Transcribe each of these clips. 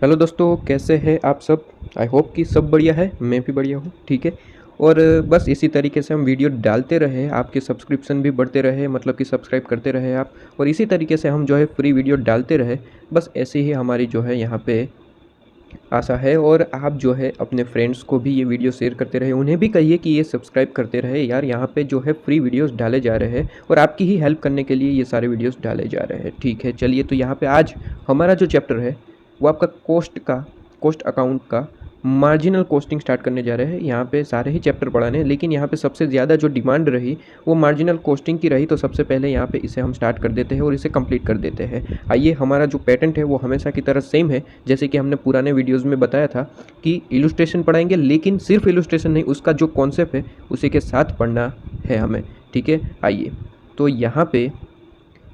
Hello दोस्तों, कैसे हैं आप सब। आई होप कि सब बढ़िया है, मैं भी बढ़िया हूँ। ठीक है। और बस इसी तरीके से हम वीडियो डालते रहे, आपके सब्सक्रिप्शन भी बढ़ते रहे, मतलब कि सब्सक्राइब करते रहे आप, और इसी तरीके से हम जो है फ्री वीडियो डालते रहे। बस ऐसे ही हमारी जो है यहाँ पे आशा है। और आप जो है अपने फ्रेंड्स को भी ये वीडियो शेयर करते रहे, उन्हें भी कहिए कि ये सब्सक्राइब करते रहे यार। यहाँ पे जो है फ्री वीडियोस डाले जा रहे हैं और आपकी ही हेल्प करने के लिए ये सारे वीडियोस डाले जा रहे हैं। ठीक है, चलिए तो यहाँ पे आज हमारा जो चैप्टर है वो आपका कॉस्ट अकाउंट का मार्जिनल कॉस्टिंग स्टार्ट करने जा रहे हैं। यहाँ पे सारे ही चैप्टर पढ़ाने हैं, लेकिन यहाँ पे सबसे ज़्यादा जो डिमांड रही वो मार्जिनल कॉस्टिंग की रही। तो सबसे पहले यहाँ पे इसे हम स्टार्ट कर देते हैं और इसे कंप्लीट कर देते हैं। आइए, हमारा जो पैटर्न है वो हमेशा की तरह सेम है, जैसे कि हमने पुराने वीडियोज़ में बताया था कि इलुस्ट्रेशन पढ़ाएंगे, लेकिन सिर्फ इलुस्ट्रेशन नहीं, उसका जो कॉन्सेप्ट है उसी के साथ पढ़ना है हमें। ठीक है, आइए तो यहाँ पे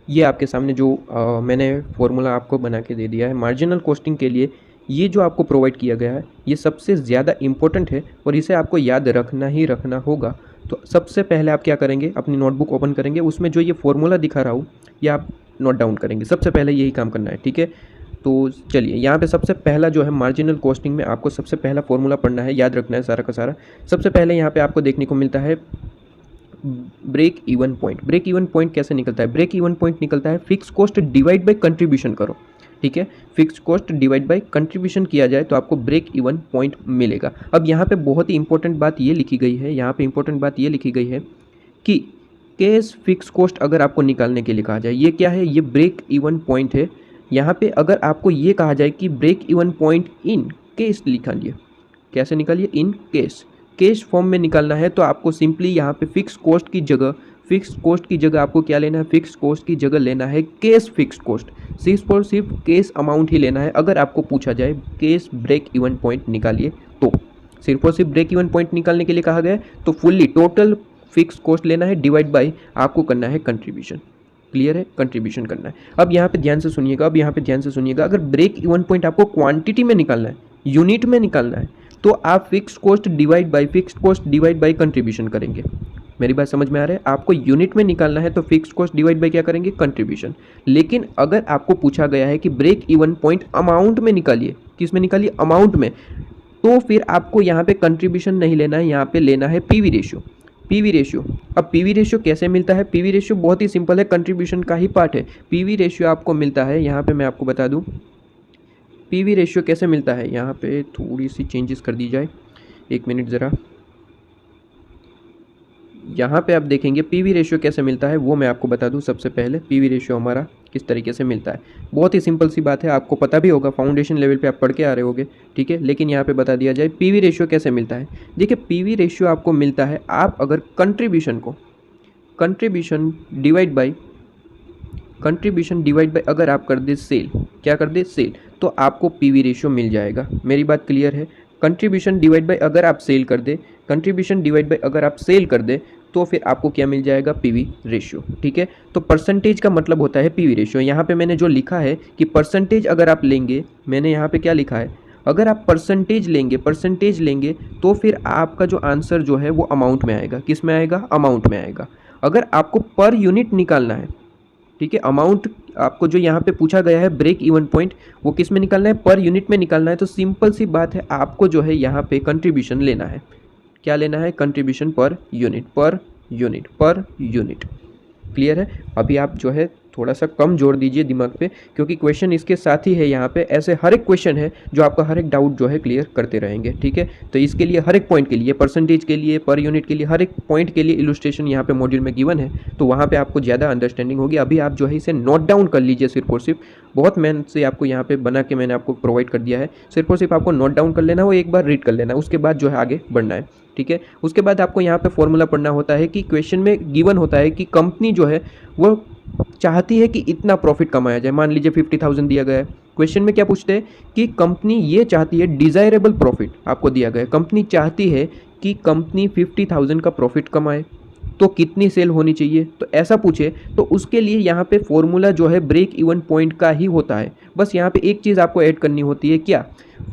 ये आपके सामने जो मैंने फॉर्मूला आपको बना के दे दिया है मार्जिनल कॉस्टिंग के लिए। ये जो आपको प्रोवाइड किया गया है ये सबसे ज़्यादा इम्पोर्टेंट है और इसे आपको याद रखना ही रखना होगा। तो सबसे पहले आप क्या करेंगे, अपनी नोटबुक ओपन करेंगे, उसमें जो ये फॉर्मूला दिखा रहा हूँ ये आप नोट डाउन करेंगे। सबसे पहले यही काम करना है। ठीक है, तो चलिए यहाँ पे सबसे पहला जो है मार्जिनल कॉस्टिंग में आपको सबसे पहला फॉर्मूला पढ़ना है, याद रखना है सारा का सारा। सबसे पहले यहाँ पे आपको देखने को मिलता है break even point. Break even point कैसे निकलता है? ब्रेक इवन पॉइंट निकलता है fix cost divide by contribution करो। ठीक है, fix cost divide by contribution किया जाए तो आपको ब्रेक इवन पॉइंट मिलेगा। अब यहाँ पे बहुत ही इंपॉर्टेंट बात ये लिखी गई है, यहाँ पे इंपॉर्टेंट बात ये लिखी गई है कि कैश फिक्स कॉस्ट अगर आपको निकालने के लिए कहा जाए, ये क्या है, ये ब्रेक इवन पॉइंट है। यहाँ पे अगर आपको ये कहा जाए कि break even point in case निकालिए, कैसे निकालिए, इन कैश फॉर्म में निकालना है, तो आपको सिंपली यहाँ पे फिक्स कॉस्ट की जगह आपको क्या लेना है, फिक्स कॉस्ट की जगह लेना है कैश फिक्स कॉस्ट। सिर्फ और सिर्फ कैश अमाउंट ही लेना है। अगर आपको पूछा जाए कैश ब्रेक इवन पॉइंट निकालिए, तो सिर्फ और सिर्फ ब्रेक इवन पॉइंट निकालने के लिए कहा गया है, तो फुल्ली टोटल फिक्स कॉस्ट लेना है, डिवाइड बाय आपको करना है कंट्रीब्यूशन। क्लियर है, कंट्रीब्यूशन करना है। अब यहाँ पे ध्यान से सुनिएगा, अगर ब्रेक इवन पॉइंट आपको क्वांटिटी में निकालना है, यूनिट में निकालना है, तो आप fix cost divide by contribution करेंगे। मेरी बात समझ में आ रहा है? आपको यूनिट में निकालना है तो फिक्स कॉस्ट डिवाइड बाय क्या करेंगे, कंट्रीब्यूशन। लेकिन अगर आपको पूछा गया है कि ब्रेक इवन पॉइंट अमाउंट में निकालिए, किस में निकालिए, अमाउंट में, तो फिर आपको यहाँ पे कंट्रीब्यूशन नहीं लेना है, यहाँ पे लेना है पीवी रेशियो। अब पीवी रेशियो कैसे मिलता है? पीवी रेशियो बहुत ही सिंपल है, कंट्रीब्यूशन का ही पार्ट है। पीवी रेशियो आपको मिलता है, यहाँ पे मैं आपको बता दूँ पीवी रेशियो कैसे मिलता है। यहाँ पे थोड़ी सी चेंजेस कर दी जाए, एक मिनट ज़रा। यहाँ पे आप देखेंगे पीवी रेशियो कैसे मिलता है, वो मैं आपको बता दूँ। सबसे पहले पीवी रेशियो हमारा किस तरीके से मिलता है, बहुत ही सिंपल सी बात है, आपको पता भी होगा, फाउंडेशन लेवल पे आप पढ़ के आ रहे होगे। ठीक है, लेकिन यहाँ पे बता दिया जाए पीवी रेशियो कैसे मिलता है। देखिए, पीवी रेशियो आपको मिलता है, आप अगर कंट्रीब्यूशन डिवाइड बाय अगर आप कर दे सेल, क्या कर दे, सेल, तो आपको पीवी रेशियो मिल जाएगा। मेरी बात क्लियर है? कंट्रीब्यूशन डिवाइड बाय अगर आप सेल कर दे तो फिर आपको क्या मिल जाएगा, पीवी रेशियो। ठीक है, तो परसेंटेज का मतलब होता है पीवी रेशियो। यहाँ पे मैंने जो लिखा है कि परसेंटेज अगर आप लेंगे, मैंने यहाँ पे क्या लिखा है, अगर आप परसेंटेज लेंगे तो फिर आपका जो आंसर जो है वो अमाउंट में आएगा। किस में आएगा, अमाउंट में आएगा। अगर आपको पर यूनिट निकालना है, ठीक है, अमाउंट आपको जो यहाँ पे पूछा गया है ब्रेक इवन पॉइंट, वो किस में निकालना है, पर यूनिट में निकालना है, तो सिंपल सी बात है, आपको जो है यहाँ पे कंट्रीब्यूशन लेना है। क्या लेना है, कंट्रीब्यूशन पर यूनिट। क्लियर है? अभी आप जो है थोड़ा सा कम जोर दीजिए दिमाग पे, क्योंकि क्वेश्चन इसके साथ ही है। यहाँ पे ऐसे हर एक क्वेश्चन है जो आपका हर एक डाउट जो है क्लियर करते रहेंगे। ठीक है, तो इसके लिए हर एक पॉइंट के लिए, परसेंटेज के लिए, पर यूनिट के लिए, हर एक पॉइंट के लिए इलुस्ट्रेशन यहाँ पे मॉड्यूल में गिवन है, तो वहाँ पे आपको ज़्यादा अंडरस्टैंडिंग होगी। अभी आप जो है इसे नोट डाउन कर लीजिए, सिर्फ और सिर्फ, बहुत मेहनत से आपको यहाँ पे बना के मैंने आपको प्रोवाइड कर दिया है, सिर्फ और सिर्फ आपको नोट डाउन कर लेना है, वो एक बार रीड कर लेना है, उसके बाद जो है आगे बढ़ना है। ठीक है, उसके बाद आपको यहाँ पे फॉर्मूला पढ़ना होता है कि क्वेश्चन में गिवन होता है कि कंपनी जो है वो चाहती है कि इतना प्रॉफिट कमाया जाए। मान लीजिए 50,000 दिया गया है। क्वेश्चन में क्या पूछते हैं कि कंपनी ये चाहती है, डिजायरेबल प्रॉफिट आपको दिया गया है, कंपनी चाहती है कि कंपनी 50,000 का प्रॉफिट कमाए, तो कितनी सेल होनी चाहिए, तो ऐसा पूछे, तो उसके लिए यहाँ पे फॉर्मूला जो है ब्रेक इवन पॉइंट का ही होता है। बस यहाँ पे एक चीज़ आपको ऐड करनी होती है, क्या,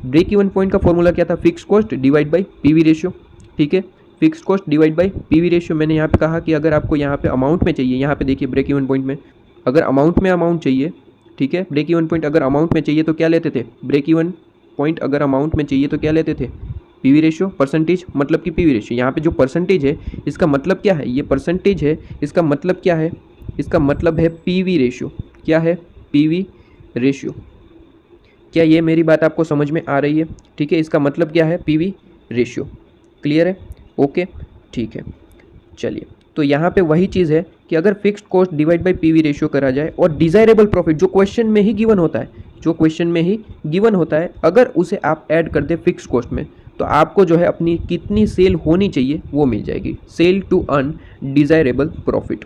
ब्रेक इवन पॉइंट का फॉर्मूला क्या था, fix cost divide by PV ratio. ठीक है, fix cost divide by PV ratio. मैंने यहाँ पे कहा कि अगर आपको यहाँ पे अमाउंट में चाहिए, यहाँ पे देखिए ब्रेक इवन पॉइंट में अगर अमाउंट चाहिए ठीक है। ब्रेक इवन पॉइंट अगर अमाउंट में चाहिए तो क्या लेते थे, ब्रेक इवन पॉइंट अगर अमाउंट में चाहिए तो क्या लेते थे, पीवी रेशियो, परसेंटेज मतलब कि पीवी रेशियो। यहाँ पे जो परसेंटेज है इसका मतलब क्या है, ये परसेंटेज है, इसका मतलब क्या है, इसका मतलब है पीवी रेशियो। क्या है, पीवी रेशियो। क्या ये मेरी बात आपको समझ में आ रही है, ठीक है। इसका मतलब क्या है, पीवी रेशियो। क्लियर है, ओके, ठीक है। चलिए, तो यहाँ पे वही चीज़ है कि अगर fixed cost divide by PV ratio करा जाए और डिजायरेबल प्रॉफिट जो क्वेश्चन में ही गिवन होता है, जो क्वेश्चन में ही गिवन होता है, अगर उसे आप ऐड कर दे फिक्स्ड कॉस्ट में, तो आपको जो है अपनी कितनी सेल होनी चाहिए वो मिल जाएगी, sale to earn desirable profit.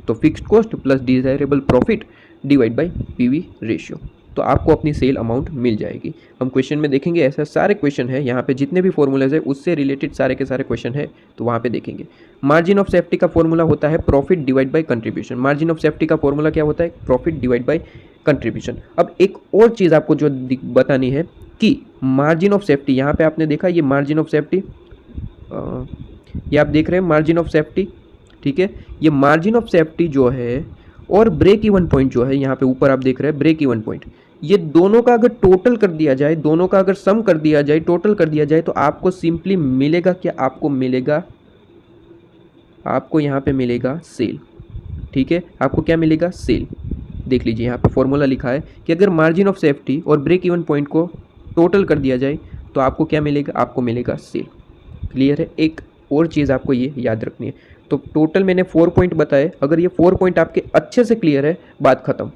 तो fixed cost plus desirable profit divide by PV ratio, तो आपको अपनी सेल अमाउंट मिल जाएगी। हम क्वेश्चन में देखेंगे, ऐसा सारे क्वेश्चन है यहाँ पे, जितने भी फॉर्मूलाज है उससे रिलेटेड सारे के सारे क्वेश्चन है, तो वहाँ पे देखेंगे। मार्जिन ऑफ सेफ्टी का फॉर्मूला होता है profit divide by contribution. Margin of safety का फॉर्मूला क्या होता है, प्रॉफिट डिवाइड बाय कंट्रीब्यूशन। अब एक और चीज़ आपको जो बतानी है कि मार्जिन ऑफ सेफ्टी, यहाँ पे आपने देखा ये मार्जिन ऑफ सेफ्टी, ये आप देख रहे हैं मार्जिन ऑफ सेफ्टी, ठीक है। ये मार्जिन ऑफ सेफ्टी जो है और ब्रेक इवन पॉइंट जो है, यहाँ पे ऊपर आप देख रहे हैं ब्रेक इवन पॉइंट, ये दोनों का अगर टोटल कर दिया जाए, दोनों का अगर सम कर दिया जाए, टोटल कर दिया जाए, तो आपको सिंपली मिलेगा क्या, आपको मिलेगा, आपको यहाँ पे मिलेगा सेल, ठीक है। आपको क्या मिलेगा, सेल। देख लीजिए यहाँ पे फॉर्मूला लिखा है कि अगर मार्जिन ऑफ सेफ्टी और ब्रेक इवन पॉइंट को टोटल कर दिया जाए तो आपको क्या मिलेगा, आपको मिलेगा सेल। क्लियर है। एक और चीज़ आपको ये याद रखनी है, तो टोटल मैंने 4 पॉइंट बताए, अगर ये 4 पॉइंट आपके अच्छे से क्लियर है, बात खत्म,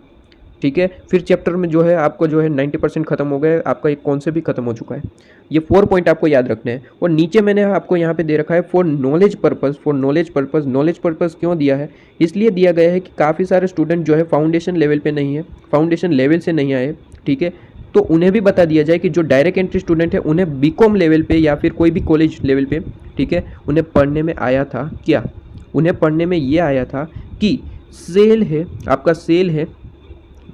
ठीक है। फिर चैप्टर में जो है आपको जो है 90% खत्म हो गया, आपका एक कॉन्सेप्ट भी खत्म हो चुका है। ये 4 पॉइंट आपको याद रखने हैं। और नीचे मैंने आपको यहाँ पे दे रखा है for knowledge purpose, for knowledge purpose. Knowledge purpose क्यों दिया है, इसलिए दिया गया है कि काफ़ी सारे स्टूडेंट जो है फाउंडेशन लेवल पे नहीं है, फाउंडेशन लेवल से नहीं आए, ठीक है। तो उन्हें भी बता दिया जाए कि जो डायरेक्ट एंट्री स्टूडेंट है उन्हें बीकॉम लेवल पे या फिर कोई भी कॉलेज लेवल पे, ठीक है, उन्हें पढ़ने में आया था क्या, उन्हें पढ़ने में ये आया था कि सेल है, आपका सेल है,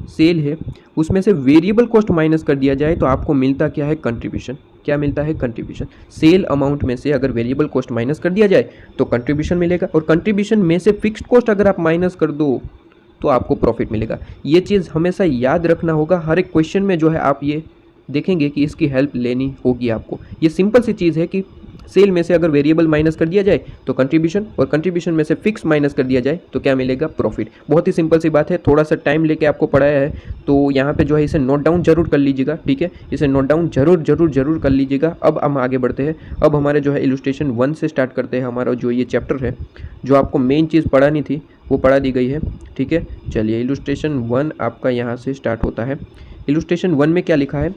सेल है, उसमें से वेरिएबल कॉस्ट माइनस कर दिया जाए तो आपको मिलता क्या है, कंट्रीब्यूशन। क्या मिलता है, कंट्रीब्यूशन। सेल अमाउंट में से अगर वेरिएबल कॉस्ट माइनस कर दिया जाए तो कंट्रीब्यूशन मिलेगा, और कंट्रीब्यूशन में से फिक्स्ड कॉस्ट अगर आप माइनस कर दो तो आपको प्रॉफिट मिलेगा। ये चीज़ हमेशा याद रखना होगा, हर एक क्वेश्चन में जो है आप ये देखेंगे कि इसकी हेल्प लेनी होगी आपको। ये सिंपल सी चीज़ है कि सेल में से अगर वेरिएबल माइनस कर दिया जाए तो कंट्रीब्यूशन, और कंट्रीब्यूशन में से फिक्स माइनस कर दिया जाए तो क्या मिलेगा, प्रॉफिट। बहुत ही सिंपल सी बात है, थोड़ा सा टाइम लेके आपको पढ़ाया है, तो यहाँ पे जो है इसे नोट डाउन जरूर कर लीजिएगा, ठीक है। इसे नोट डाउन जरूर जरूर जरूर कर लीजिएगा। अब हम आगे बढ़ते हैं। अब हमारे जो है इलस्ट्रेशन 1 से स्टार्ट करते हैं। हमारा जो ये चैप्टर है, जो आपको मेन चीज़ पढ़ानी थी वो पढ़ा दी गई है, ठीक है। चलिए, इलस्ट्रेशन 1 आपका यहाँ से स्टार्ट होता है। इलस्ट्रेशन 1 में क्या लिखा है,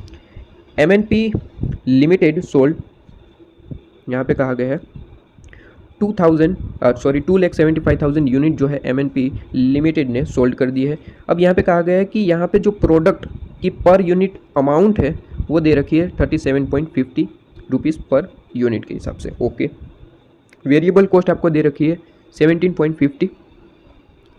MNP लिमिटेड सोल्ड, यहाँ पे कहा गया है 2,75,000 यूनिट जो है MNP लिमिटेड ने सोल्ड कर दी है। अब यहाँ पे कहा गया है कि यहाँ पे जो प्रोडक्ट की पर यूनिट अमाउंट है वो दे रखी है 37.50 रुपीज़ पर यूनिट के हिसाब से, ओके। वेरिएबल कॉस्ट आपको दे रखी है 17.50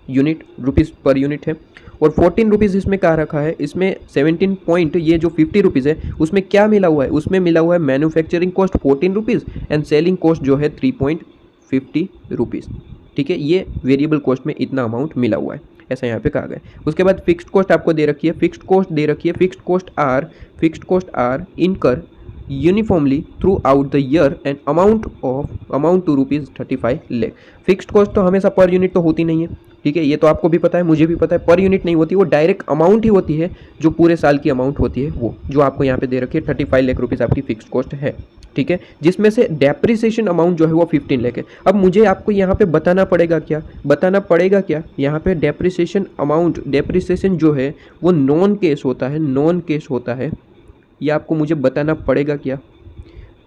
यूनिट रुपीज़ पर यूनिट है, और 14 रुपीज़ इसमें कहा रखा है। इसमें 17 पॉइंट ये जो 50 रुपीज़ है उसमें क्या मिला हुआ है, उसमें मिला हुआ है manufacturing cost 14 rupees and selling cost जो है 3.50 रुपीज़, ठीक है। ये वेरिएबल कॉस्ट में इतना अमाउंट मिला हुआ है, ऐसा यहाँ पे कहा गया है। उसके बाद फिक्स्ड कॉस्ट आपको दे रखी है, फिक्स्ड कॉस्ट दे रखी है, fixed cost are incur uniformly throughout the year and amount to ₹35 lakh. Fixed cost तो हमेशा पर यूनिट तो होती नहीं है, ठीक है, ये तो आपको भी पता है, मुझे भी पता है। पर यूनिट नहीं होती, वो डायरेक्ट अमाउंट ही होती है, जो पूरे साल की अमाउंट होती है, वो जो आपको यहाँ पे दे रखी है 35 लाख रुपीज़ आपकी फिक्स्ड कॉस्ट है, ठीक है। जिसमें से डेप्रिसिएशन अमाउंट जो है वो 15 लाख है। अब मुझे आपको यहाँ पे बताना पड़ेगा क्या, यहाँ पे डेप्रिसिएशन जो है वो नॉन कैश होता है, ये आपको मुझे बताना पड़ेगा क्या।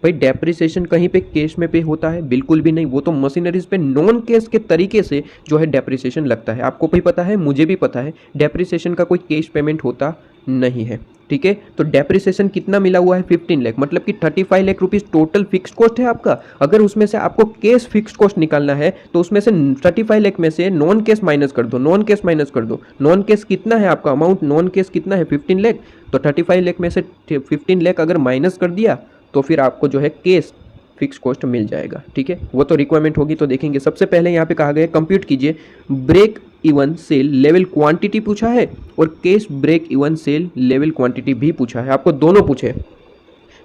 भाई डेप्रिसिएशन कहीं पे कैश में पे होता है, बिल्कुल भी नहीं, वो तो मशीनरीज पे नॉन कैश के तरीके से जो है डेप्रिसिएशन लगता है। आपको भी पता है, मुझे भी पता है, डेप्रिसिएशन का कोई कैश पेमेंट होता नहीं है, ठीक है। तो डेप्रिसिएशन कितना मिला हुआ है, 15 लाख, मतलब कि 35 lakh rupees total fix cost है आपका। अगर उसमें से आपको कैश फिक्स कॉस्ट निकालना है तो उसमें से 35 लाख में से नॉन कैश माइनस कर दो, नॉन कैश कितना है आपका अमाउंट, नॉन कैश कितना है 15 लाख, तो 35 लाख में से 15 लाख अगर माइनस कर दिया तो फिर आपको जो है कैश फिक्स कॉस्ट मिल जाएगा। ठीक है, वो तो रिक्वायरमेंट होगी तो देखेंगे। सबसे पहले यहाँ पे कहा गया कंप्यूट कीजिए break even sale level quantity पूछा है और cash break even sale level quantity भी पूछा है, आपको दोनों पूछे।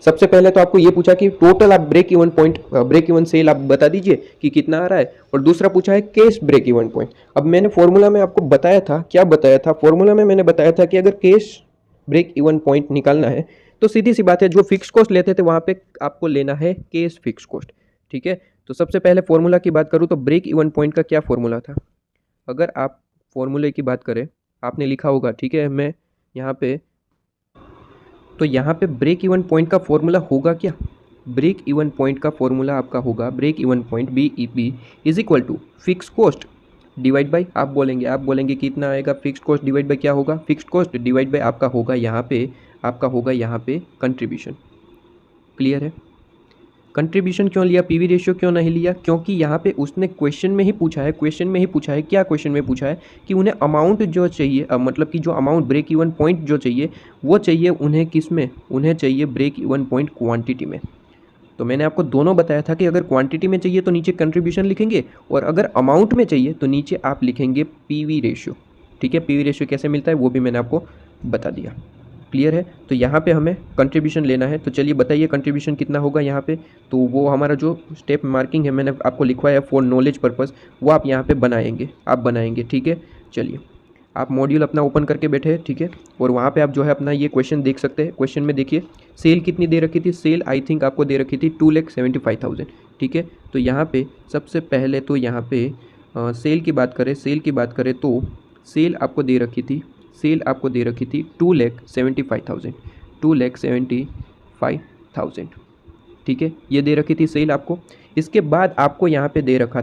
सबसे पहले तो आपको ये पूछा कि टोटल आप break even point break even sale आप बता दीजिए कि कितना आ रहा है, और दूसरा पूछा है कैश ब्रेक इवन पॉइंट। अब मैंने फॉर्मूला में आपको बताया था, क्या बताया था फॉर्मूला में, मैंने बताया था कि अगर कैश ब्रेक इवन पॉइंट निकालना है तो सीधी सी बात है, जो फिक्स कॉस्ट लेते थे वहां पे आपको लेना है कैश फिक्स कॉस्ट। ठीक है, तो सबसे पहले फॉर्मूला की बात करूँ तो ब्रेक इवन पॉइंट का क्या फॉर्मूला था, अगर आप फॉर्मूले की बात करें आपने लिखा होगा। ठीक है, मैं यहाँ पे, तो यहाँ पे ब्रेक इवन पॉइंट का फॉर्मूला होगा क्या, ब्रेक इवन पॉइंट का फॉर्मूला आपका होगा break even point BEP is equal to fix cost divide by, आप बोलेंगे कितना आएगा, फिक्स कॉस्ट डिवाइड बाई क्या होगा, फिक्स कॉस्ट डिवाइड बाई आपका होगा यहाँ पे कंट्रीब्यूशन। क्लियर है, कंट्रीब्यूशन क्यों लिया, पीवी रेशियो क्यों नहीं लिया, क्योंकि यहाँ पे उसने क्वेश्चन में ही पूछा है क्या क्वेश्चन में पूछा है कि उन्हें अमाउंट जो चाहिए, मतलब कि जो अमाउंट ब्रेक इवन पॉइंट जो चाहिए वो चाहिए उन्हें किस में, उन्हें चाहिए ब्रेक इवन पॉइंट क्वांटिटी में। तो मैंने आपको दोनों बताया था कि अगर क्वांटिटी में चाहिए तो नीचे कंट्रीब्यूशन लिखेंगे, और अगर अमाउंट में चाहिए तो नीचे आप लिखेंगे पीवी रेशियो। ठीक है, पीवी रेशियो कैसे मिलता है वो भी मैंने आपको बता दिया। क्लियर है, तो यहाँ पे हमें कंट्रीब्यूशन लेना है, तो चलिए बताइए कंट्रीब्यूशन कितना होगा यहाँ पे। तो वो हमारा जो स्टेप मार्किंग है मैंने आपको लिखवाया फॉर नॉलेज पर्पस, वो आप यहाँ पे बनाएंगे। ठीक है, चलिए आप मॉड्यूल अपना ओपन करके बैठे, ठीक है, और वहाँ पे आप जो है अपना ये क्वेश्चन देख सकते हैं। क्वेश्चन में देखिए सेल कितनी दे रखी थी, सेल आई थिंक आपको दे रखी थी 2,75,000। ठीक है, तो यहाँ पे सबसे पहले तो यहाँ पे सेल की बात करें तो सेल आपको दे रखी थी 2,75,000। ठीक है, ये दे रखी थी सेल आपको। इसके बाद आपको यहाँ पे दे रखा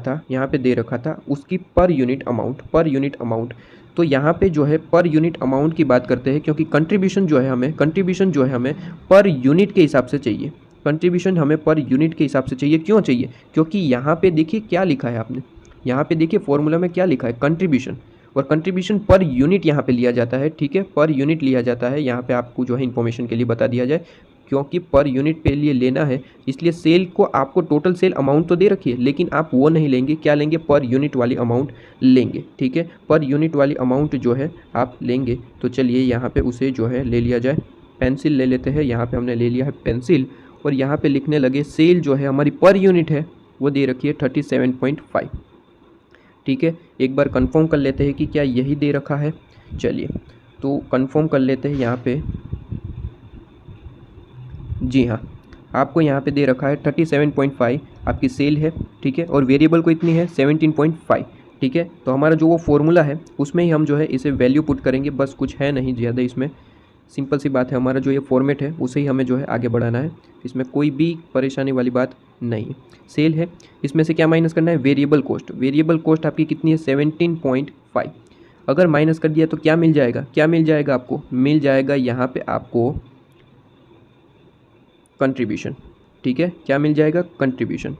था उसकी पर यूनिट अमाउंट। तो यहाँ पे जो है पर यूनिट अमाउंट की बात करते हैं, क्योंकि कंट्रीब्यूशन जो है हमें पर यूनिट के हिसाब से चाहिए। क्यों चाहिए, क्योंकि यहाँ पे देखिए क्या लिखा है आपने, यहाँ पे देखिए फॉर्मूला में क्या लिखा है, कंट्रीब्यूशन, और कंट्रीब्यूशन पर यूनिट यहाँ पे लिया जाता है। ठीक है, पर यूनिट लिया जाता है, यहाँ पे आपको जो है इन्फॉर्मेशन के लिए बता दिया जाए, क्योंकि पर यूनिट पे लिए लेना है, इसलिए सेल को आपको टोटल सेल अमाउंट तो दे रखी है, लेकिन आप वो नहीं लेंगे, क्या लेंगे, पर यूनिट वाली अमाउंट लेंगे। ठीक है, पर यूनिट वाली अमाउंट जो है आप लेंगे। तो चलिए यहाँ पे उसे जो है ले लिया जाए, पेंसिल ले लेते हैं, यहाँ पे हमने ले लिया है पेंसिल, और यहाँ पे लिखने लगे सेल जो है हमारी पर यूनिट है वो दे रखी है 37.5। ठीक है, एक बार कंफर्म कर लेते हैं कि क्या यही दे रखा है। चलिए तो कंफर्म कर लेते हैं यहाँ पे, जी हाँ, आपको यहाँ पे दे रखा है 37.5 आपकी सेल है। ठीक है, और वेरिएबल को इतनी है 17.5। ठीक है, तो हमारा जो वो फॉर्मूला है उसमें ही हम जो है इसे वैल्यू पुट करेंगे, बस कुछ है नहीं ज़्यादा इसमें, सिंपल सी बात है। हमारा जो ये फॉर्मेट है उसे ही हमें जो है आगे बढ़ाना है, इसमें कोई भी परेशानी वाली बात नहीं है। सेल है, इसमें से क्या माइनस करना है, वेरिएबल कॉस्ट आपकी कितनी है 17.5। अगर माइनस कर दिया तो क्या मिल जाएगा, आपको मिल जाएगा यहाँ पे आपको कंट्रीब्यूशन। ठीक है, क्या मिल जाएगा, कंट्रीब्यूशन।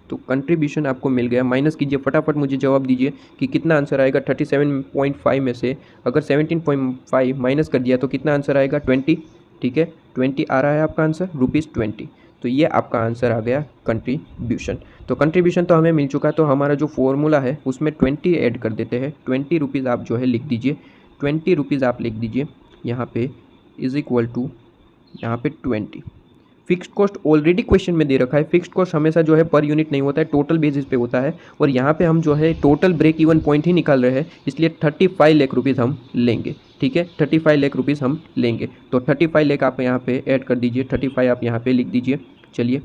तो कंट्रीब्यूशन आपको मिल गया, माइनस कीजिए फटाफट, मुझे जवाब दीजिए कि कितना आंसर आएगा 37.5 में से। अगर 17.5 माइनस कर दिया तो कितना आंसर आएगा, 20। ठीक है, 20 आ रहा है आपका आंसर, ₹20। तो ये आपका आंसर आ गया कंट्रीब्यूशन। तो कंट्रीब्यूशन तो हमें मिल चुका, तो हमारा जो फॉर्मूला है उसमें 20 ऐड कर देते हैं। ₹20 आप जो है लिख दीजिए, ₹20 आप लिख दीजिए यहाँ पे इज इक्वल टू यहाँ पे 20। फिक्स्ड कॉस्ट ऑलरेडी क्वेश्चन में दे रखा है, फिक्स्ड कॉस्ट हमेशा जो है पर यूनिट नहीं होता है, टोटल बेसिस पे होता है, और यहाँ पे हम जो है टोटल ब्रेक इवन पॉइंट ही निकाल रहे हैं, इसलिए 35 लाख रुपीज़ हम लेंगे। ठीक है, 35 लाख रुपीज़ हम लेंगे, तो 35 लाख आप यहाँ पे ऐड कर दीजिए, 35 आप यहाँ पे लिख दीजिए। चलिए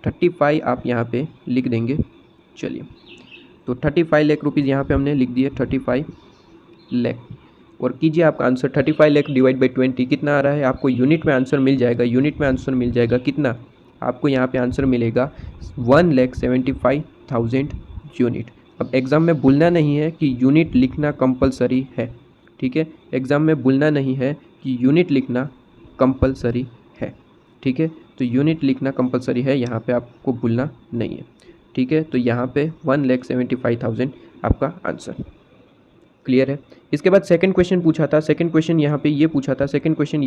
35 आप यहाँ पे लिख देंगे। चलिए तो 35 लाख रुपीज़ यहाँ पे हमने लिख दिए, 35 लाख, और कीजिए आपका आंसर 35 लाख डिवाइड बाई 20 कितना आ रहा है, आपको यूनिट में आंसर मिल जाएगा, कितना आपको यहाँ पे आंसर मिलेगा 1,75,000 यूनिट। अब एग्ज़ाम में भूलना नहीं है कि यूनिट लिखना कंपलसरी है। ठीक है, एग्ज़ाम में भूलना नहीं है कि यूनिट लिखना कंपलसरी है। ठीक है, तो यूनिट लिखना कंपलसरी है, यहाँ पे आपको भूलना नहीं है। ठीक है, तो यहाँ पे 1,75,000 आपका आंसर। क्लियर है। इसके बाद सेकंड क्वेश्चन पूछा था, सेकंड क्वेश्चन ये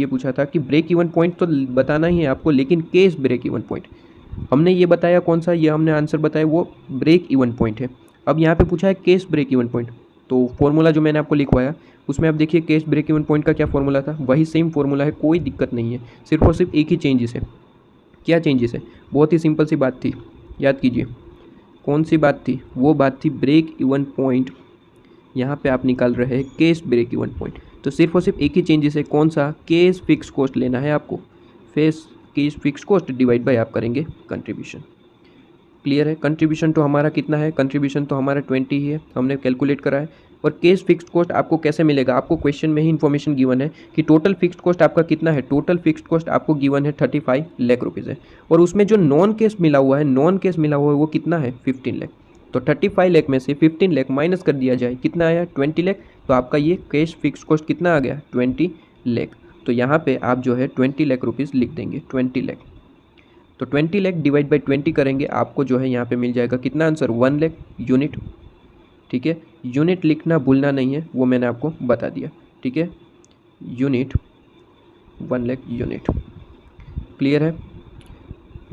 पूछा था कि ब्रेक इवन पॉइंट तो बताना ही है आपको, लेकिन कैश ब्रेक इवन पॉइंट, हमने ये बताया कौन सा, ये हमने आंसर बताया वो ब्रेक इवन पॉइंट है। अब यहाँ पे पूछा है कैश ब्रेक इवन पॉइंट, तो फॉर्मूला जो मैंने आपको लिखवाया उसमें आप देखिए कैश ब्रेक इवन पॉइंट का क्या फॉर्मूला था, वही सेम फॉर्मूला है, कोई दिक्कत नहीं है, सिर्फ और सिर्फ एक ही चेंजेस है। क्या चेंजेस है? बहुत ही सिंपल सी बात थी, याद कीजिए कौन सी बात थी, वो बात थी ब्रेक इवन पॉइंट। यहाँ पे आप निकाल रहे हैं कैश ब्रेक इवन पॉइंट, तो सिर्फ और सिर्फ एक ही चेंजेस है, कौन सा? कैश फिक्स कॉस्ट लेना है आपको, cash fix cost divide bye आप करेंगे कंट्रीब्यूशन। क्लियर है? कंट्रीब्यूशन तो हमारा कितना है? कंट्रीब्यूशन तो हमारा 20 ही है, हमने कैलकुलेट करा है। और कैश फिक्स्ड कॉस्ट आपको कैसे मिलेगा? आपको क्वेश्चन में ही इन्फॉर्मेशन गिवन है कि टोटल फिक्स्ड कॉस्ट आपका कितना है। टोटल फिक्स्ड कॉस्ट आपको गिवन है 35 लाख रुपीज़ है, और उसमें जो नॉन कैश मिला हुआ है, वो कितना है? 15 लाख। तो 35 लाख में से 15 लाख माइनस कर दिया जाए, कितना आया? 20 लाख। तो आपका ये कैश फिक्स्ड कॉस्ट कितना आ गया? 20 लाख। तो यहाँ पे आप जो है 20 लाख रुपीज़ लिख देंगे, 20 लाख। तो 20 लाख डिवाइड बाई 20 करेंगे, आपको जो है यहाँ पे मिल जाएगा कितना आंसर? 1 लाख यूनिट। ठीक है, यूनिट लिखना भूलना नहीं है, वो मैंने आपको बता दिया। ठीक है, यूनिट 1 लाख यूनिट। क्लियर है?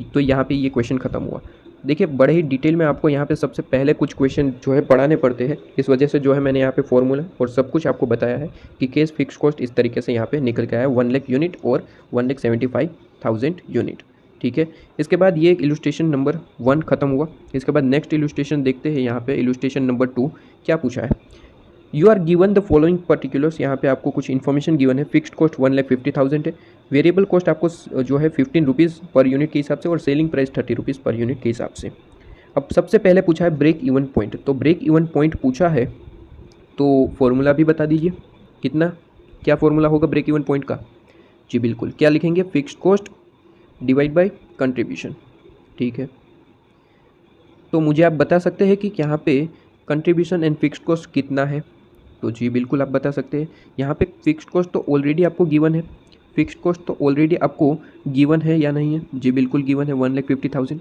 तो यहाँ पे ये क्वेश्चन ख़त्म हुआ। देखिए बड़े ही डिटेल में आपको यहाँ पे सबसे पहले कुछ क्वेश्चन जो है पढ़ाने पड़ते हैं, इस वजह से जो है मैंने यहाँ पे फॉर्मूला और सब कुछ आपको बताया है कि कैश फिक्स कॉस्ट इस तरीके से यहाँ पे निकल के आया 1 लाख यूनिट और 1,75,000 यूनिट। ठीक है, इसके बाद ये इलस्ट्रेशन नंबर 1 खत्म हुआ। इसके बाद नेक्स्ट इलस्ट्रेशन देखते हैं। यहाँ पे इलस्ट्रेशन नंबर 2 क्या पूछा है? You are given the following particulars. यहाँ पे आपको कुछ इन्फॉर्मेशन गिवन है। फिक्स्ड कॉस्ट 1,50,000 है, वेरिएबल कॉस्ट आपको जो है 15 रुपीज़ पर यूनिट के हिसाब से, और selling price 30 rupees per unit के हिसाब से। अब सबसे पहले पूछा है ब्रेक इवन पॉइंट, तो ब्रेक इवन पॉइंट पूछा है तो फॉर्मूला भी बता दीजिए कितना, क्या फॉर्मूला होगा ब्रेक इवन पॉइंट का? जी बिल्कुल, क्या लिखेंगे? Fixed cost divide by contribution. ठीक है, तो मुझे आप बता सकते हैं कि यहाँ पे कंट्रीब्यूशन एंड फिक्स्ड कॉस्ट कितना है? तो जी बिल्कुल आप बता सकते हैं। यहाँ पे फिक्स्ड कॉस्ट तो ऑलरेडी आपको गिवन है, फिक्स्ड कॉस्ट तो ऑलरेडी आपको गिवन है या नहीं है? जी बिल्कुल गिवन है, 1,50,000।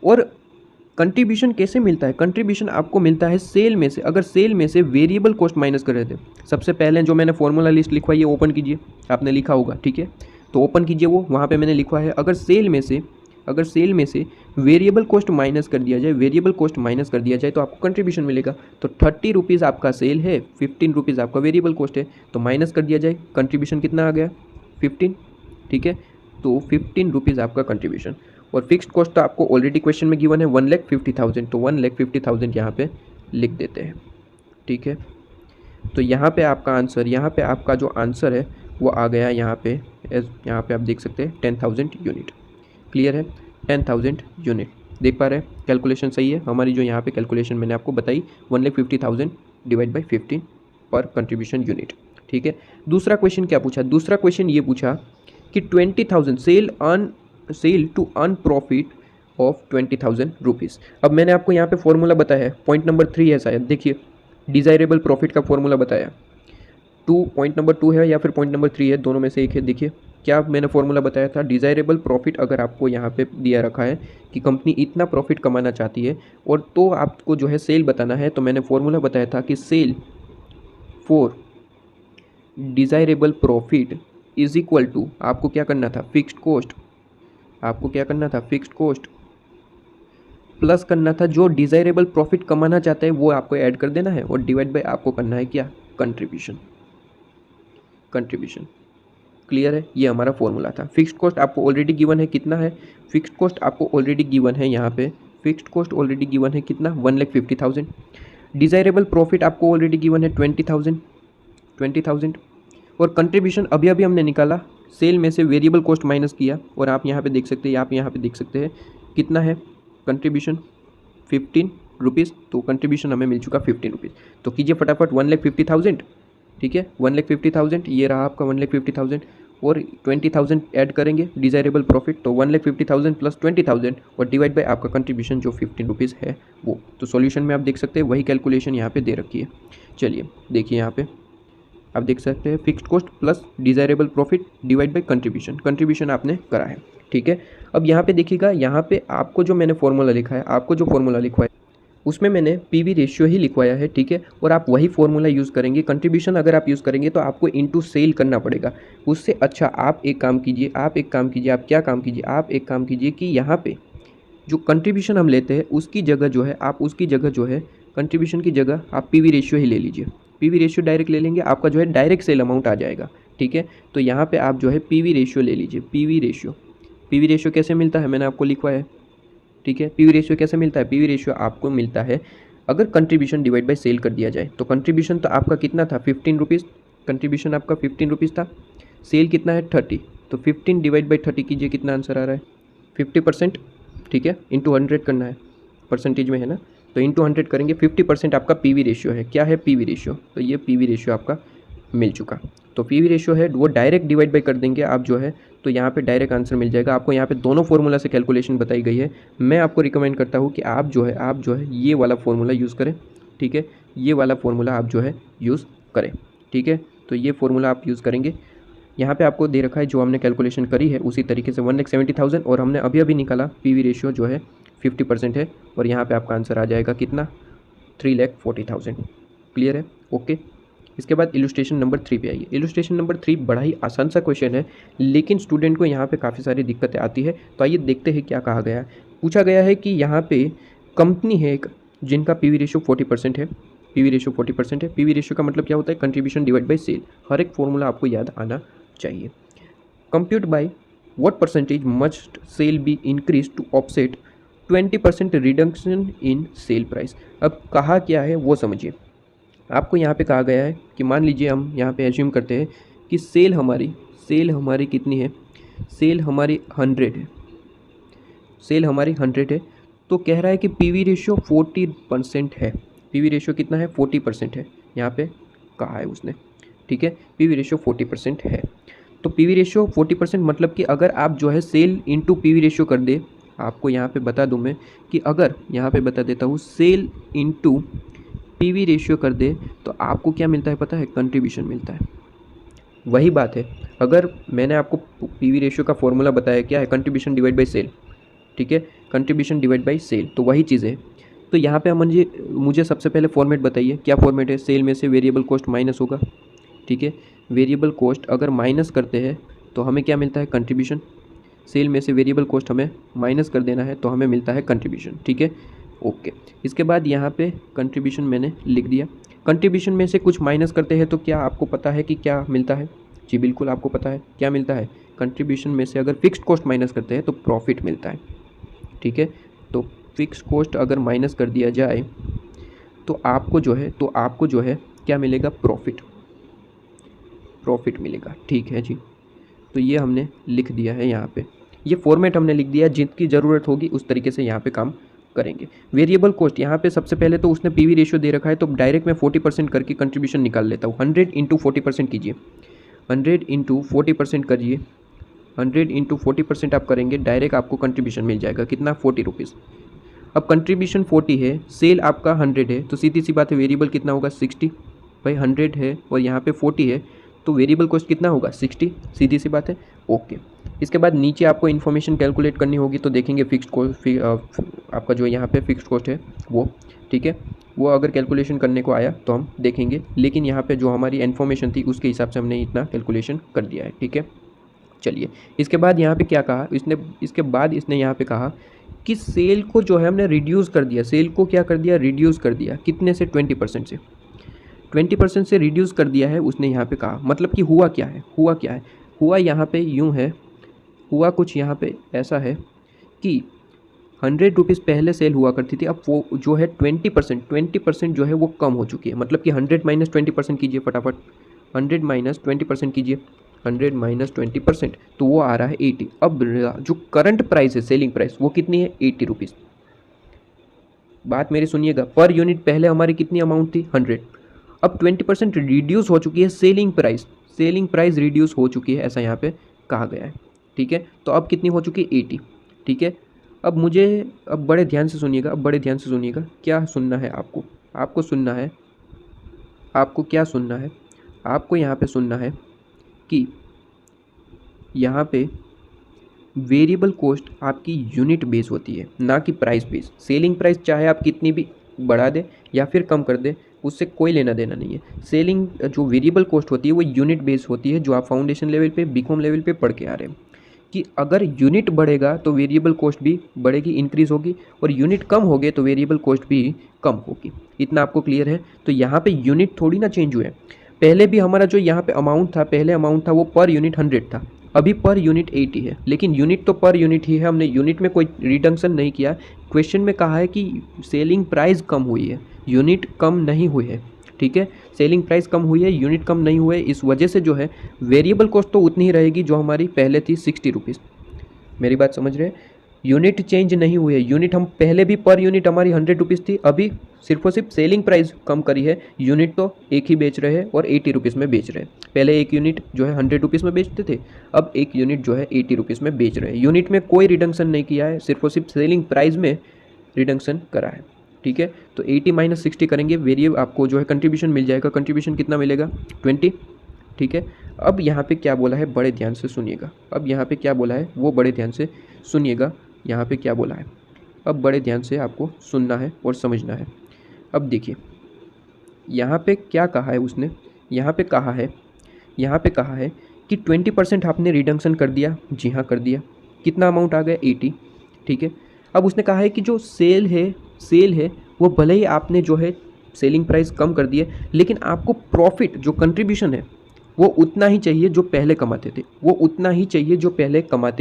और कंट्रीब्यूशन कैसे मिलता है? कंट्रीब्यूशन आपको मिलता है सेल में से। अगर सेल में से वेरिएबल कॉस्ट माइनस कर रहे थे, सबसे पहले जो मैंने फॉर्मूला लिस्ट लिखवाई है ओपन कीजिए, आपने लिखा होगा। ठीक है, तो ओपन कीजिए, वो वहाँ पे मैंने लिखा है अगर सेल में से वेरिएबल कॉस्ट माइनस कर दिया जाए, तो आपको कंट्रीब्यूशन मिलेगा। तो 30 रुपीज़ आपका सेल है, 15 रुपीज़ आपका वेरिएबल कॉस्ट है, तो माइनस कर दिया जाए, कंट्रीब्यूशन कितना आ गया? 15। ठीक है, तो 15 रुपीज़ आपका कंट्रीब्यूशन। और फिक्स्ड कॉस्ट तो आपको ऑलरेडी क्वेश्चन में गिवन है 1,50,000, तो 1,50,000 यहाँ पे लिख देते हैं। ठीक है, तो यहाँ पे आपका जो आंसर है वो आ गया यहाँ पे आप देख सकते हैं 10,000 यूनिट। क्लियर है? 10,000 यूनिट देख पा रहे हैं? कैलकुलेशन सही है हमारी, जो यहाँ पे कैलकुलेशन मैंने आपको बताई 1,50,000 डिवाइड बाई 15 पर कंट्रीब्यूशन यूनिट। ठीक है, दूसरा क्वेश्चन क्या पूछा? दूसरा क्वेश्चन ये पूछा कि 20,000 sale to earn profit of 20,000 rupees. अब मैंने आपको यहाँ पे फॉर्मूला बताया है, पॉइंट नंबर 3 है शायद, देखिए डिज़ायरेबल प्रॉफिट का फॉर्मूला बताया। पॉइंट नंबर 2 है या फिर पॉइंट नंबर 3 है, दोनों में से एक है। देखिए क्या मैंने फॉर्मूला बताया था? डिज़ायरेबल प्रॉफिट अगर आपको यहाँ पे दिया रखा है कि कंपनी इतना प्रॉफिट कमाना चाहती है और तो आपको जो है सेल बताना है, तो मैंने फॉर्मूला बताया था कि sale for desirable profit is equal to, आपको क्या करना था? फिक्स्ड कॉस्ट प्लस करना था जो डिज़ायरेबल प्रॉफिट कमाना चाहता है वो आपको ऐड कर देना है, और डिवाइड बाय आपको करना है क्या? कंट्रीब्यूशन। क्लियर है? ये हमारा फॉर्मूला था। फिक्स्ड कॉस्ट आपको ऑलरेडी गिवन है, कितना है? फिक्स्ड कॉस्ट आपको ऑलरेडी गिवन है, यहाँ पे फिक्स्ड कॉस्ट ऑलरेडी गिवन है कितना? 1,50,000। डिज़ायरेबल प्रॉफिट आपको ऑलरेडी गिवन है 20,000। और कंट्रीब्यूशन अभी हमने निकाला, सेल में से वेरिएबल कॉस्ट माइनस किया, और आप यहाँ पे देख सकते हैं, कितना है कंट्रीब्यूशन? 15 रुपीज़। तो कंट्रीब्यूशन हमें मिल चुका 15 रुपीज़। तो कीजिए फटाफट 1,50,000। ठीक है, 1,50,000 ये रहा आपका 1,50,000, और 20,000 ऐड करेंगे डिज़ायरेबल प्रॉफिट, तो 1,50,000 प्लस 20,000 और डिवाइड बाय आपका कंट्रीब्यूशन जो 15 रुपीज़ है वो। तो सॉल्यूशन में आप देख सकते हैं वही कैलकुलेशन यहाँ पे दे रखी है। चलिए देखिए, यहाँ पे आप देख सकते हैं fixed cost plus desirable profit divide by contribution आपने करा है। ठीक है, अब यहाँ पे देखिएगा, यहाँ पे आपको जो मैंने फॉर्मूला लिखा है, उसमें मैंने पीवी रेशियो ही लिखवाया है। ठीक है, और आप वही फॉर्मूला यूज़ करेंगे। कंट्रीब्यूशन अगर आप यूज़ करेंगे तो आपको इनटू सेल करना पड़ेगा। उससे अच्छा आप एक काम कीजिए, आप एक काम कीजिए कि यहाँ पे जो कंट्रीब्यूशन हम लेते हैं उसकी जगह जो है आप उसकी जगह जो है कंट्रीब्यूशन की जगह आप पीवी रेशियो ही ले लीजिए। पीवी रेशियो डायरेक्ट ले लेंगे, आपका जो है डायरेक्ट सेल अमाउंट आ जाएगा। ठीक है, तो यहाँ पे आप जो है पीवी रेशियो ले लीजिए। पीवी रेशियो कैसे मिलता है, मैंने आपको लिखवाया है। ठीक है, पीवी रेशियो कैसे मिलता है, पीवी रेशियो आपको मिलता है अगर कंट्रीब्यूशन डिवाइड बाय सेल कर दिया जाए। तो कंट्रीब्यूशन तो आपका कितना था 15 रुपीज़, कंट्रीब्यूशन आपका 15 रुपीज़ था, सेल कितना है 30, तो 15 डिवाइड बाई 30 कीजिए, कितना आंसर आ रहा है 50%। ठीक है, इंटू 100 करना है, परसेंटेज में है ना, तो इंटू 100 करेंगे, 50% आपका पीवी रेशियो है। क्या है पीवी रेशियो, तो ये पीवी रेशियो आपका मिल चुका। तो पीवी रेशियो है वो डायरेक्ट डिवाइड बाई कर देंगे आप जो है, तो यहाँ पे डायरेक्ट आंसर मिल जाएगा आपको। यहाँ पे दोनों फार्मूला से कैलकुलेशन बताई गई है। मैं आपको रिकमेंड करता हूँ कि आप जो है ये वाला फार्मूला यूज़ करें। ठीक है, ये वाला फार्मूला आप जो है यूज़ करें। ठीक है, तो ये फार्मूला आप यूज़ करेंगे। यहाँ पे आपको दे रखा है जो हमने कैलकुलेशन करी है उसी तरीके से 1,70,000 और हमने अभी निकाला पीवी रेशियो जो है 50% है, और यहाँ पे आपका आंसर आ जाएगा कितना 3,40,000। क्लियर है, ओके। इसके बाद इलस्ट्रेशन नंबर 3 पे आइए। इलस्ट्रेशन नंबर 3 बड़ा ही आसान सा क्वेश्चन है, लेकिन स्टूडेंट को यहाँ पे काफ़ी सारी दिक्कतें आती है। तो आइए देखते हैं क्या कहा गया है। पूछा गया है कि यहाँ पे कंपनी है एक जिनका पीवी रेशियो 40% है। पीवी रेशियो 40% है। पीवी रेशियो का मतलब क्या होता है, कंट्रीब्यूशन डिवाइड बाई सेल। हर एक फॉर्मूला आपको याद आना चाहिए। Compute by what percentage must sale be increase to offset 20% reduction in sale price. अब कहा क्या है वो समझिए। आपको यहाँ पे कहा गया है कि मान लीजिए हम यहाँ पे एज्यूम करते हैं कि सेल हमारी कितनी है, सेल हमारी 100 है, सेल हमारी 100 है। तो कह रहा है कि पीवी रेशियो 40% है। पीवी रेशियो कितना है 40% है, यहाँ पे कहा है उसने। ठीक है, पीवी रेशियो 40% है। तो पीवी रेशियो 40% मतलब कि अगर आप जो है सेल इंटू पीवी रेशियो कर दे, आपको यहाँ पे बता दूँ मैं कि अगर यहाँ पे बता देता हूँ सेल इंटू पीवी रेशियो कर दे तो आपको क्या मिलता है पता है, कंट्रीब्यूशन मिलता है। वही बात है, अगर मैंने आपको पीवी रेशियो का फॉर्मूला बताया क्या है, कंट्रीब्यूशन डिवाइड बाई सेल। ठीक है, कंट्रीब्यूशन डिवाइड बाई सेल, तो वही चीज़ है। तो यहाँ पे मुझे सबसे पहले फॉर्मेट बताइए, क्या फॉर्मेट है, सेल में से वेरिएबल कॉस्ट माइनस होगा। ठीक है, वेरिएबल कॉस्ट अगर माइनस करते हैं तो हमें क्या मिलता है, कंट्रीब्यूशन। सेल में से वेरिएबल कॉस्ट हमें माइनस कर देना है तो हमें मिलता है कंट्रीब्यूशन। ठीक है, ओके। इसके बाद यहाँ पे कंट्रीब्यूशन मैंने लिख दिया। कंट्रीब्यूशन में से कुछ माइनस करते हैं तो क्या आपको पता है कि क्या मिलता है, जी बिल्कुल आपको पता है क्या मिलता है। कंट्रीब्यूशन में से अगर फिक्स्ड कॉस्ट माइनस करते हैं तो प्रॉफिट मिलता है। ठीक है, तो फिक्स कॉस्ट अगर माइनस कर दिया जाए तो आपको जो है क्या मिलेगा, प्रॉफिट मिलेगा। ठीक है जी, तो ये हमने लिख दिया है यहाँ पे, ये फॉर्मेट हमने लिख दिया। जितनी ज़रूरत होगी उस तरीके से यहाँ पे काम करेंगे। वेरिएबल कॉस्ट यहाँ पे सबसे पहले तो उसने पीवी रेशियो दे रखा है, तो डायरेक्ट मैं 40% करके कंट्रीब्यूशन निकाल लेता हूँ। 100 इंटू 40% कीजिए, 100 इंटू 40% करिए, 100 इंटू 40% आप करेंगे, डायरेक्ट आपको कंट्रीब्यूशन मिल जाएगा कितना, 40 रुपीज़। अब कंट्रीब्यूशन 40 है, सेल आपका 100 है, तो सीधी सी बात है वेरिएबल कितना होगा 60। भाई 100 है और यहाँ पे 40 है, तो वेरिएबल कॉस्ट कितना होगा 60, सीधी सी बात है, ओके। इसके बाद नीचे आपको इन्फॉर्मेशन कैलकुलेट करनी होगी, तो देखेंगे फिक्स्ड कॉस्ट आपका जो यहाँ पे फिक्स्ड कॉस्ट है वो। ठीक है, वो अगर कैलकुलेशन करने को आया तो हम देखेंगे, लेकिन यहाँ पे जो हमारी इन्फॉर्मेशन थी उसके हिसाब से हमने इतना कैलकुलेशन कर दिया है। ठीक है, चलिए। इसके बाद यहाँ पे क्या कहा इसके बाद इसने यहाँ पे कहा कि सेल को जो है हमने रिड्यूस कर दिया। सेल को क्या कर दिया, रिड्यूस कर दिया, कितने से, 20% से। 20% से रिड्यूस कर दिया है उसने यहाँ पे कहा। मतलब कि हुआ क्या है, हुआ यहाँ पे यूँ है, हुआ कुछ यहाँ पे ऐसा है कि 100 रुपीज़ पहले सेल हुआ करती थी, अब वो जो है 20% जो है वो कम हो चुकी है। मतलब कि 100 माइनस 20% कीजिए फटाफट, 100 माइनस 20% कीजिए, 100 माइनस 20%, तो वो आ रहा है 80। अब जो करंट प्राइस है, सेलिंग प्राइस, वो कितनी है 80 रुपीज़। बात मेरी सुनिएगा, पर यूनिट पहले हमारी कितनी अमाउंट थी 100, अब 20% रिड्यूस हो चुकी है सेलिंग प्राइस रिड्यूस हो चुकी है, ऐसा यहाँ पे कहा गया है। ठीक है, तो अब कितनी हो चुकी है 80। ठीक है, अब बड़े ध्यान से सुनिएगा, क्या सुनना है आपको, क्या सुनना है, आपको यहाँ पे सुनना है कि यहाँ पे वेरिएबल कॉस्ट आपकी यूनिट बेस होती है, ना कि प्राइस बेस। सेलिंग प्राइस चाहे आप कितनी भी बढ़ा दे या फिर कम कर दे, उससे कोई लेना देना नहीं है। जो वेरिएबल कॉस्ट होती है वो यूनिट बेस होती है, जो आप फाउंडेशन लेवल पे, बीकॉम लेवल पे पढ़ के आ रहे हैं। कि अगर यूनिट बढ़ेगा तो वेरिएबल कॉस्ट भी बढ़ेगी, इंक्रीज़ होगी, और यूनिट कम हो गए तो वेरिएबल कॉस्ट भी कम होगी। इतना आपको क्लियर है? तो यहाँ पे यूनिट थोड़ी ना चेंज हुए। पहले भी हमारा जो यहाँ पे अमाउंट था, पहले अमाउंट था वो पर यूनिट 100 था, अभी पर यूनिट 80 है, लेकिन यूनिट तो पर यूनिट ही है, हमने यूनिट में कोई रिडक्शन नहीं किया। क्वेश्चन में कहा है कि सेलिंग प्राइस कम हुई है, यूनिट कम नहीं हुई है। ठीक है, सेलिंग प्राइस कम हुई है, यूनिट कम नहीं हुए, इस वजह से जो है वेरिएबल कॉस्ट तो उतनी ही रहेगी जो हमारी पहले थी 60 रुपीज़। मेरी बात समझ रहे हैं? यूनिट चेंज नहीं हुई है, यूनिट हम पहले भी पर यूनिट हमारी 100 रुपीज़ थी, अभी सिर्फ और सिर्फ सेलिंग प्राइस कम करी है, यूनिट तो एक ही बेच रहे हैं और 80 रुपीज़ में बेच रहे हैं। पहले एक यूनिट जो है 100 रुपीज़ में बेचते थे, अब एक यूनिट जो है 80 रुपीज़ में बेच रहे हैं। यूनिट में कोई रिडक्शन नहीं किया है, सिर्फ और सिर्फ सेलिंग प्राइस में रिडक्शन करा है। ठीक है, तो 80 माइनस 60 करेंगे, वेरिएबल आपको जो है कंट्रीब्यूशन मिल जाएगा। कंट्रीब्यूशन कितना मिलेगा? 20। ठीक है, अब यहाँ पे क्या बोला है बड़े ध्यान से सुनिएगा। अब यहाँ पे क्या बोला है वो बड़े ध्यान से सुनिएगा। यहाँ पे क्या बोला है अब बड़े ध्यान से आपको सुनना है और समझना है। अब देखिए यहाँ पे क्या कहा है उसने, यहाँ पे कहा है कि 20% आपने रिडक्शन कर दिया। जी हाँ, कर दिया। कितना अमाउंट आ गया? 80। ठीक है, अब उसने कहा है कि जो सेल है वो भले ही आपने जो है सेलिंग प्राइस कम कर दिया, लेकिन आपको प्रॉफिट जो कंट्रीब्यूशन है वो उतना ही चाहिए जो पहले कमाते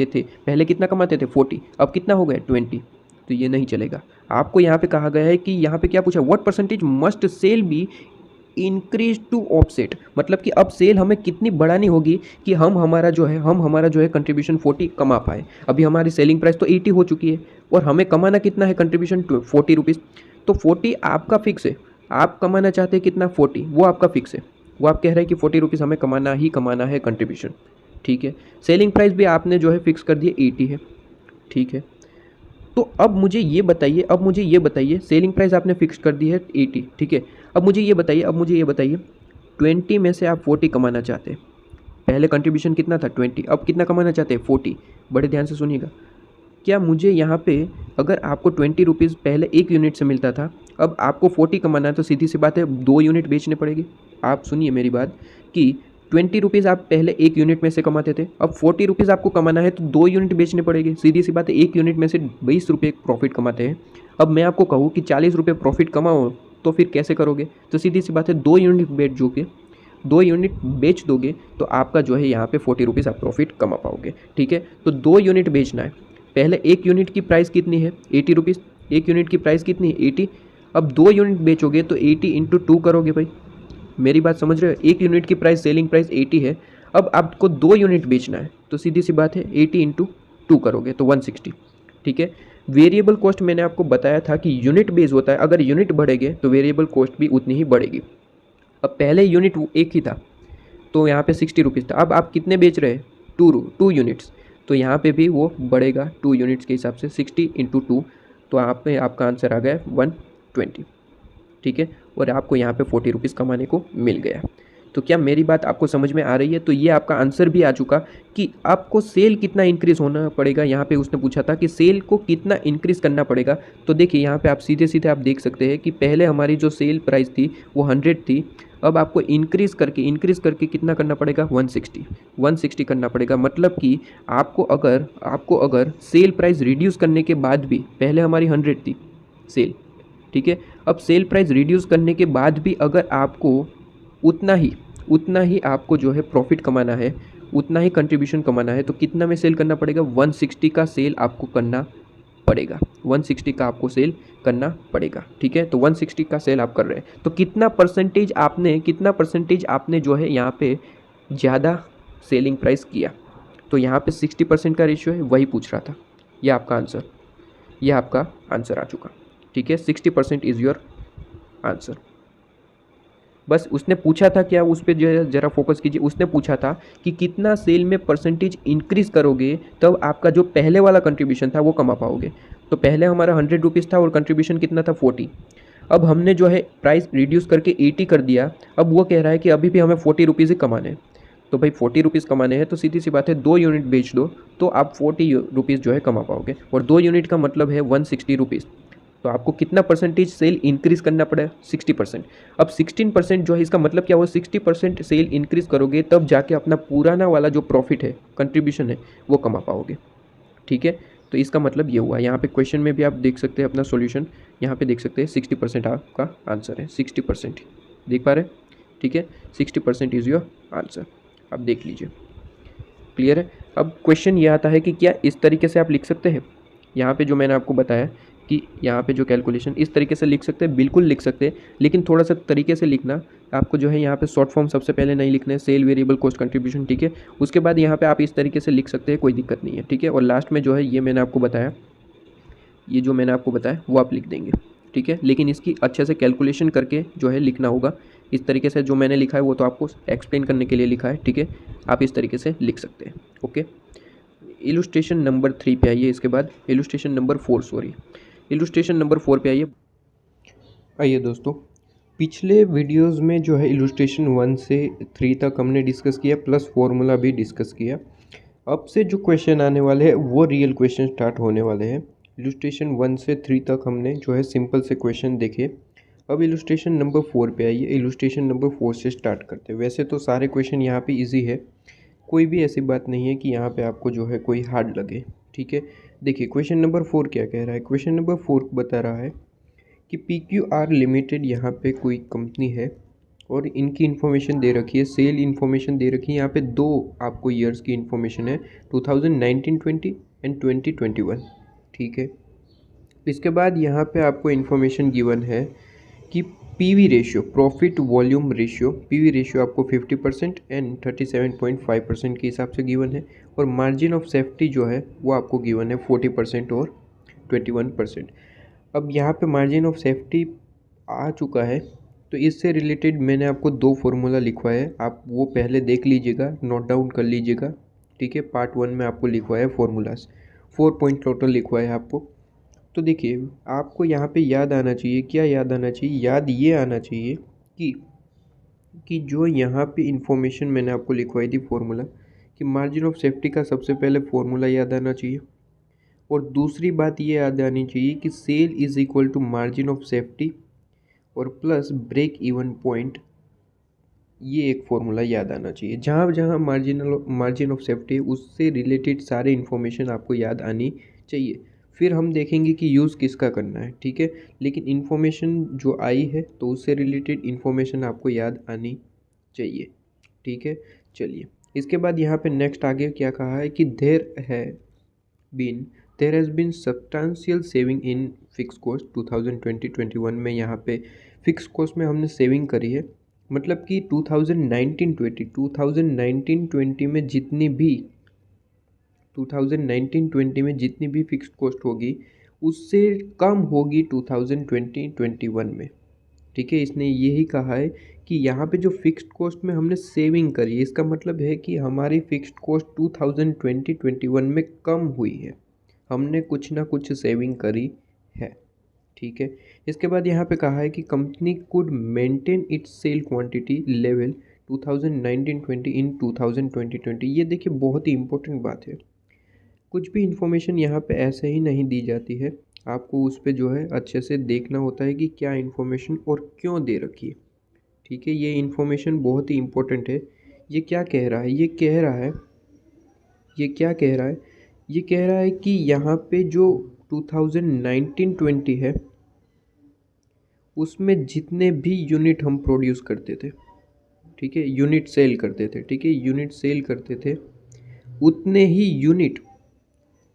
थे, पहले कितना कमाते थे? 40, अब कितना हो गया? 20। तो ये नहीं चलेगा। आपको यहाँ पे कहा गया है कि यहाँ पे क्या पूछा? What percentage must sale be increase to offset, मतलब कि अब सेल हमें कितनी बढ़ानी होगी कि हम हमारा जो है कंट्रीब्यूशन 40 कमा पाए। अभी हमारी सेलिंग प्राइस तो 80 हो चुकी है और हमें कमाना कितना है कंट्रीब्यूशन? 40 रुपीज़। तो 40 आपका फिक्स है, आप कमाना चाहते हैं कितना? 40, वो आपका फिक्स है। वो आप कह रहे हैं कि 40 रुपीज़ हमें कमाना है कंट्रीब्यूशन। ठीक है, सेलिंग प्राइस भी आपने जो है फिक्स कर दिए 80 है। ठीक है, तो अब मुझे ये बताइए सेलिंग प्राइस आपने फिक्स कर दी है 80। ठीक है, अब मुझे ये बताइए 20 में से आप 40 कमाना चाहते हैं। पहले कंट्रीब्यूशन कितना था? 20, अब कितना कमाना चाहते हैं? 40। बड़े ध्यान से सुनिएगा। क्या मुझे यहाँ पे अगर आपको 20 रुपीज़ पहले एक यूनिट से मिलता था, अब आपको 40 कमाना है, तो सीधी सी बात है 2 यूनिट बेचने पड़ेगी। आप सुनिए मेरी बात कि 20 रुपीज़ आप पहले एक यूनिट में से कमाते थे, अब 40 रुपीज़ आपको कमाना है तो 2 यूनिट बेचने पड़ेंगे। सीधी सी बात है, एक यूनिट में से 20 रुपये प्रॉफिट कमाते हैं। अब मैं आपको कहूँ कि 40 रुपये प्रॉफिट कमाओ, तो फिर कैसे करोगे? तो सीधी सी बात है 2 यूनिट बेच दोगे तो आपका जो है यहाँ पे 40 रुपीज़ आप प्रॉफिट कमा पाओगे। ठीक है, तो 2 यूनिट बेचना है। पहले एक यूनिट की प्राइस कितनी है? 80 रुपीज़। एक यूनिट की प्राइस कितनी है? 80। अब 2 यूनिट बेचोगे तो 80 इंटू 2 करोगे भाई। मेरी बात समझ रहे हो? एक यूनिट की प्राइस सेलिंग प्राइस 80 है, अब आपको 2 यूनिट बेचना है, तो सीधी सी बात है 80 इंटू 2 करोगे तो 160। ठीक है, वेरिएबल कॉस्ट मैंने आपको बताया था कि यूनिट बेस होता है, अगर यूनिट बढ़ेंगे तो वेरिएबल कॉस्ट भी उतनी ही बढ़ेगी। अब पहले यूनिट एक ही था तो यहाँ पे 60 रुपीज़ था, अब आप कितने बेच रहे हैं? 2 यूनिट्स, तो यहाँ पे भी वो बढ़ेगा 2 यूनिट्स के हिसाब से। 60 इंटू 2, तो आप पे आपका आंसर आ गया 120। ठीक है, और आपको यहाँ पे 40 रुपीज़ कमाने को मिल गया। तो क्या मेरी बात आपको समझ में आ रही है? तो ये आपका आंसर भी आ चुका कि आपको सेल कितना इंक्रीज़ होना पड़ेगा। यहाँ पे उसने पूछा था कि सेल को कितना इंक्रीज़ करना पड़ेगा। तो देखिए यहाँ पे आप सीधे आप देख सकते हैं कि पहले हमारी जो सेल प्राइस थी वो 100 थी, अब आपको इंक्रीज़ करके कितना करना पड़ेगा? 160 करना पड़ेगा। मतलब कि आपको अगर सेल प्राइस रिड्यूस करने के बाद भी, पहले हमारी 100 थी सेल, ठीक है, अब सेल प्राइस रिड्यूस करने के बाद भी अगर आपको उतना ही आपको जो है प्रॉफिट कमाना है, उतना ही कंट्रीब्यूशन कमाना है, तो कितना में सेल करना पड़ेगा? 160 का सेल आपको करना पड़ेगा। 160 का आपको सेल करना पड़ेगा। ठीक है, तो 160 का सेल आप कर रहे हैं, तो कितना परसेंटेज आपने जो है यहाँ पे ज़्यादा सेलिंग प्राइस किया? तो यहाँ पे 60% का रेशियो है, वही पूछ रहा था। ये आपका आंसर आ चुका। ठीक है, 60% इज़ योर आंसर। बस उसने पूछा था क्या, उस पर जरा फोकस कीजिए। उसने पूछा था कि कितना सेल में परसेंटेज इंक्रीज़ करोगे तब आपका जो पहले वाला कंट्रीब्यूशन था वो कमा पाओगे। तो पहले हमारा 100 रुपीज़ था और कंट्रीब्यूशन कितना था? 40। अब हमने जो है प्राइस रिड्यूस करके 80 कर दिया। अब वो कह रहा है कि अभी भी हमें 40 रुपीज़ ही कमाने हैं। तो भाई 40 रुपीज़ कमाने हैं तो सीधी सी बात है 2 यूनिट बेच दो तो आप 40 रुपीज़ जो है कमा पाओगे, और 2 यूनिट का मतलब है 160 रुपीज़। तो आपको कितना परसेंटेज सेल इंक्रीज़ करना पड़ेगा? 60%। अब 16% जो है इसका मतलब क्या हुआ, 60% सेल इंक्रीज़ करोगे तब जाके अपना पुराना वाला जो प्रॉफिट है, कंट्रीब्यूशन है, वो कमा पाओगे। ठीक है, तो इसका मतलब ये हुआ। यहाँ पे क्वेश्चन में भी आप देख सकते हैं अपना सॉल्यूशन, यहाँ पे देख सकते हैं 60% आपका आंसर है, 60% देख पा रहे हैं। ठीक है, 60% इज़ योर आंसर, आप देख लीजिए। क्लियर है। अब क्वेश्चन ये आता है कि क्या इस तरीके से आप लिख सकते हैं, यहाँ पे जो मैंने आपको बताया कि यहाँ पे जो कैलकुलेशन इस तरीके से लिख सकते हैं, बिल्कुल लिख सकते हैं, लेकिन थोड़ा सा तरीके से लिखना आपको जो है। यहाँ पे शॉर्ट फॉर्म सबसे पहले नहीं लिखना है, सेल वेरिएबल कॉस्ट कंट्रीब्यूशन, ठीक है। उसके बाद यहाँ पे आप इस तरीके से लिख सकते हैं, कोई दिक्कत नहीं है, ठीक है। और लास्ट में जो है ये मैंने आपको बताया, ये जो मैंने आपको बताया वो आप लिख देंगे, ठीक है। लेकिन इसकी अच्छे से कैलकुलेशन करके जो है लिखना होगा। इस तरीके से जो मैंने लिखा है वो तो आपको एक्सप्लेन करने के लिए लिखा है, ठीक है। आप इस तरीके से लिख सकते हैं, ओके। इलुस्ट्रेशन नंबर 3 पे आइए, इसके बाद illustration number 4, sorry, illustration number 4 पे आइए। आइए दोस्तों, पिछले वीडियोस में जो है इलुस्ट्रेशन 1 से 3 तक हमने डिस्कस किया, प्लस फॉर्मूला भी डिस्कस किया। अब से जो क्वेश्चन आने वाले हैं वो रियल क्वेश्चन स्टार्ट होने वाले हैं। इलुस्ट्रेशन 1 से 3 तक हमने जो है सिंपल से क्वेश्चन देखे। अब इलुस्ट्रेशन नंबर 4 पे आइए। इलुस्ट्रेशन नंबर 4 से स्टार्ट करते हैं। वैसे तो सारे क्वेश्चन यहाँ पे इजी है, कोई भी ऐसी बात नहीं है कि यहाँ पे आपको जो है कोई हार्ड लगे, ठीक है। देखिए क्वेश्चन नंबर 4 क्या कह रहा है। क्वेश्चन नंबर 4 बता रहा है कि PQR लिमिटेड यहाँ पे कोई कंपनी है और इनकी इन्फॉर्मेशन दे रखी है, सेल इन्फॉर्मेशन दे रखी है। यहाँ पे दो आपको ईयर्स की इन्फॉर्मेशन है, 2019-20 एंड 2021, ठीक है। इसके बाद यहाँ पे आपको इन्फॉर्मेशन गिवन है कि PV ratio, profit volume ratio, PV ratio आपको 50% एंड 37.5% के हिसाब से गिवन है। और मार्जिन ऑफ सेफ्टी जो है वो आपको गिवन है 40% और 21%। अब यहाँ पे मार्जिन ऑफ सेफ्टी आ चुका है, तो इससे रिलेटेड मैंने आपको दो फार्मूला लिखवाया है, आप वो पहले देख लीजिएगा, नोट डाउन कर लीजिएगा, ठीक है। पार्ट 1 में आपको लिखवाया है फार्मूलाज, 4 पॉइंट टोटल लिखवाया है आपको। तो देखिए आपको यहाँ पे याद आना चाहिए, क्या याद आना चाहिए, याद ये आना चाहिए कि जो यहाँ पे इंफॉर्मेशन मैंने आपको लिखवाई थी फार्मूला, कि मार्जिन ऑफ सेफ्टी का सबसे पहले फार्मूला याद आना चाहिए। और दूसरी बात ये याद आनी चाहिए कि sale is equal to margin of safety और प्लस ब्रेक इवन पॉइंट, ये एक फार्मूला याद आना चाहिए। जहाँ जहाँ मार्जिन ऑफ सेफ्टी उससे रिलेटेड सारे इन्फॉर्मेशन आपको याद आनी चाहिए। फिर हम देखेंगे कि यूज़ किसका करना है, ठीक है। लेकिन इन्फॉर्मेशन जो आई है तो उससे रिलेटेड इन्फॉर्मेशन आपको याद आनी चाहिए, ठीक है। चलिए इसके बाद यहाँ पे नेक्स्ट आगे क्या कहा है कि there has been substantial saving in fix cost 2020-21 में। यहाँ पे फिक्स कॉस्ट में हमने सेविंग करी है, मतलब कि 2019-20 में जितनी भी 2019-20 में जितनी भी फिक्स कॉस्ट होगी उससे कम होगी 2020-21 में, ठीक है। इसने यही कहा है कि यहाँ पे जो फिक्स्ड कॉस्ट में हमने सेविंग करी है, इसका मतलब है कि हमारी फिक्स्ड कॉस्ट 2020-21 में कम हुई है, हमने कुछ ना कुछ सेविंग करी है, ठीक है। इसके बाद यहाँ पे कहा है कि company could maintain its sale quantity level 2019-20 in 2020-20। ये देखिए बहुत ही इंपॉर्टेंट बात है, कुछ भी इंफॉर्मेशन यहाँ पे ऐसे ही नहीं दी जाती है, आपको उस पर जो है अच्छे से देखना होता है कि क्या इन्फॉर्मेशन और क्यों दे रखी है, ठीक है। ये इन्फॉर्मेशन बहुत ही इम्पोर्टेंट है। ये क्या कह रहा है, ये क्या कह रहा है, ये कह रहा है कि यहाँ पे जो 2019-20 है उसमें जितने भी यूनिट हम प्रोड्यूस करते थे, ठीक है, यूनिट सेल करते थे, ठीक है, यूनिट सेल करते थे, उतने ही यूनिट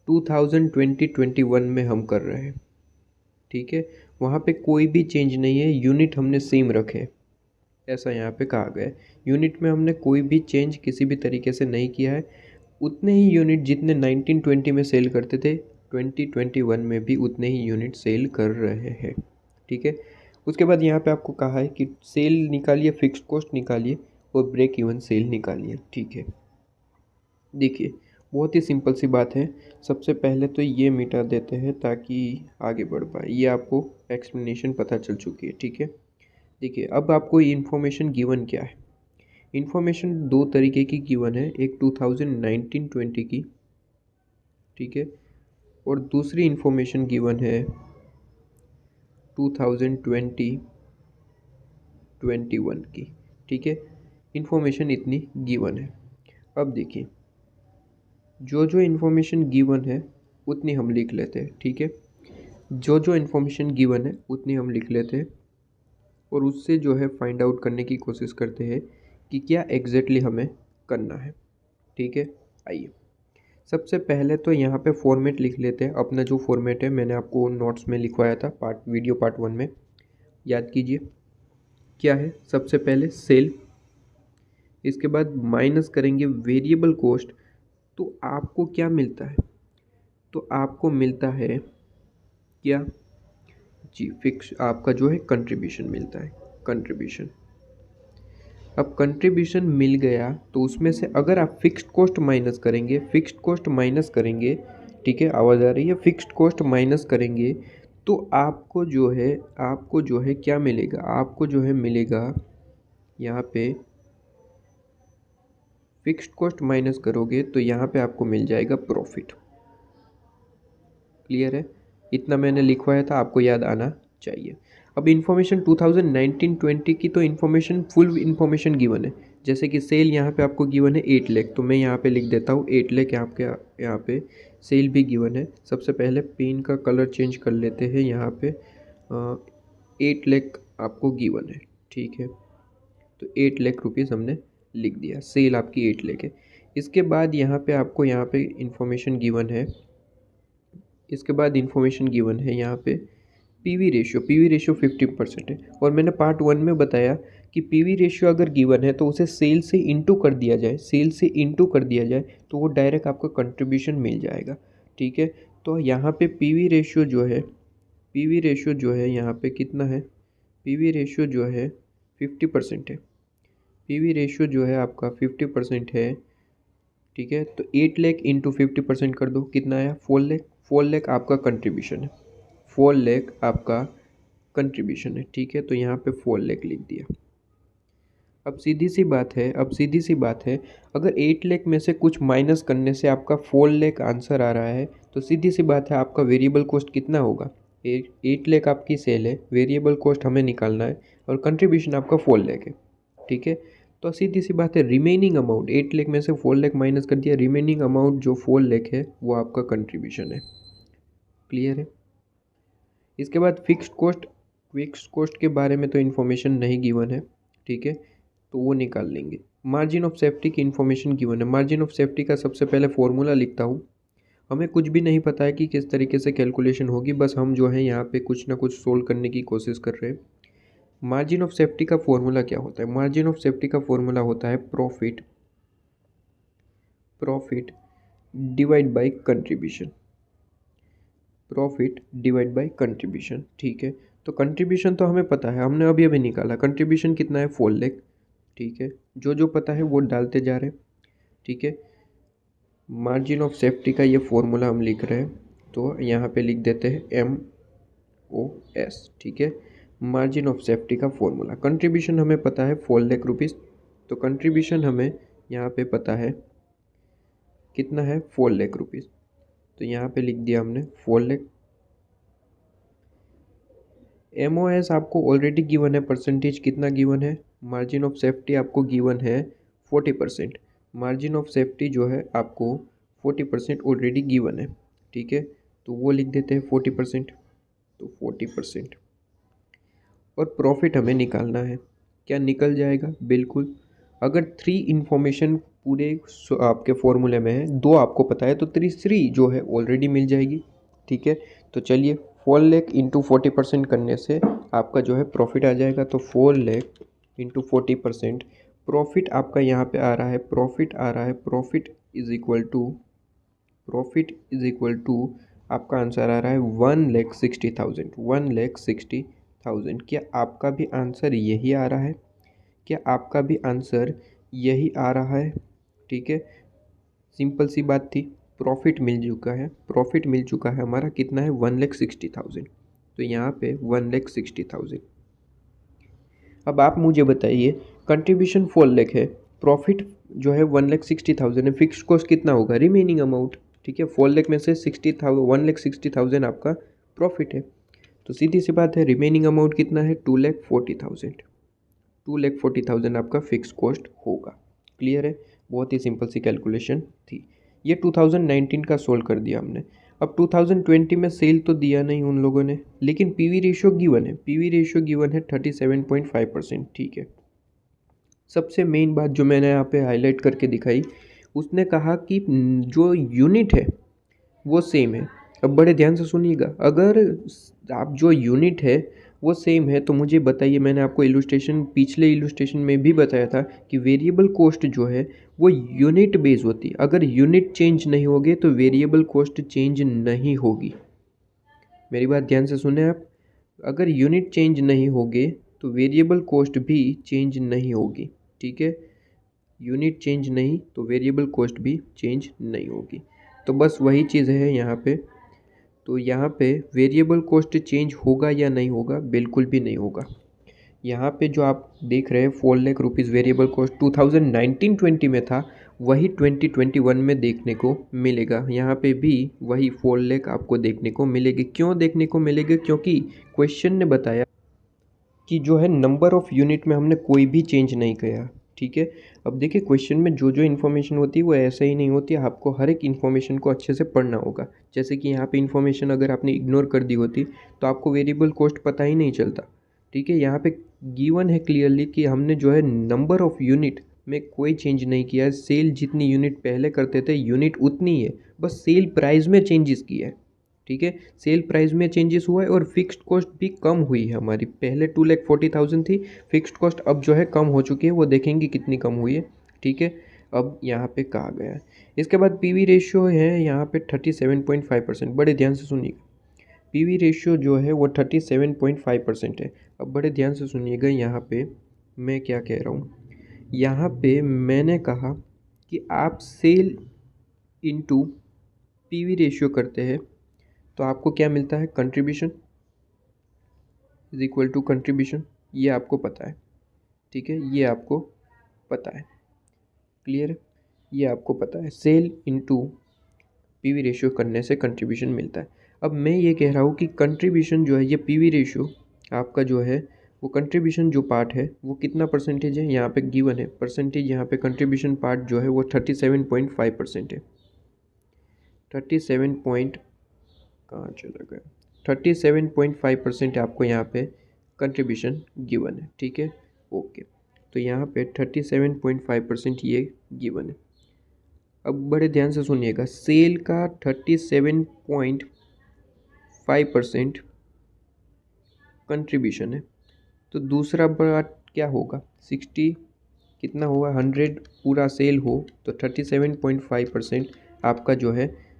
2020-21 में हम कर रहे हैं, ठीक है। वहाँ पे कोई भी चेंज नहीं है, यूनिट हमने सेम रखे, ऐसा यहाँ पे कहा गया है। यूनिट में हमने कोई भी चेंज किसी भी तरीके से नहीं किया है, उतने ही यूनिट जितने 1920 में सेल करते थे 2021 में भी उतने ही यूनिट सेल कर रहे हैं, ठीक है। उसके बाद यहाँ पे आपको कहा है कि सेल निकालिए, फिक्स्ड कॉस्ट निकालिए और ब्रेक इवन सेल निकालिए, ठीक है। देखिए बहुत ही सिंपल सी बात है, सबसे पहले तो ये मिटा देते हैं ताकि आगे बढ़ पाए, ये आपको एक्सप्लेनेशन पता चल चुकी है, ठीक है। देखिए अब आपको इन्फॉर्मेशन गिवन क्या है, इन्फॉर्मेशन दो तरीके की गिवन है, एक 2019-20 की, ठीक है, और दूसरी इन्फॉर्मेशन गिवन है 2020-21 की, ठीक है। इन्फॉर्मेशन इतनी गिवन है। अब देखिए, जो जो इन्फॉर्मेशन गिवन है उतनी हम लिख लेते हैं, ठीक है। जो जो इन्फॉर्मेशन गिवन है उतनी हम लिख लेते हैं और उससे जो है फाइंड आउट करने की कोशिश करते हैं कि क्या एग्जैक्टली हमें करना है, ठीक है। आइए, सबसे पहले तो यहाँ पे फॉर्मेट लिख लेते हैं। अपना जो फॉर्मेट है मैंने आपको नोट्स में लिखवाया था वीडियो पार्ट 1 में, याद कीजिए। क्या है? सबसे पहले सेल, इसके बाद माइनस करेंगे वेरिएबल कॉस्ट। तो आपको क्या मिलता है? तो आपको मिलता है क्या जी, फिक्स आपका जो है कंट्रीब्यूशन मिलता है, कंट्रीब्यूशन। अब कंट्रीब्यूशन मिल गया तो उसमें से अगर आप फिक्स्ड कॉस्ट माइनस करेंगे, फिक्स्ड कॉस्ट माइनस करेंगे, ठीक है, आवाज़ आ रही है, फिक्स्ड कॉस्ट माइनस करेंगे तो आपको जो है क्या मिलेगा? आपको जो है मिलेगा यहाँ पे फिक्स्ड कॉस्ट माइनस करोगे तो यहाँ पे आपको मिल जाएगा प्रॉफिट। क्लियर है? इतना मैंने लिखवाया था, आपको याद आना चाहिए। अब इन्फॉर्मेशन 2019-20 की तो इन्फॉर्मेशन फुल इन्फॉर्मेशन गिवन है। जैसे कि सेल यहाँ पे आपको गिवन है 8 लाख, तो मैं यहाँ पे लिख देता हूँ 8 लाख। यहाँ पे सेल भी गिवन है। सबसे पहले पेन का कलर चेंज कर लेते हैं। यहाँ पे 8 लाख आपको गिवन है, ठीक है। तो 8 लाख रुपीज़ हमने लिख दिया, सेल आपकी 8 लाख है। इसके बाद यहाँ पे आपको यहाँ पे इन्फॉर्मेशन गिवन है, इसके बाद इन्फॉर्मेशन गिवन है यहाँ पे पीवी रेशियो 50% है। और मैंने पार्ट 1 में बताया कि पीवी रेशियो अगर गिवन है तो उसे सेल से इंटू कर दिया जाए, सेल से इंटू कर दिया जाए तो वो डायरेक्ट आपको कंट्रीब्यूशन मिल जाएगा, ठीक है। तो यहाँ पे पीवी रेशियो जो है यहाँ पे कितना है? पीवी रेशियो जो है 50% है। पीवी रेशियो जो है आपका 50% है, ठीक है। तो 8 लाख इंटू 50% कर दो, कितना आया? 4 लाख। 4 लाख आपका कंट्रीब्यूशन है, 4 लाख आपका कंट्रीब्यूशन है, ठीक है। तो यहाँ पे 4 लाख लिख दिया। अब सीधी सी बात है, अगर 8 लाख में से कुछ माइनस करने से आपका 4 लाख आंसर आ रहा है तो सीधी सी बात है आपका वेरिएबल कॉस्ट कितना होगा? 8 लाख आपकी सेल है, वेरिएबल कॉस्ट हमें निकालना है और कंट्रीब्यूशन आपका 4 लाख है, ठीक है। तो सीधी सी बात है, रिमेनिंग अमाउंट 8 लाख में से 4 लाख माइनस कर दिया, रिमेनिंग अमाउंट जो 4 लाख है वो आपका कंट्रीब्यूशन है। क्लियर है? इसके बाद फिक्स्ड कॉस्ट के बारे में तो इन्फॉर्मेशन नहीं गिवन है, ठीक है, तो वो निकाल लेंगे। मार्जिन ऑफ सेफ्टी की इन्फॉर्मेशन गिवन है। मार्जिन ऑफ सेफ्टी का सबसे पहले फॉर्मूला लिखता हूँ। हमें कुछ भी नहीं पता है कि किस तरीके से कैलकुलेशन होगी, बस हम जो है यहाँ पे कुछ ना कुछ सोल्व करने की कोशिश कर रहे हैं। मार्जिन ऑफ सेफ्टी का फॉर्मूला क्या होता है? मार्जिन ऑफ सेफ्टी का फॉर्मूला होता है profit divide by contribution, profit divide by contribution, ठीक है। तो कंट्रीब्यूशन तो हमें पता है, हमने अभी निकाला। कंट्रीब्यूशन कितना है? 4 लाख, ठीक है। जो पता है वो डालते जा रहे हैं, ठीक है। मार्जिन ऑफ सेफ्टी का ये फॉर्मूला हम लिख रहे हैं, तो यहाँ पे लिख देते हैं MOS, ठीक है। मार्जिन ऑफ सेफ्टी का फॉर्मूला, कंट्रीब्यूशन हमें पता है 4 लाख रुपीज़, तो कंट्रीब्यूशन हमें यहाँ पे पता है कितना है? 4 लाख रुपीज़। तो यहाँ पे लिख दिया हमने 4 लाख। MOS आपको ऑलरेडी गिवन है, परसेंटेज कितना गिवन है? मार्जिन ऑफ सेफ्टी आपको गिवन है 40%। मार्जिन ऑफ सेफ्टी जो है आपको 40% ऑलरेडी गिवन है, ठीक है। तो वो लिख देते हैं 40%, तो 40%। और प्रॉफिट हमें निकालना है। क्या निकल जाएगा? बिल्कुल। अगर 3 इन्फॉर्मेशन पूरे आपके फॉर्मूले में है, 2 आपको पता है, तो तीसरी जो है ऑलरेडी मिल जाएगी, ठीक है। तो चलिए 4 लाख इंटू 40% करने से आपका जो है प्रॉफिट आ जाएगा। तो 4 लाख इंटू 40% प्रॉफिट आपका यहाँ पे आ रहा है, प्रॉफिट इज इक्वल टू आपका आंसर आ रहा है 1,60,000, 1,60,000। क्या आपका भी आंसर यही आ रहा है? क्या आपका भी आंसर यही आ रहा है? ठीक है, सिंपल सी बात थी। प्रॉफिट मिल चुका है हमारा, कितना है? 1,60,000। तो यहाँ पे 1,60,000। अब आप मुझे बताइए, कंट्रीब्यूशन 4 लाख है, प्रॉफिट जो है 1,60,000 है, फिक्स्ड कॉस्ट कितना होगा? रिमेनिंग अमाउंट, ठीक है। 4 लाख में से 1,60,000 आपका प्रॉफिट है। तो सीधी सी बात है, रिमेनिंग अमाउंट कितना है, 2,40,000। 2,40,000 आपका फिक्स कॉस्ट होगा। क्लियर है, बहुत ही सिंपल सी कैलकुलेशन थी। ये 2019 का सोल्व कर दिया हमने। अब 2020 में सेल तो दिया नहीं उन लोगों ने, लेकिन पीवी रेशियो गिवन है। पीवी रेशियो गिवन है 37.5%। ठीक है, सबसे मेन बात जो मैंने यहाँ पे हाईलाइट करके दिखाई, उसने कहा कि जो यूनिट है वो सेम है। अब बड़े ध्यान से सुनिएगा, अगर आप जो यूनिट है वो सेम है तो मुझे बताइए, मैंने आपको इलुस्ट्रेशन पिछले इलुस्ट्रेशन में भी बताया था कि वेरिएबल कॉस्ट जो है वो यूनिट बेस होती है। अगर यूनिट चेंज नहीं होगी तो वेरिएबल कॉस्ट चेंज नहीं होगी। मेरी बात ध्यान से सुने आप, अगर यूनिट चेंज नहीं होगे तो वेरिएबल कॉस्ट भी चेंज नहीं होगी। ठीक है, यूनिट चेंज नहीं तो वेरिएबल कॉस्ट भी चेंज नहीं होगी। तो बस वही चीज़ है यहाँ पे। तो यहाँ पे वेरिएबल कॉस्ट चेंज होगा या नहीं होगा, बिल्कुल भी नहीं होगा। यहाँ पे जो आप देख रहे हैं 4 लाख रुपीज़ वेरिएबल कॉस्ट 2019-20 में था, वही 2021 में देखने को मिलेगा। यहाँ पे भी वही 4 लाख आपको देखने को मिलेगी। क्यों देखने को मिलेगा, क्योंकि क्वेश्चन ने बताया कि जो है नंबर ऑफ़ यूनिट में हमने कोई भी चेंज नहीं किया। ठीक है, अब देखिए क्वेश्चन में जो जो इन्फॉर्मेशन होती है वो ऐसे ही नहीं होती है, आपको हर एक इन्फॉर्मेशन को अच्छे से पढ़ना होगा। जैसे कि यहाँ पे इन्फॉर्मेशन अगर आपने इग्नोर कर दी होती तो आपको वेरिएबल कॉस्ट पता ही नहीं चलता। ठीक है, यहाँ पे गिवन है क्लियरली कि हमने जो है नंबर ऑफ़ यूनिट में कोई चेंज नहीं किया है। सेल जितनी यूनिट पहले करते थे यूनिट उतनी ही है, बस सेल प्राइस में चेंजेस किया है। ठीक है, सेल प्राइस में चेंजेस हुआ है और फिक्स्ड कॉस्ट भी कम हुई है हमारी। पहले 2,40,000 थी फिक्स्ड कॉस्ट, अब जो है कम हो चुकी है, वो देखेंगे कितनी कम हुई है। ठीक है, अब यहाँ पे कहा गया है। इसके बाद पीवी रेशियो है यहाँ पे 37.5%। बड़े ध्यान से सुनिएगा, पीवी रेशियो जो है वो 37.5% है। अब बड़े ध्यान से सुनिएगा, यहाँ पे मैं क्या कह रहा हूँ। यहाँ पे मैंने कहा कि आप सेल इंटू पीवी रेशियो करते हैं तो आपको क्या मिलता है, contribution is equal to contribution. ये आपको पता है। ठीक है, ये आपको पता है। क्लियर है, ये आपको पता है। सेल इनटू पीवी रेशियो करने से कंट्रीब्यूशन मिलता है। अब मैं ये कह रहा हूँ कि कंट्रीब्यूशन जो है, ये पीवी रेशियो आपका जो है वो कंट्रीब्यूशन जो पार्ट है वो कितना परसेंटेज है, यहाँ पे गिवन है परसेंटेज। यहाँ पे कंट्रीब्यूशन पार्ट जो है वो 37.5% है। 37 कहाँ चला गया, 37.5% आपको यहाँ पे कंट्रीब्यूशन गिवन है। ठीक है, ओके, तो यहाँ पे 37.5% ये गिवन है। अब बड़े ध्यान से सुनिएगा, सेल का 37.5% कंट्रीब्यूशन है, तो दूसरा पार्ट क्या होगा, 60 कितना होगा, 100 पूरा सेल हो तो 37.5% आपका जो है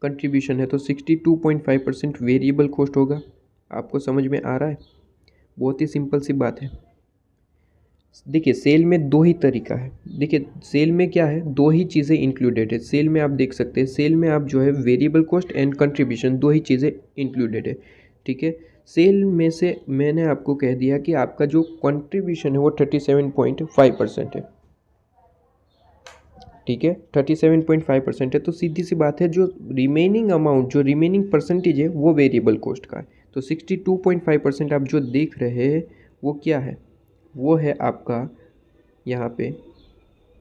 कंट्रीब्यूशन है, तो 62.5% वेरिएबल कॉस्ट होगा। आपको समझ में आ रहा है, बहुत ही सिंपल सी बात है। देखिए सेल में दो ही तरीका है। देखिए सेल में क्या है, दो ही चीज़ें इंक्लूडेड है। सेल में आप देख सकते हैं, सेल में आप जो है वेरिएबल कॉस्ट एंड कंट्रीब्यूशन दो ही चीज़ें इंक्लूडेड है। ठीक है, सेल में से मैंने आपको कह दिया कि आपका जो कंट्रीब्यूशन है वो 37.5% है। ठीक है, 37.5% है, तो सीधी सी बात है जो रिमेनिंग अमाउंट, जो रिमेनिंग परसेंटेज है वो वेरिएबल कॉस्ट का है। तो 62.5% आप जो देख रहे हैं वो क्या है, वो है आपका यहाँ पे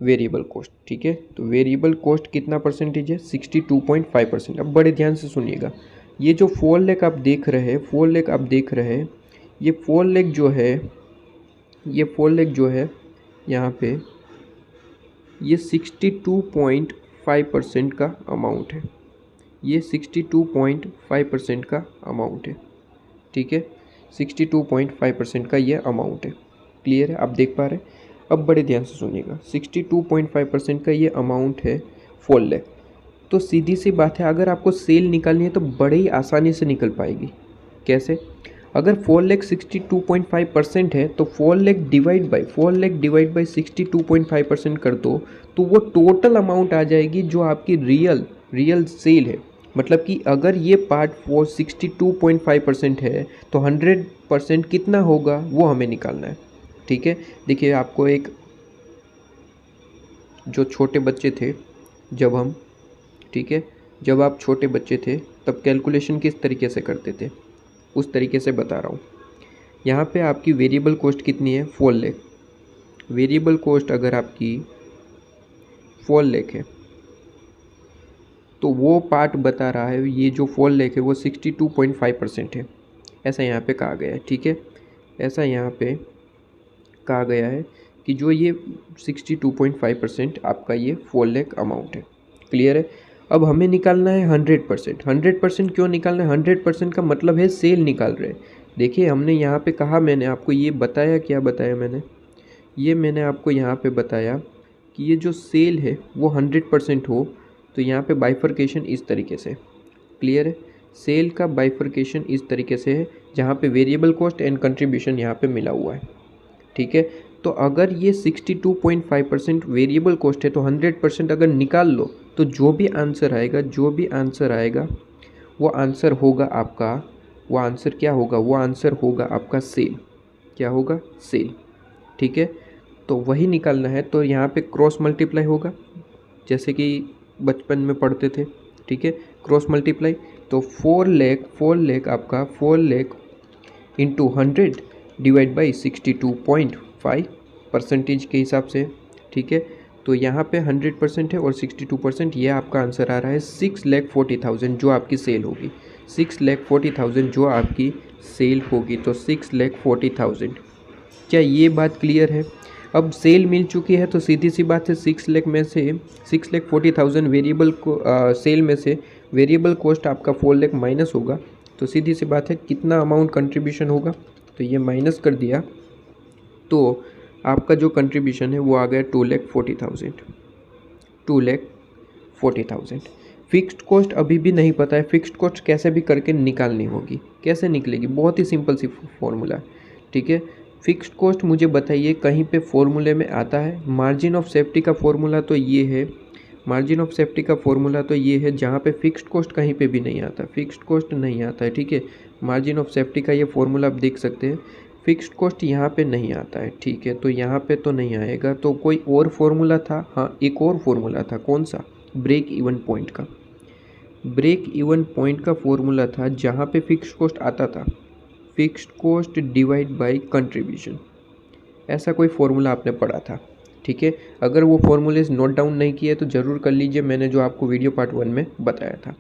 वेरिएबल कॉस्ट। ठीक है, तो वेरिएबल कॉस्ट कितना परसेंटेज है, 62.5%। अब बड़े ध्यान से सुनिएगा, ये जो 4 लाख आप देख रहे हैं, 4 लाख आप देख रहे हैं, ये 4 लाख जो है, ये 4 लाख जो है यहाँ पे ये 62.5% का अमाउंट है। ये 62.5% का अमाउंट है। ठीक है, 62.5% का ये अमाउंट है। क्लियर है, आप देख पा रहे हैं। अब बड़े ध्यान से सुनिएगा, 62.5% का ये अमाउंट है 4 लाख। तो सीधी सी बात है, अगर आपको सेल निकालनी है तो बड़े ही आसानी से निकल पाएगी। कैसे, अगर 4 लाख 62.5% है तो 4 लाख डिवाइड बाई 62.5% कर दो तो वो टोटल अमाउंट आ जाएगी जो आपकी रियल सेल है। मतलब कि अगर ये पार्ट 62.5% है तो 100% कितना होगा वो हमें निकालना है। ठीक है, देखिए आपको एक, जो छोटे बच्चे थे जब हम, ठीक है, जब आप छोटे बच्चे थे तब कैलकुलेशन किस तरीके से करते थे, उस तरीके से बता रहा हूँ। यहाँ पे आपकी वेरिएबल कॉस्ट कितनी है, 4 लाख। वेरिएबल कॉस्ट अगर आपकी 4 लाख है तो वो पार्ट बता रहा है, ये जो 4 लाख है वो 62.5% है, ऐसा यहाँ पे कहा गया है। ठीक है, ऐसा यहाँ पे कहा गया है कि जो ये 62.5% आपका ये 4 लाख अमाउंट है। क्लियर है। अब हमें निकालना है 100%। 100% क्यों निकालना है? 100% का मतलब है सेल निकाल रहे हैं। देखिए हमने यहाँ पे कहा, मैंने आपको ये बताया, क्या बताया मैंने आपको यहाँ पे बताया कि ये जो सेल है वो 100% हो, तो यहाँ पे बाइफर्केशन इस तरीके से। क्लियर है। सेल का बाइफर्केशन इस तरीके से है जहाँ पे वेरिएबल कॉस्ट एंड कंट्रीब्यूशन यहाँ पे मिला हुआ है। ठीक है, तो अगर ये 62.5% वेरिएबल कॉस्ट है तो 100% अगर निकाल लो तो जो भी आंसर आएगा वो आंसर होगा आपका, वो आंसर क्या होगा, वो आंसर होगा आपका सेल। क्या होगा? सेल। ठीक है, तो वही निकालना है। तो यहाँ पे क्रॉस मल्टीप्लाई होगा, जैसे कि बचपन में पढ़ते थे। ठीक है, क्रॉस मल्टीप्लाई। तो 4 लाख आपका 4 लाख इंटू 100 डिवाइड बाई 62.5% के हिसाब से। ठीक है, तो यहाँ पे 100% है और 62%, ये आपका आंसर आ रहा है 6,40,000 जो आपकी सेल होगी। 6,40,000 जो आपकी सेल होगी, तो 6,40,000। क्या ये बात क्लियर है? अब सेल मिल चुकी है तो सीधी सी बात है 6 लाख में से 6,40,000 वेरिएबल को सेल में से वेरिएबल कॉस्ट आपका 4 लाख माइनस होगा, तो सीधी सी बात है कितना अमाउंट कंट्रीब्यूशन होगा, तो ये माइनस कर दिया तो आपका जो कंट्रीब्यूशन है वो आ गया 2,40,000। 2,40,000। फिक्स्ड कॉस्ट अभी भी नहीं पता है, फिक्स्ड कॉस्ट कैसे भी करके निकालनी होगी। कैसे निकलेगी? बहुत ही सिंपल सी फॉर्मूला है। ठीक है, फिक्स्ड कॉस्ट मुझे बताइए कहीं पे फॉर्मूले में आता है? मार्जिन ऑफ सेफ्टी का फॉर्मूला तो ये है, मार्जिन ऑफ सेफ्टी का फॉर्मूला तो ये है, जहाँ पे फिक्स्ड कॉस्ट कहीं पे भी नहीं आता, फिक्स्ड कॉस्ट नहीं आता है। ठीक है, मार्जिन ऑफ सेफ्टी का ये फॉर्मूला आप देख सकते हैं, फिक्स्ड कॉस्ट यहाँ पे नहीं आता है। ठीक है, तो यहाँ पे तो नहीं आएगा, तो कोई और फॉर्मूला था? हाँ, एक और फॉर्मूला था। कौन सा? ब्रेक इवन पॉइंट का। ब्रेक इवन पॉइंट का फॉर्मूला था जहाँ पे फिक्स्ड कॉस्ट आता था, fixed cost divide by contribution, ऐसा कोई फॉर्मूला आपने पढ़ा था। ठीक है, अगर वो फॉर्मूले नोट डाउन नहीं किए तो ज़रूर कर लीजिए, मैंने जो आपको वीडियो पार्ट 1 में बताया था।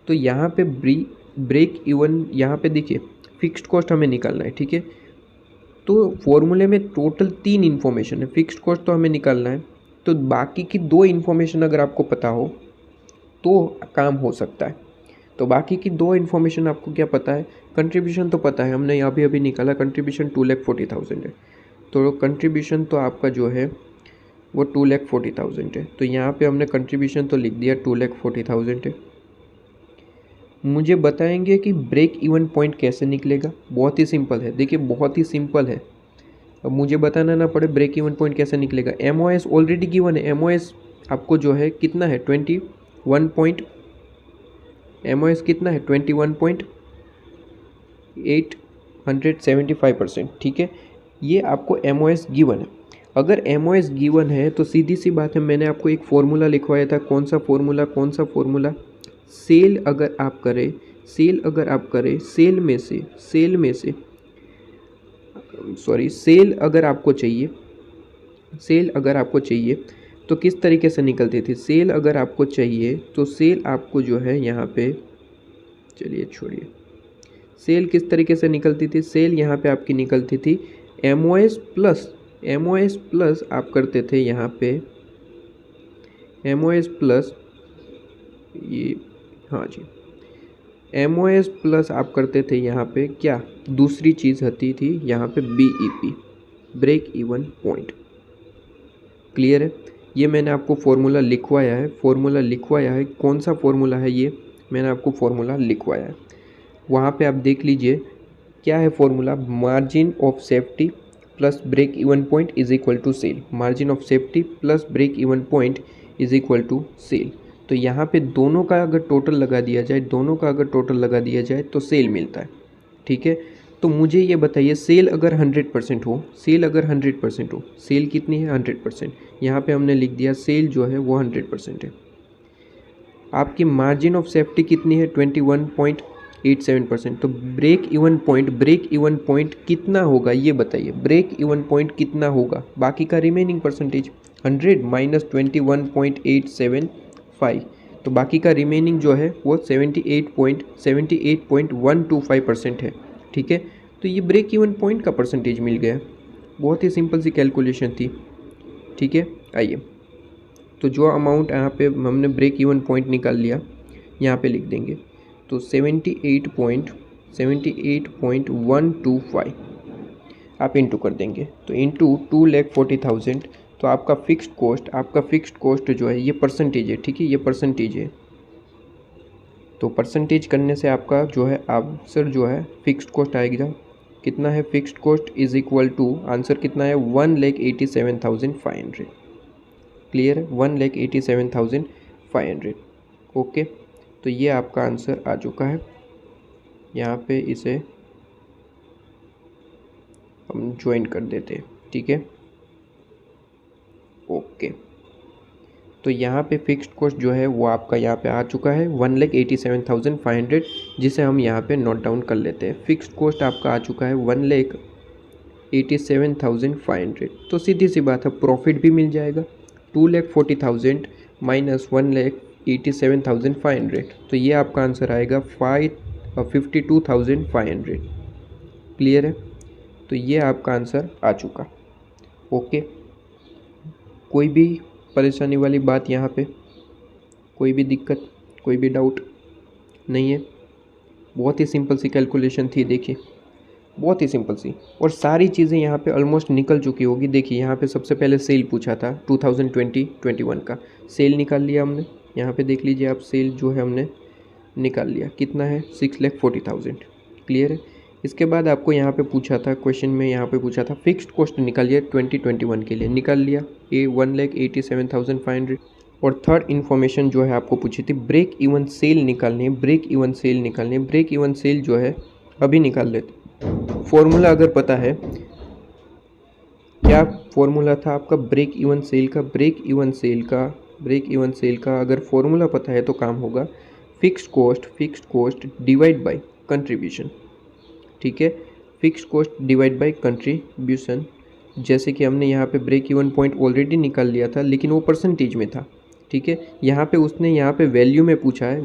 तो यहाँ पे ब्रेक इवन, यहाँ पे देखिए फिक्स्ड कॉस्ट हमें निकालना है। ठीक है, तो फॉर्मूले में टोटल 3 इन्फॉर्मेशन है, फिक्स्ड कॉस्ट तो हमें निकालना है, तो बाकी की 2 इन्फॉर्मेशन अगर आपको पता हो तो काम हो सकता है। तो बाकी की 2 इन्फॉर्मेशन आपको क्या पता है? कंट्रीब्यूशन तो पता है, हमने अभी अभी निकाला, कंट्रीब्यूशन 2,40,000 है, तो कंट्रीब्यूशन तो आपका जो है वो 2,40,000 है। तो यहाँ पे हमने कंट्रीब्यूशन तो लिख दिया 2,40,000 है। मुझे बताएंगे कि ब्रेक इवन पॉइंट कैसे निकलेगा? बहुत ही सिंपल है, देखिए बहुत ही सिंपल है। अब मुझे बताना ना पड़े ब्रेक इवन पॉइंट कैसे निकलेगा। MOS ऑलरेडी गिवन है, MOS आपको जो है कितना है 21 कितना है 21.875%। ठीक है, ये आपको MOS गिवन है। अगर MOS गिवन है तो सीधी सी बात है, मैंने आपको एक फॉर्मूला लिखवाया था। कौन सा फॉर्मूला? सेल अगर आप करें, सेल अगर आपको चाहिए तो किस तरीके से निकलती थी? सेल अगर आपको चाहिए तो सेल आपको जो है यहाँ पे, चलिए छोड़िए, सेल किस तरीके से निकलती थी? सेल यहाँ पे आपकी निकलती थी MOS प्लस आप करते थे यहाँ पे MOS प्लस, ये हाँ जी, MOS प्लस आप करते थे यहाँ पे क्या, दूसरी चीज़ होती थी यहाँ पे BEP, break even point. Clear है? ये मैंने आपको फॉर्मूला लिखवाया है। कौन सा फॉर्मूला है ये? मैंने आपको फॉर्मूला लिखवाया है, वहाँ पे आप देख लीजिए क्या है formula. Margin of safety plus break even point is equal to sale. Margin of safety plus break even point is equal to sale. तो यहाँ पे दोनों का अगर टोटल लगा दिया जाए तो सेल मिलता है। ठीक है, तो मुझे ये बताइए सेल अगर 100% हो, सेल कितनी है? 100%। यहाँ पे हमने लिख दिया सेल जो है वो 100% है। आपकी मार्जिन ऑफ सेफ्टी कितनी है? 87%। तो ब्रेक इवन पॉइंट कितना होगा ये बताइए, ब्रेक इवन पॉइंट कितना होगा, बाकी का रिमेनिंग परसेंटेज 100 माइनस 21.875, तो बाकी का रिमेनिंग जो है वो 78.125% है। ठीक है, तो ये ब्रेक इवन पॉइंट का परसेंटेज मिल गया। बहुत ही सिंपल सी कैलकुलेशन थी। ठीक है, आइए, तो जो अमाउंट यहाँ पे हमने ब्रेक इवन पॉइंट निकाल लिया यहाँ पे लिख देंगे, तो 78.125 आप इंटू कर देंगे, तो इंटू 2,40,000, तो आपका फिक्स्ड कॉस्ट जो है ये परसेंटेज है। ठीक है, ये परसेंटेज है, तो परसेंटेज करने से आपका जो है आंसर जो है फिक्स्ड कॉस्ट आएगा कितना है, fixed cost is equal to, answer कितना है 1,87,500। क्लियर है, 1,87,500। ओके, तो ये आपका आंसर आ चुका है। यहाँ पे इसे हम ज्वाइन कर देते हैं। ठीक है, ओके, तो यहाँ पे फिक्स्ड कॉस्ट जो है वो आपका यहाँ पे आ चुका है 1,87,500, जिसे हम यहाँ पे नोट डाउन कर लेते हैं। फिक्स्ड कॉस्ट आपका आ चुका है 1,87,500, तो सीधी सी बात है प्रॉफिट भी मिल जाएगा। 2,40,000 माइनस 1,87,500, तो ये आपका आंसर आएगा 52,500। क्लियर है, तो ये आपका आंसर आ चुका। ओके, कोई भी परेशानी वाली बात यहाँ पे, कोई भी दिक्कत, कोई भी डाउट नहीं है? बहुत ही सिंपल सी कैलकुलेशन थी, देखिए बहुत ही सिंपल सी, और सारी चीज़ें यहाँ पे ऑलमोस्ट निकल चुकी होगी। देखिए यहाँ पे सबसे पहले सेल पूछा था 2020-21 का, सेल निकाल लिया हमने। यहाँ पे देख लीजिए आप, सेल जो है हमने निकाल लिया, कितना है 6,40,000। क्लियर है, इसके बाद आपको यहाँ पे पूछा था क्वेश्चन में, यहाँ पे पूछा था फिक्स्ड कॉस्ट निकालिए 2021 के लिए, निकाल लिया 1,87,500। और थर्ड इन्फॉर्मेशन जो है आपको पूछी थी ब्रेक इवन सेल निकालनी है, ब्रेक इवन सेल जो है अभी निकाल लेते। फॉर्मूला अगर पता है, क्या फॉर्मूला था आपका ब्रेक इवन सेल का अगर फॉर्मूला पता है तो काम होगा fixed cost divide by contribution. ठीक है, fixed cost divide by contribution, जैसे कि हमने यहाँ पे ब्रेक इवन पॉइंट ऑलरेडी निकाल लिया था, लेकिन वो परसेंटेज में था। ठीक है, यहाँ पे उसने यहाँ पे वैल्यू में पूछा है।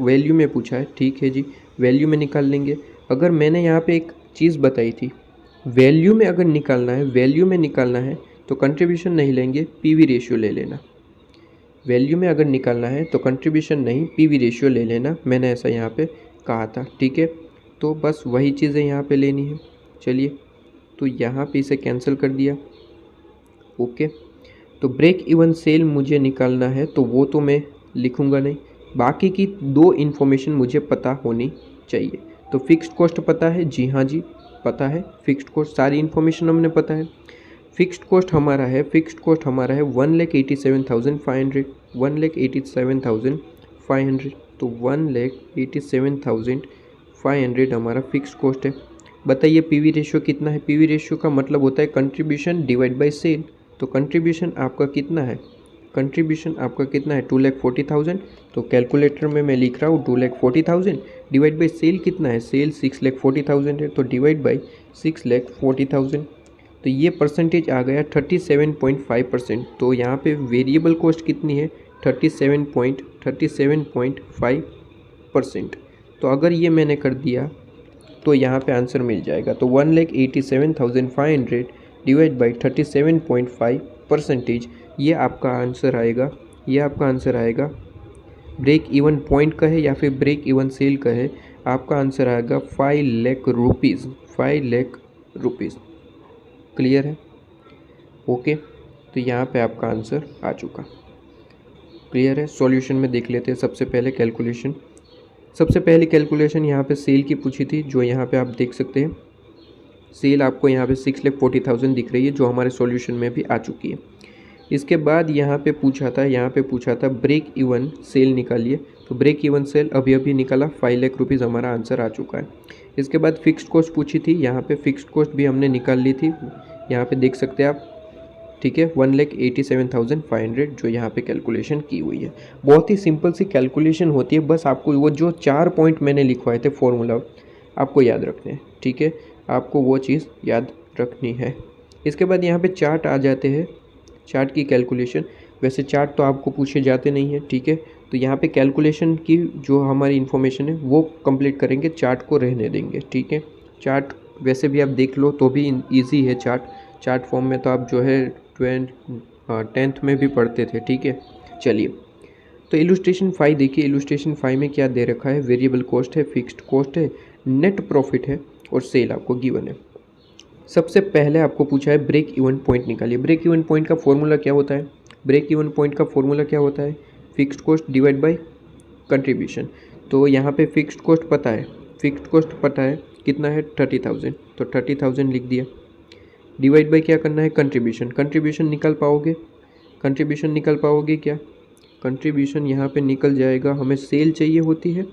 ठीक है जी, वैल्यू में निकाल लेंगे। अगर मैंने यहाँ पे एक चीज़ बताई थी, वैल्यू में अगर निकालना है तो कंट्रीब्यूशन नहीं लेंगे, पीवी रेशियो ले लेना। वैल्यू में अगर निकालना है तो कंट्रीब्यूशन नहीं, पीवी रेशियो ले लेना, मैंने ऐसा यहाँ पे कहा था। ठीक है, तो बस वही चीज़ें यहाँ पे लेनी है। चलिए, तो यहाँ पे इसे कैंसिल कर दिया। ओके, तो ब्रेक इवन सेल मुझे निकालना है, तो वो तो मैं लिखूँगा नहीं, बाकी की दो इन्फॉर्मेशन मुझे पता होनी चाहिए। तो फिक्स्ड कॉस्ट पता है, जी हाँ जी पता है, फिक्स्ड कॉस्ट सारी इन्फॉर्मेशन हमने पता है। फिक्स्ड कॉस्ट हमारा है 1,87,500, 1,87,500, तो 1,87,500 हमारा फिक्स्ड कॉस्ट है। बताइए पीवी रेशियो कितना है? पीवी रेशियो का मतलब होता है कंट्रीब्यूशन डिवाइड बाय सेल। तो कंट्रीब्यूशन आपका कितना है? 2,40,000। तो कैलकुलेटर में मैं लिख रहा हूँ 2,40,000 डिवाइड बाई सेल कितना है? सेल 6,40,000 है, तो डिवाइड बाई 6,40,000। तो ये परसेंटेज आ गया 37.5%। तो यहाँ पे वेरिएबल कॉस्ट कितनी है? 37.5%। तो अगर ये मैंने कर दिया तो यहाँ पे आंसर मिल जाएगा। तो 1,87,500 डिवाइड बाई 37.5%, ये आपका आंसर आएगा। ब्रेक इवन पॉइंट का है या फिर ब्रेक इवन सेल का है, आपका आंसर आएगा 5 लाख रुपीज़। क्लियर है? ओके, तो यहाँ पे आपका आंसर आ चुका। क्लियर है? सॉल्यूशन में देख लेते हैं। सबसे पहली कैलकुलेशन यहाँ पे सेल की पूछी थी, जो यहाँ पे आप देख सकते हैं। सेल आपको यहाँ पे 6,40,000 दिख रही है, जो हमारे सॉल्यूशन में भी आ चुकी है। इसके बाद यहाँ पे पूछा था ब्रेक इवन सेल निकालिए। तो ब्रेक इवन सेल अभी निकाला, 5 लाख रुपीज़ हमारा आंसर आ चुका है। इसके बाद फिक्स्ड कॉस्ट पूछी थी, यहाँ पे फिक्स्ड कॉस्ट भी हमने निकाल ली थी, यहाँ पे देख सकते हैं आप। ठीक है, 1,87,500 जो यहाँ पे कैलकुलेशन की हुई है। बहुत ही सिंपल सी कैलकुलेशन होती है, बस आपको वो जो 4 पॉइंट मैंने लिखवाए थे फॉर्मूला, आपको याद रखने हैं, ठीक है, आपको वो चीज़ याद रखनी है। इसके बाद यहाँ पे चार्ट आ जाते हैं, चार्ट की कैलकुलेशन। वैसे चार्ट तो आपको पूछे जाते नहीं हैं, ठीक है, तो यहाँ पे कैलकुलेशन की जो हमारी इन्फॉर्मेशन है वो कंप्लीट करेंगे, चार्ट को रहने देंगे, ठीक है। चार्ट वैसे भी आप देख लो तो भी ईजी है चार्ट फॉर्म में तो आप जो है 10th में भी पढ़ते थे, ठीक है। चलिए, तो इलुस्ट्रेशन 5 देखिए, इलुस्ट्रेशन 5 में क्या दे रखा है, वेरिएबल कॉस्ट है, फिक्स्ड कॉस्ट है, नेट प्रॉफिट है और सेल आपको गिवन है। सबसे पहले आपको पूछा है ब्रेक इवन पॉइंट निकालिए। ब्रेक इवन पॉइंट का फॉर्मूला क्या होता है? ब्रेक इवन पॉइंट का फॉर्मूला क्या होता है? Fixed cost divide by contribution. तो यहाँ पे फिक्स्ड कॉस्ट पता है, फिक्स्ड कॉस्ट पता है कितना है 30,000, तो 30,000 लिख दिया। डिवाइड बाय क्या करना है? कंट्रीब्यूशन। कंट्रीब्यूशन निकाल पाओगे? कंट्रीब्यूशन निकाल पाओगे क्या? कंट्रीब्यूशन यहाँ पे निकल जाएगा, हमें सेल चाहिए होती है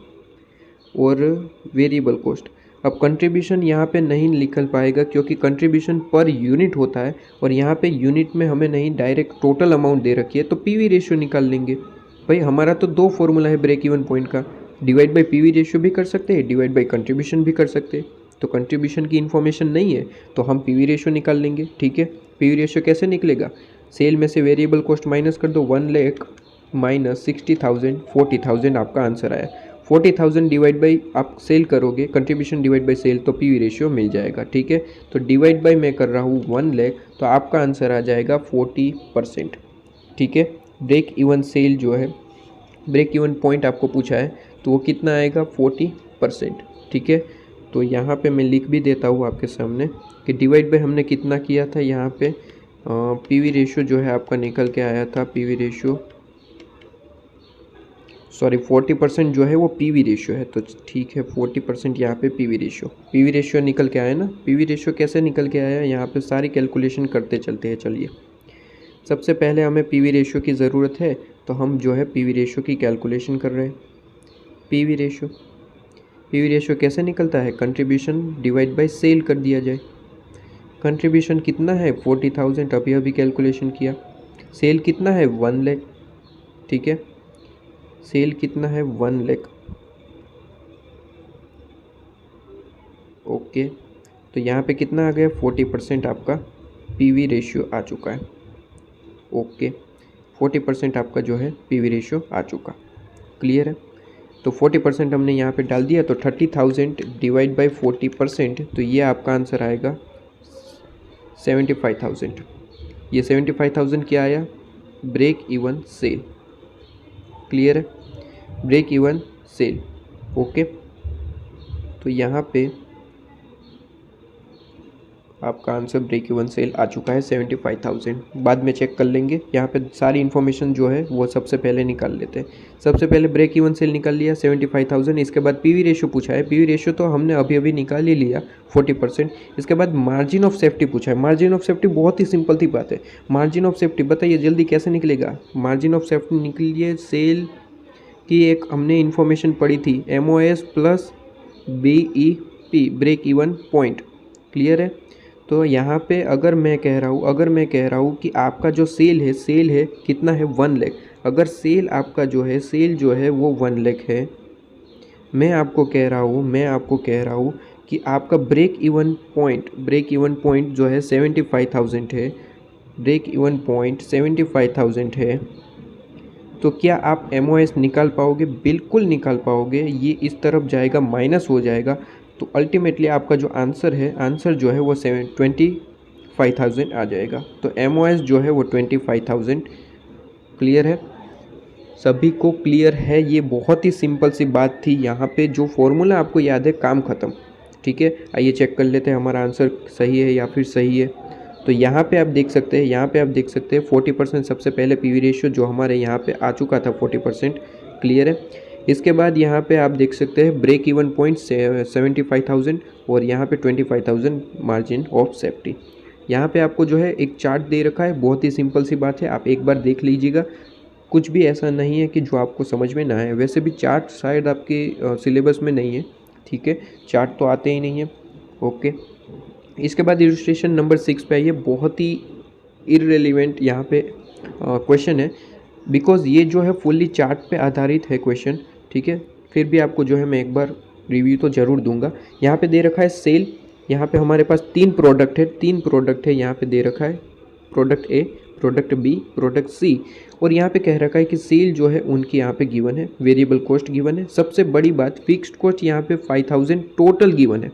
और वेरिएबल कॉस्ट। अब कंट्रीब्यूशन यहाँ पे नहीं निकल पाएगा क्योंकि कंट्रीब्यूशन पर यूनिट होता है और यहाँ पे यूनिट में हमें नहीं, डायरेक्ट टोटल अमाउंट दे रखी है, तो पीवी रेशियो निकाल लेंगे। भाई हमारा तो दो फॉर्मूला है ब्रेक इवन पॉइंट का, डिवाइड बाय पीवी रेशियो भी कर सकते हैं, डिवाइड बाय कंट्रीब्यूशन भी कर सकते हैं। तो कंट्रीब्यूशन की इन्फॉर्मेशन नहीं है तो हम पीवी रेशियो निकाल लेंगे, ठीक है। पीवी रेशियो कैसे निकलेगा? सेल में से वेरिएबल कॉस्ट माइनस कर दो, 1 लाख माइनस 60,000, 40,000 आपका आंसर आया। 40,000 डिवाइड बाई आप सेल करोगे, कंट्रीब्यूशन डिवाइड बाई सेल, तो पीवी रेशियो मिल जाएगा, ठीक है। तो डिवाइड बाई मैं कर रहा हूँ 1 लाख, तो आपका आंसर आ जाएगा 40%, ठीक है। ब्रेक इवन सेल जो है, ब्रेक इवन पॉइंट आपको पूछा है तो वो कितना आएगा? 40%, ठीक है। तो यहाँ पे मैं लिख भी देता हूँ आपके सामने कि डिवाइड बाई हमने कितना किया था, यहाँ पे पीवी रेशियो जो है आपका निकल के आया था, पीवी रेशियो, सॉरी 40% जो है वो पीवी रेशियो है, तो ठीक है 40% यहाँ पे पीवी रेशियो निकल के आया ना। पीवी रेशियो कैसे निकल के आया, यहाँ पे सारी कैलकुलेशन करते चलते हैं। चलिए, सबसे पहले हमें पीवी रेशियो की ज़रूरत है तो हम जो है पीवी रेशियो की कैलकुलेशन कर रहे हैं। पीवी रेशियो कैसे निकलता है? कंट्रीब्यूशन डिवाइड बाय सेल कर दिया जाए। कंट्रीब्यूशन कितना है? 40,000, अभी अभी कैलकुलेशन किया। सेल कितना है? 1 लाख, ठीक है। सेल कितना है? 1 लाख, ओके। तो यहाँ पे कितना आ गया? 40% आपका पीवी रेशियो आ चुका है, ओके। 40% आपका जो है पीवी रेशियो आ चुका, क्लियर है। तो 40% हमने यहाँ पे डाल दिया, तो 30,000 डिवाइड बाई 40%, तो ये आपका आंसर आएगा 75,000। ये 75,000 क्या आया? ब्रेक इवन सेल, क्लियर है, ब्रेक इवन सेल, ओके। तो यहाँ पे आपका आंसर ब्रेक इवन सेल आ चुका है 75,000। बाद में चेक कर लेंगे, यहाँ पे सारी इन्फॉर्मेशन जो है वो सबसे पहले निकाल लेते हैं। सबसे पहले ब्रेक इवन सेल निकाल लिया 75,000। इसके बाद पीवी रेशियो पूछा है, पीवी रेशियो तो हमने अभी अभी निकाल ही लिया 40%। इसके बाद मार्जिन ऑफ सेफ्टी पूछा है। मार्जिन ऑफ सेफ्टी बहुत ही सिंपल सी बात है। मार्जिन ऑफ सेफ्टी बताइए जल्दी कैसे निकलेगा? मार्जिन ऑफ सेफ्टी निकलिए, सेल की एक हमने इन्फॉर्मेशन पढ़ी थी, MOS plus BEP, break even point, clear है। तो यहाँ पे अगर मैं कह रहा हूँ कि आपका जो सेल है कितना है? 1 लाख। अगर सेल आपका जो है वो 1 लाख है, मैं आपको कह रहा हूँ कि आपका ब्रेक इवन पॉइंट जो है 75,000 है, ब्रेक इवन पॉइंट 75,000 है, तो क्या आप MOS निकाल पाओगे? बिल्कुल निकाल पाओगे। ये इस तरफ जाएगा, माइनस हो जाएगा, तो अल्टीमेटली आपका जो आंसर जो है वो 25,000 आ जाएगा। तो MOS जो है वो 25,000, क्लियर है, सभी को क्लियर है। ये बहुत ही सिंपल सी बात थी। यहाँ पे जो फॉर्मूला आपको याद है, काम ख़त्म, ठीक है। आइए चेक कर लेते हैं हमारा आंसर सही है या फिर सही है। तो यहाँ पे आप देख सकते हैं 40% सबसे पहले पीवी रेशियो जो हमारे यहाँ पे आ चुका था 40%, क्लियर है। इसके बाद यहाँ पे आप देख सकते हैं ब्रेक इवन पॉइंट 75,000 और यहाँ पे 25,000 मार्जिन ऑफ सेफ्टी। यहाँ पे आपको जो है एक चार्ट दे रखा है, बहुत ही सिंपल सी बात है, आप एक बार देख लीजिएगा। कुछ भी ऐसा नहीं है कि जो आपको समझ में ना आए। वैसे भी चार्ट शायद आपके सिलेबस में नहीं है, ठीक है, चार्ट तो आते ही नहीं है, ओके। इसके बाद इलस्ट्रेशन नंबर 6 पे आइए। बहुत ही इररिलेवेंट यहाँ पे क्वेश्चन है, बिकॉज ये जो है फुल्ली चार्ट पे आधारित है क्वेश्चन, ठीक है। फिर भी आपको जो है मैं एक बार रिव्यू तो ज़रूर दूंगा। यहाँ पे दे रखा है सेल, यहाँ पे हमारे पास 3 प्रोडक्ट है, यहाँ पे दे रखा है product A, product B, product C, और यहाँ पे कह रखा है कि सेल जो है उनकी यहाँ पे गिवन है, वेरिएबल कॉस्ट गिवन है। सबसे बड़ी बात, फिक्स्ड कॉस्ट यहाँ पे 5000 टोटल गिवन है।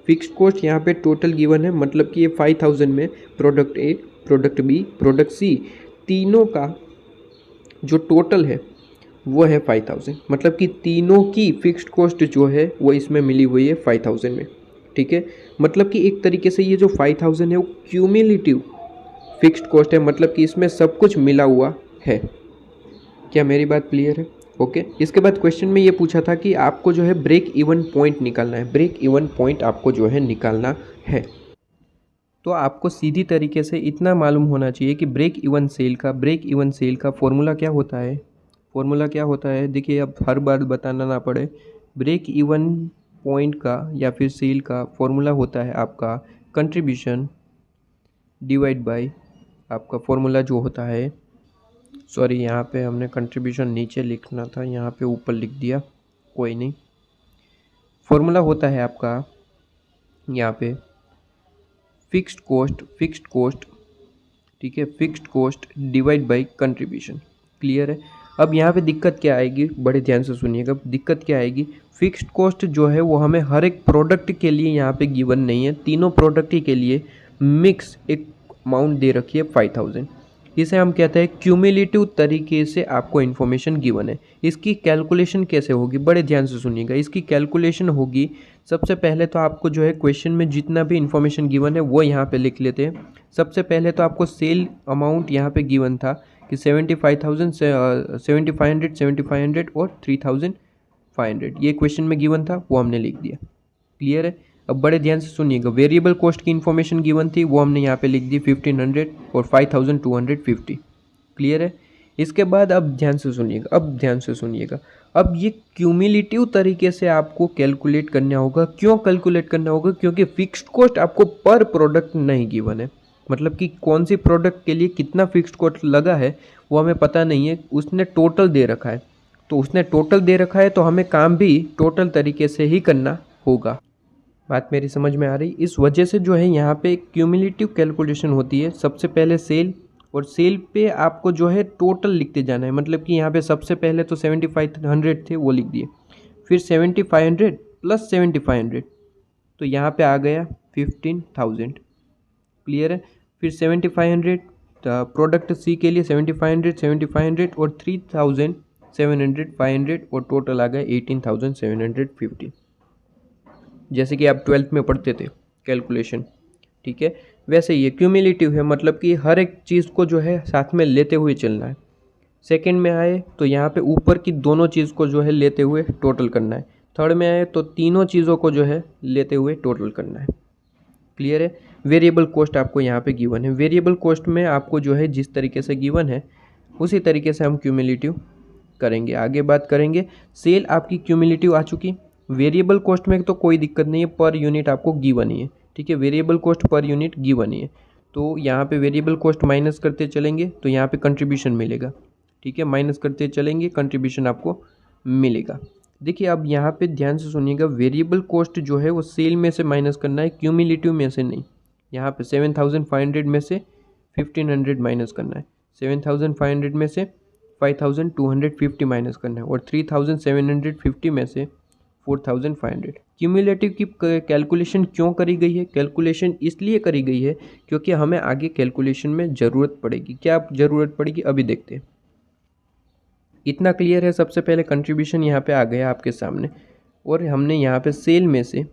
फिक्स्ड कॉस्ट यहाँ पे टोटल गिवन है, मतलब कि ये 5000 में product A, product B, product C, तीनों का जो टोटल है वो है 5000, मतलब कि तीनों की फिक्स्ड कॉस्ट जो है वो इसमें मिली हुई है 5000 में। ठीक है, मतलब कि एक तरीके से ये जो 5000 है वो क्यूमुलेटिव फिक्स्ड कॉस्ट है, मतलब कि इसमें सब कुछ मिला हुआ है। क्या मेरी बात क्लियर है? ओके। इसके बाद क्वेश्चन में ये पूछा था कि आपको जो है ब्रेक इवन पॉइंट निकालना है, ब्रेक इवन पॉइंट आपको जो है निकालना है। तो आपको सीधी तरीके से इतना मालूम होना चाहिए कि ब्रेक इवन सेल का फॉर्मूला क्या होता है। फॉर्मूला क्या होता है, देखिए अब हर बार बताना ना पड़े। ब्रेक इवन पॉइंट का या फिर सेल का फॉर्मूला होता है आपका कंट्रीब्यूशन डिवाइड बाय आपका फॉर्मूला जो होता है, सॉरी यहाँ पे हमने कंट्रीब्यूशन नीचे लिखना था, यहाँ पे ऊपर लिख दिया, कोई नहीं। फॉर्मूला होता है आपका यहाँ पे फिक्स्ड कॉस्ट, ठीक है, fixed cost divide by contribution. Clear है? अब यहाँ पे दिक्कत क्या आएगी, बड़े ध्यान से सुनिएगा। दिक्कत क्या आएगी, फिक्स्ड कॉस्ट जो है वो हमें हर एक प्रोडक्ट के लिए यहाँ पे गिवन नहीं है, तीनों प्रोडक्ट के लिए मिक्स एक अमाउंट दे रखी है 5000। इसे हम कहते हैं क्यूमुलेटिव तरीके से आपको इन्फॉर्मेशन गिवन है। इसकी कैलकुलेशन कैसे होगी, बड़े ध्यान से सुनिएगा। इसकी कैलकुलेशन होगी, सबसे पहले तो आपको जो है क्वेश्चन में जितना भी इन्फॉर्मेशन गिवन है वो यहाँ पे लिख लेते हैं। सबसे पहले तो आपको सेल अमाउंट यहाँ पे गिवन था कि 75,000 से 7500 और 3500, ये क्वेश्चन में गिवन था, वो हमने लिख दिया। क्लियर है? अब बड़े ध्यान से सुनिएगा, वेरिएबल कॉस्ट की इन्फॉर्मेशन गिवन थी, वो हमने यहाँ पे लिख दी 1500 और 5250। क्लियर है? इसके बाद अब ध्यान से सुनिएगा, अब ये क्यूमुलेटिव तरीके से आपको कैलकुलेट करना होगा। क्यों कैलकुलेट करना होगा? क्योंकि फिक्स्ड कॉस्ट आपको पर प्रोडक्ट नहीं गिवन है, मतलब कि कौन सी प्रोडक्ट के लिए कितना फिक्स्ड कॉस्ट लगा है वो हमें पता नहीं है, उसने टोटल दे रखा है। तो उसने टोटल दे रखा है तो हमें काम भी टोटल तरीके से ही करना होगा। बात मेरी समझ में आ रही? इस वजह से जो है यहाँ पे क्यूमुलेटिव कैलकुलेशन होती है। सबसे पहले सेल, और सेल पे आपको जो है टोटल लिखते जाना है, मतलब कि यहाँ पे सबसे पहले तो 7500 थे वो लिख दिए, फिर 7500 प्लस 7500, तो यहाँ पे आ गया 15000। क्लियर है? फिर 7500 प्रोडक्ट सी के लिए 7500 और 3700 500 और टोटल आ गया 18750, जैसे कि आप 12th में पढ़ते थे कैलकुलेशन। ठीक है, वैसे ये क्यूमुलेटिव है, मतलब कि हर एक चीज़ को जो है साथ में लेते हुए चलना है। सेकंड में आए तो यहाँ पे ऊपर की दोनों चीज़ को जो है लेते हुए टोटल करना है। थर्ड में आए तो तीनों चीज़ों को जो है लेते हुए टोटल करना है। क्लियर है? वेरिएबल कॉस्ट आपको यहाँ पे गिवन है। वेरिएबल कॉस्ट में आपको जो है जिस तरीके से गिवन है उसी तरीके से हम क्यूमुलेटिव करेंगे। आगे बात करेंगे, सेल आपकी क्यूमुलेटिव आ चुकी। वेरिएबल कॉस्ट में तो कोई दिक्कत नहीं है, पर यूनिट आपको गिवन ही है। ठीक है, variable cost per unit given ही है, तो यहाँ पे वेरिएबल कॉस्ट माइनस करते चलेंगे तो यहाँ पे कंट्रीब्यूशन मिलेगा। ठीक है, माइनस करते चलेंगे, कंट्रीब्यूशन आपको मिलेगा। देखिए अब यहाँ पे ध्यान से सुनिएगा, वेरिएबल कॉस्ट जो है वो सेल में से माइनस करना है, क्यूमुलेटिव में से नहीं। यहाँ पे 7500 में से 1500 माइनस करना है, 7500 में से 5250 माइनस करना है, और 3750 में से 4500। क्यूमुलेटिव की कैलकुलेशन क्यों करी गई है? कैलकुलेशन इसलिए करी गई है क्योंकि हमें आगे कैलकुलेशन में ज़रूरत पड़ेगी। क्या ज़रूरत पड़ेगी अभी देखते हैं। इतना क्लियर है? सबसे पहले कंट्रीब्यूशन यहाँ पे आ गया आपके सामने, और हमने यहाँ पे सेल में से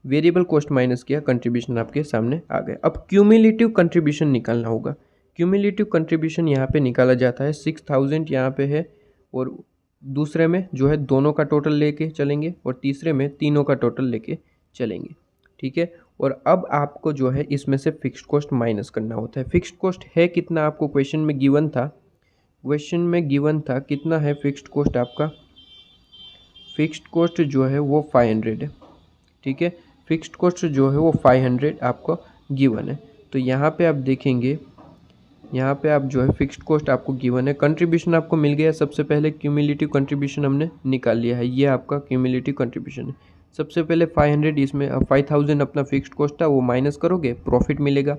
वेरिएबल कॉस्ट माइनस किया, कंट्रीब्यूशन आपके सामने आ गया। अब क्यूमुलेटिव कंट्रीब्यूशन निकालना होगा। क्यूमुलेटिव कंट्रीब्यूशन यहाँ पे निकाला जाता है, 6000 यहाँ पे है, और दूसरे में जो है दोनों का टोटल लेके चलेंगे, और तीसरे में तीनों का टोटल लेके चलेंगे। ठीक है, और अब आपको जो है इसमें से फिक्स्ड कॉस्ट माइनस करना होता है। फिक्स्ड कॉस्ट है कितना, आपको क्वेश्चन में गिवन था कितना है फिक्स्ड कॉस्ट आपका? फिक्स्ड कॉस्ट जो है वो 500 है। ठीक है, फिक्स्ड कॉस्ट जो है वो 500 आपको गिवन है। तो यहाँ पे आप देखेंगे, यहाँ पे आप जो है फिक्स्ड कॉस्ट आपको गिवन है, कंट्रीब्यूशन आपको मिल गया। सबसे पहले क्यूमुलेटिव कंट्रीब्यूशन हमने निकाल लिया है, ये आपका क्यूमुलेटिव कंट्रीब्यूशन है। सबसे पहले 500 इसमें 5000 अपना फिक्स्ड कॉस्ट था वो माइनस करोगे, प्रॉफिट मिलेगा।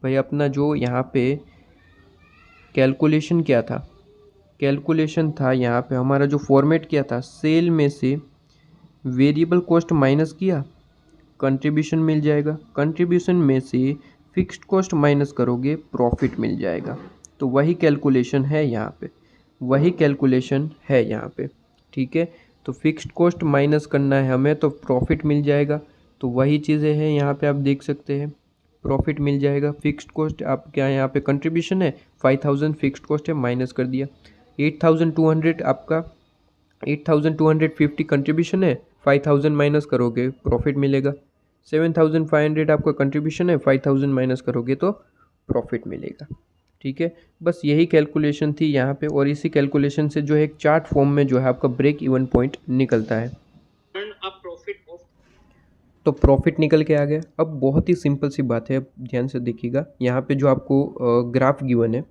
भाई अपना जो यहाँ पे कैलकुलेशन क्या था, कैलकुलेशन था यहाँ पे हमारा जो फॉर्मेट किया था, सेल में से वेरिएबल कॉस्ट माइनस किया, कंट्रीब्यूशन मिल जाएगा, कंट्रीब्यूशन में से फिक्स्ड कॉस्ट माइनस करोगे, प्रॉफिट मिल जाएगा। तो वही कैलकुलेशन है यहाँ पे, वही कैलकुलेशन है यहाँ पे, ठीक है। तो फिक्स्ड कॉस्ट माइनस करना है हमें, तो प्रॉफिट मिल जाएगा। तो वही चीज़ें हैं यहाँ पे, आप देख सकते हैं, प्रॉफिट मिल जाएगा। फिक्स्ड कॉस्ट आप क्या, यहाँ पे कंट्रीब्यूशन है 5000, फिक्स्ड कॉस्ट है माइनस कर दिया। 8200 आपका, 8250 कंट्रीब्यूशन है, 5000 माइनस करोगे प्रॉफिट मिलेगा। 7500 आपका कंट्रीब्यूशन है, 5000 माइनस करोगे तो प्रॉफिट मिलेगा, ठीक है। बस यही कैलकुलेशन थी यहाँ पे, और इसी कैलकुलेशन से जो है एक चार्ट फॉर्म में जो है आपका ब्रेक इवन पॉइंट निकलता है। तो प्रॉफिट निकल के आ गया। अब बहुत ही सिंपल सी बात है, अब ध्यान से देखिएगा, यहाँ पे जो आपको ग्राफ गिवन है,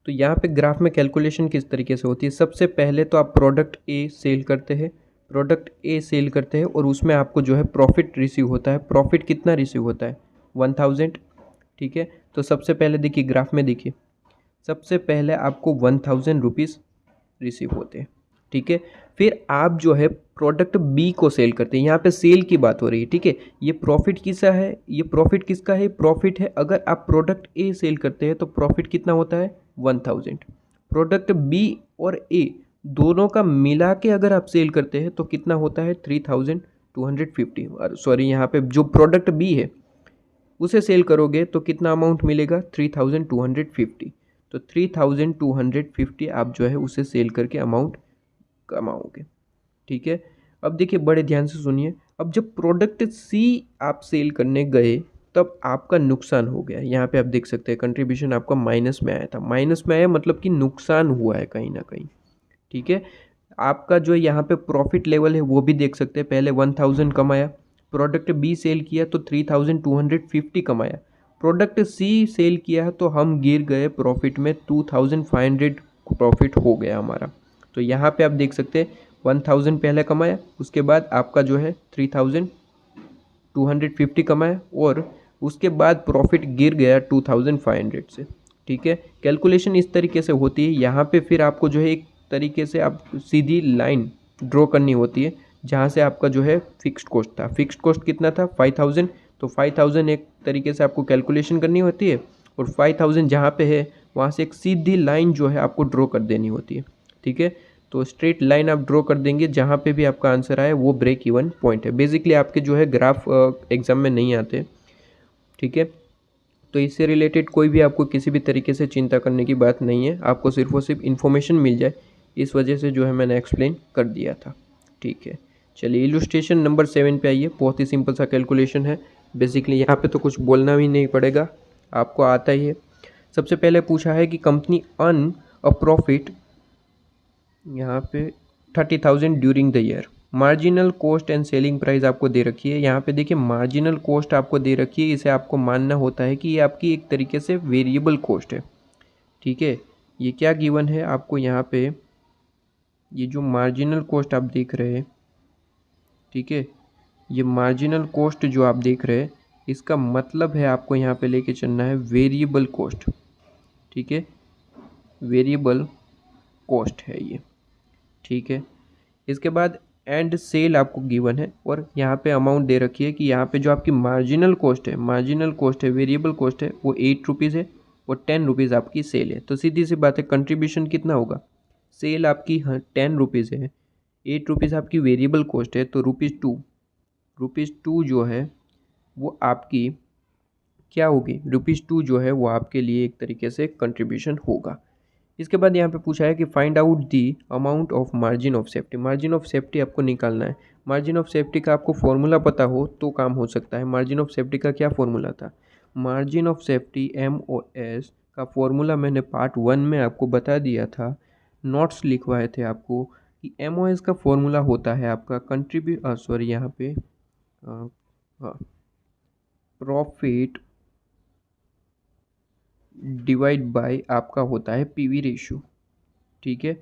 तो यहाँ पे ग्राफ में कैलकुलेशन किस तरीके से होती है। सबसे पहले तो आप प्रोडक्ट ए सेल करते हैं, प्रोडक्ट ए सेल करते हैं और उसमें आपको जो है प्रॉफिट रिसीव होता है। प्रॉफिट कितना रिसीव होता है, 1000, ठीक है। तो सबसे पहले देखिए ग्राफ में, देखिए सबसे पहले आपको 1000 रुपीज़ रिसीव होते हैं, ठीक है। फिर आप जो है प्रोडक्ट बी को सेल करते हैं, यहाँ पे सेल की बात हो रही है, ठीक है। ये प्रॉफिट किसका है, ये प्रॉफिट किसका है, प्रॉफिट है अगर आप प्रोडक्ट ए सेल करते हैं तो प्रॉफिट कितना होता है 1000। प्रोडक्ट बी और ए दोनों का मिला के अगर आप सेल करते हैं तो कितना होता है 3250। सॉरी, यहाँ पे जो प्रोडक्ट बी है उसे सेल करोगे तो कितना अमाउंट मिलेगा 3250। तो 3250 आप जो है उसे सेल करके अमाउंट कमाओगे, ठीक है। अब देखिए बड़े ध्यान से सुनिए, अब जब प्रोडक्ट सी आप सेल करने गए तब आपका नुकसान हो गया। यहाँ पे आप देख सकते हैं कंट्रीब्यूशन आपका माइनस में आया था, माइनस में आया मतलब कि नुकसान हुआ है कहीं ना कहीं, ठीक है। आपका जो यहाँ पे प्रॉफिट लेवल है वो भी देख सकते हैं, पहले 1000 कमाया, प्रोडक्ट बी सेल किया तो 3250 कमाया, प्रोडक्ट सी सेल किया तो हम गिर गए प्रॉफिट में, 2500 प्रॉफिट हो गया हमारा। तो यहाँ पे आप देख सकते हैं 1000 पहले कमाया, उसके बाद आपका जो है 3250 कमाया और उसके बाद प्रॉफिट गिर गया 2500 से, ठीक है। कैलकुलेशन इस तरीके से होती है। यहाँ पे फिर आपको जो है एक तरीके से आप सीधी लाइन ड्रॉ करनी होती है, जहाँ से आपका जो है फिक्स्ड कॉस्ट था, फिक्स्ड कॉस्ट कितना था 5000, तो 5000 एक तरीके से आपको कैलकुलेशन करनी होती है और 5000 जहाँ पे है वहाँ से एक सीधी लाइन जो है आपको ड्रॉ कर देनी होती है, ठीक है। तो स्ट्रेट लाइन आप ड्रॉ कर देंगे, जहाँ पे भी आपका आंसर आए वो ब्रेक इवन पॉइंट है। बेसिकली आपके जो है ग्राफ एग्जाम में नहीं आते, ठीक है। तो इससे रिलेटेड कोई भी आपको किसी भी तरीके से चिंता करने की बात नहीं है, आपको सिर्फ और सिर्फ इन्फॉर्मेशन मिल जाए, इस वजह से जो है मैंने एक्सप्लेन कर दिया था, ठीक है। चलिए इलुस्ट्रेशन नंबर 7 पे आइए। बहुत ही सिंपल सा कैलकुलेशन है, बेसिकली यहाँ पे तो कुछ बोलना भी नहीं पड़ेगा, आपको आता ही है। सबसे पहले पूछा है कि कंपनी अर्न अ प्रॉफिट, यहाँ पे 30,000 during the year. Marginal cost and selling price आपको दे रखी है। यहाँ पे देखिए मार्जिनल कॉस्ट आपको दे रखी है, इसे आपको मानना होता है कि ये आपकी एक तरीके से वेरिएबल कॉस्ट है, ठीक है। ये क्या गिवन है आपको यहाँ पे, ये जो मार्जिनल कॉस्ट आप देख रहे हैं, ठीक है, ये मार्जिनल कॉस्ट जो आप देख रहे हैं इसका मतलब है आपको यहाँ पे लेके चलना है वेरिएबल कॉस्ट, ठीक है, वेरिएबल कॉस्ट है ये, ठीक है। इसके बाद एंड सेल आपको गिवन है और यहाँ पे अमाउंट दे रखी है कि यहाँ पे जो आपकी मार्जिनल कॉस्ट है, मार्जिनल कॉस्ट है, वेरिएबल कॉस्ट है, वो 8 रुपीज़ है और 10 रुपीज़ आपकी सेल है। तो सीधी सी बात है कंट्रीब्यूशन कितना होगा, सेल आपकी 10 रुपीज़ है, 8 रुपीज़ आपकी वेरिएबल कॉस्ट है, तो रुपीज़ टू जो है वो आपकी क्या होगी, रुपीज़ 2 जो है वो आपके लिए एक तरीके से कंट्रीब्यूशन होगा। इसके बाद यहाँ पे पूछा है कि find out the amount of margin of safety. Margin of safety आपको निकालना है। मार्जिन ऑफ सेफ्टी का आपको फॉर्मूला पता हो तो काम हो सकता है। मार्जिन ऑफ सेफ्टी का क्या फॉर्मूला था, मार्जिन ऑफ सेफ्टी MOS का फॉर्मूला मैंने पार्ट 1 में आपको बता दिया था, नोट्स लिखवाए थे आपको कि MOS का फॉर्मूला होता है आपका यहाँ पे प्रॉफिट डिवाइड बाय आपका होता है PV रेशियो, ठीक है।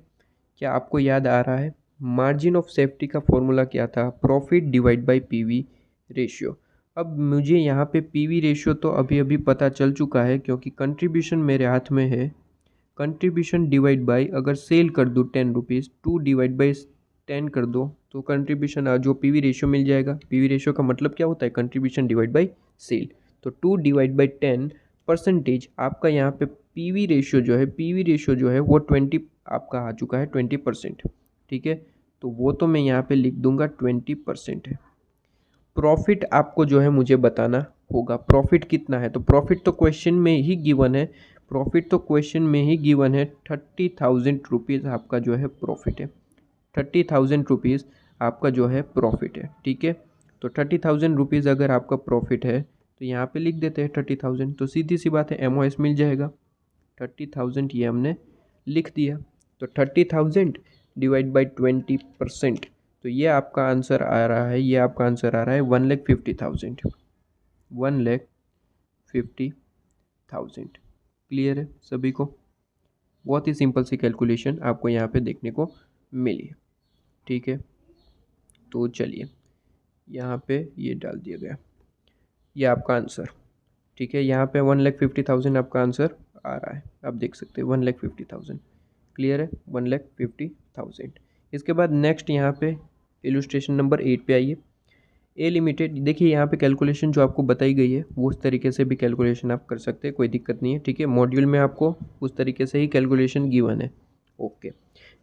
क्या आपको याद आ रहा है, मार्जिन ऑफ सेफ्टी का फॉर्मूला क्या था, profit divide by PV ratio. अब मुझे यहाँ पे पीवी रेशियो तो अभी अभी पता चल चुका है क्योंकि कंट्रीब्यूशन मेरे हाथ में है। कंट्रीब्यूशन डिवाइड बाय, अगर सेल कर दूँ 10 रुपीज़, 2 डिवाइड बाई 10 कर दो तो कंट्रीब्यूशन जो पीवी रेशियो मिल जाएगा। पीवी रेशियो का मतलब क्या होता है, कंट्रीब्यूशन डिवाइड बाय सेल। तो 2 डिवाइड बाई 10 परसेंटेज आपका यहाँ पे पीवी रेशियो जो है, पीवी रेशियो जो है वो 20 आपका आ चुका है, 20%। ठीक है, तो वो तो मैं यहाँ पे लिख दूंगा 20% है। प्रॉफिट आपको जो है मुझे बताना होगा, प्रॉफिट कितना है। तो प्रॉफिट तो क्वेश्चन में ही गिवन है, प्रॉफिट तो क्वेश्चन में ही गिवन है। 30,000 रुपीज़ आपका जो है प्रॉफिट है, 30,000 रुपीज़ आपका जो है प्रॉफिट है। ठीक है, तो 30,000 रुपीज़ अगर आपका प्रॉफिट है तो यहाँ पे लिख देते हैं 30,000, तो सीधी सी बात है एमओएस मिल जाएगा। 30,000 ये हमने लिख दिया, तो 30,000 डिवाइड बाई 20%, तो ये आपका आंसर आ रहा है, ये आपका आंसर आ रहा है 1,50,000, 1,50,000। क्लियर है सभी को? बहुत ही सिंपल सी कैलकुलेशन आपको यहाँ पे देखने को मिली है। ठीक है, तो चलिए यहाँ पे ये डाल दिया गया, ये आपका आंसर। ठीक है, यहाँ पे 1,50,000 आपका आंसर आ रहा है, आप देख सकते हैं 1,50,000। क्लियर है, 1,50,000। इसके बाद नेक्स्ट यहाँ पे इलुस्ट्रेशन नंबर 8 पे आइए। ए लिमिटेड, देखिए यहाँ पे कैलकुलेशन जो आपको बताई गई है वो उस तरीके से भी कैलकुलेशन आप कर सकते हैं, कोई दिक्कत नहीं है। ठीक है, मॉड्यूल में आपको उस तरीके से ही कैलकुलेशन गिवन है। ओके,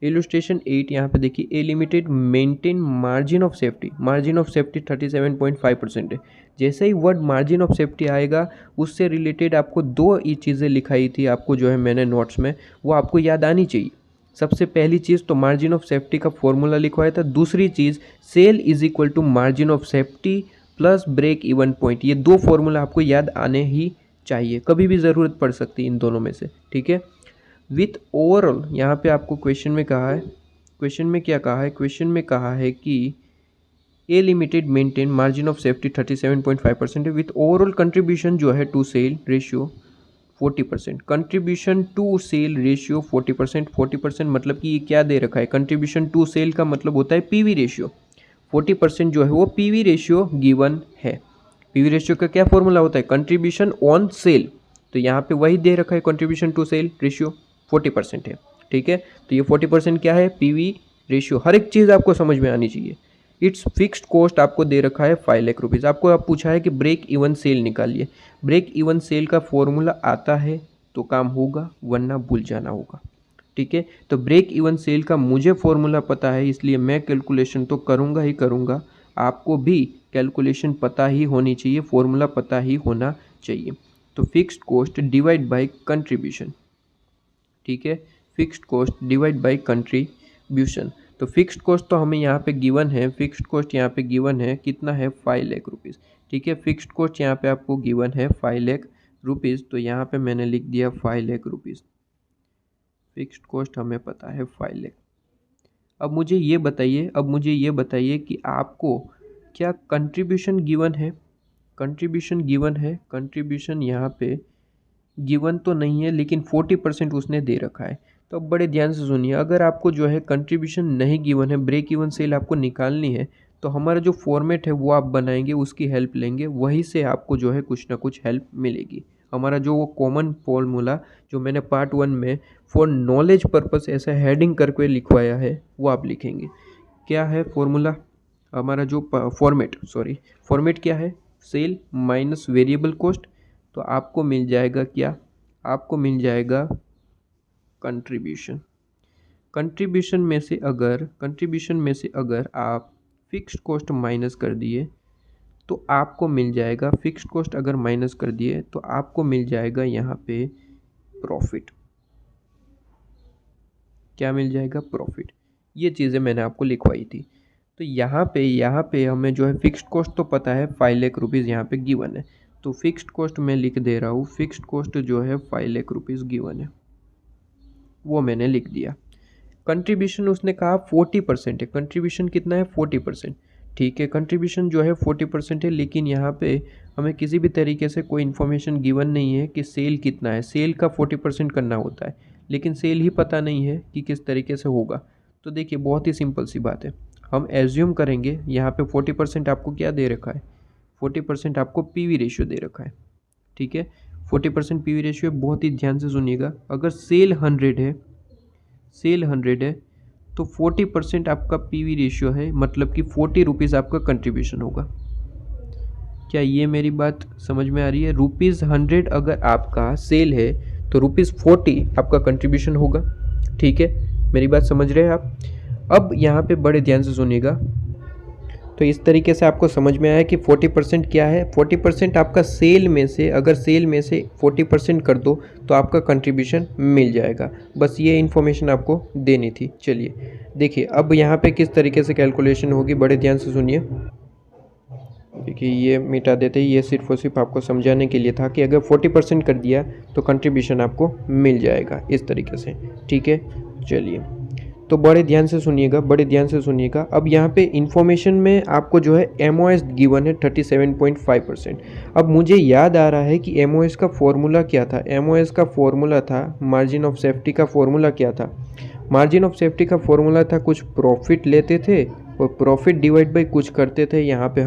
इलुस्ट्रेशन 8 यहाँ पे देखिए, a limited maintain margin of safety, margin of safety 37.5% है। जैसे ही वर्ड मार्जिन ऑफ सेफ्टी आएगा उससे रिलेटेड आपको दो ही चीज़ें लिखाई थी, आपको जो है मैंने नोट्स में, वो आपको याद आनी चाहिए। सबसे पहली चीज़ तो मार्जिन ऑफ सेफ्टी का फॉर्मूला लिखवाया था, दूसरी चीज़ sale is equal to margin of safety plus break even point. ये दो फॉर्मूला आपको याद आने ही चाहिए, कभी भी ज़रूरत पड़ सकती है इन दोनों में से। ठीक है, विथ ओवरऑल यहाँ पे आपको क्वेश्चन में कहा है, क्वेश्चन में क्या कहा है, क्वेश्चन में कहा है कि A limited maintain margin of safety 37.5% है, विथ ओवरऑल कंट्रीब्यूशन जो है to sale ratio 40%, contribution to sale ratio 40%। 40% मतलब कि ये क्या दे रखा है, कंट्रीब्यूशन टू सेल का मतलब होता है पीवी रेशियो। 40% जो है वो पीवी रेशियो गिवन है। पीवी रेशियो का क्या फॉर्मूला होता है, कंट्रीब्यूशन ऑन सेल, तो यहाँ पे वही दे रखा है, कंट्रीब्यूशन टू सेल रेशियो 40% है। ठीक है, तो ये 40% क्या है, पीवी रेशियो। हर एक चीज़ आपको समझ में आनी चाहिए। इट्स फिक्स्ड कॉस्ट आपको दे रखा है 5 लाख रुपीज़। आपको आप पूछा है कि ब्रेक इवन सेल निकालिए, ब्रेक इवन सेल का फॉर्मूला आता है तो काम होगा, वरना भूल जाना होगा। ठीक है, तो ब्रेक इवन सेल का मुझे फॉर्मूला पता है, इसलिए मैं कैलकुलेशन तो करूँगा ही करूँगा। आपको भी कैलकुलेशन पता ही होनी चाहिए, फॉर्मूला पता ही होना चाहिए। तो fixed cost divide by contribution. ठीक है, fixed cost divide by contribution. तो फिक्स्ड कॉस्ट तो हमें यहाँ पे गिवन है, फिक्स्ड कॉस्ट यहाँ पे गिवन है कितना है, 5 लाख रुपीज़। ठीक है, फिक्स्ड कॉस्ट यहाँ पे आपको गिवन है 5 लाख रुपीज़, तो यहाँ पे मैंने लिख दिया 5 लाख रुपीज़। फिक्स्ड कॉस्ट हमें पता है 5 लाख। अब मुझे ये बताइए कि आपको क्या कंट्रीब्यूशन गिवन है, कंट्रीब्यूशन गिवन है, कंट्रीब्यूशन यहाँ पे गिवन तो नहीं है, लेकिन 40% उसने दे रखा है। तो अब बड़े ध्यान से सुनिए, अगर आपको जो है कंट्रीब्यूशन नहीं गिवन है, ब्रेक इवन सेल आपको निकालनी है, तो हमारा जो फॉर्मेट है वो आप बनाएंगे, उसकी हेल्प लेंगे, वहीं से आपको जो है कुछ ना कुछ हेल्प मिलेगी। हमारा जो वो कॉमन फॉर्मूला जो मैंने पार्ट 1 में फॉर नॉलेज पर्पस ऐसा हेडिंग करके लिखवाया है वो आप लिखेंगे। क्या है फॉर्मूला हमारा, जो फॉर्मेट क्या है, सेल माइनस वेरिएबल कॉस्ट, तो आपको मिल जाएगा क्या, आपको मिल जाएगा कंट्रीब्यूशन। कंट्रीब्यूशन में से अगर आप फिक्स्ड कॉस्ट माइनस कर दिए तो आपको मिल जाएगा, फिक्स्ड कॉस्ट अगर माइनस कर दिए तो आपको मिल जाएगा यहाँ पे प्रॉफिट। क्या मिल जाएगा, प्रॉफिट। ये चीज़ें मैंने आपको लिखवाई थी। तो यहाँ पे हमें जो है फिक्स्ड कॉस्ट तो पता है 5 लाख रुपीज़ यहाँ पे गिवन है, तो फिक्स्ड कॉस्ट मैं लिख दे रहा हूँ, फिक्स्ड कॉस्ट जो है 5 लाख रुपीज़ गिवन है, वो मैंने लिख दिया। कंट्रीब्यूशन उसने कहा 40% है, कंट्रीब्यूशन कितना है, 40%। ठीक है, कंट्रीब्यूशन जो है 40% है, लेकिन यहाँ पे हमें किसी भी तरीके से कोई इन्फॉर्मेशन गिवन नहीं है कि सेल कितना है। सेल का 40% करना होता है, लेकिन सेल ही पता नहीं है कि किस तरीके से होगा। तो देखिए बहुत ही सिंपल सी बात है, हम एज्यूम करेंगे यहाँ पे 40% आपको क्या दे रखा है, 40% आपको पीवी रेशियो दे रखा है, ठीक है। 40% पीवी रेशियो, बहुत ही ध्यान से सुनिएगा। अगर सेल 100 है, सेल 100 है तो 40% आपका पीवी रेशियो है, मतलब कि 40 रुपीज़ आपका कंट्रीब्यूशन होगा। क्या ये मेरी बात समझ में आ रही है? ₹100 अगर आपका सेल है तो ₹40 आपका कंट्रीब्यूशन होगा, ठीक है। मेरी बात समझ रहे हैं आप? अब यहाँ पे बड़े ध्यान से सुनिएगा। तो इस तरीके से आपको समझ में आया कि 40% क्या है। 40% आपका सेल में से, अगर सेल में से 40% कर दो तो आपका कंट्रीब्यूशन मिल जाएगा। बस ये इन्फॉर्मेशन आपको देनी थी। चलिए देखिए अब यहाँ पे किस तरीके से कैलकुलेशन होगी, बड़े ध्यान से सुनिए। देखिए ये मिटा देते हैं, ये सिर्फ और सिर्फ आपको समझाने के लिए था कि अगर 40% कर दिया तो कंट्रीब्यूशन आपको मिल जाएगा इस तरीके से, ठीक है। चलिए तो बड़े ध्यान से सुनिएगा, बड़े ध्यान से सुनिएगा। अब यहाँ पे इन्फॉर्मेशन में आपको जो है MOS गिवन है 37.5%। अब मुझे याद आ रहा है कि MOS का फॉर्मूला क्या था। MOS का फॉर्मूला था, मार्जिन ऑफ सेफ्टी का फॉर्मूला क्या था? मार्जिन ऑफ सेफ्टी का फॉर्मूला था, कुछ प्रॉफिट लेते थे और प्रॉफिट डिवाइड बाई कुछ करते थे यहाँ पे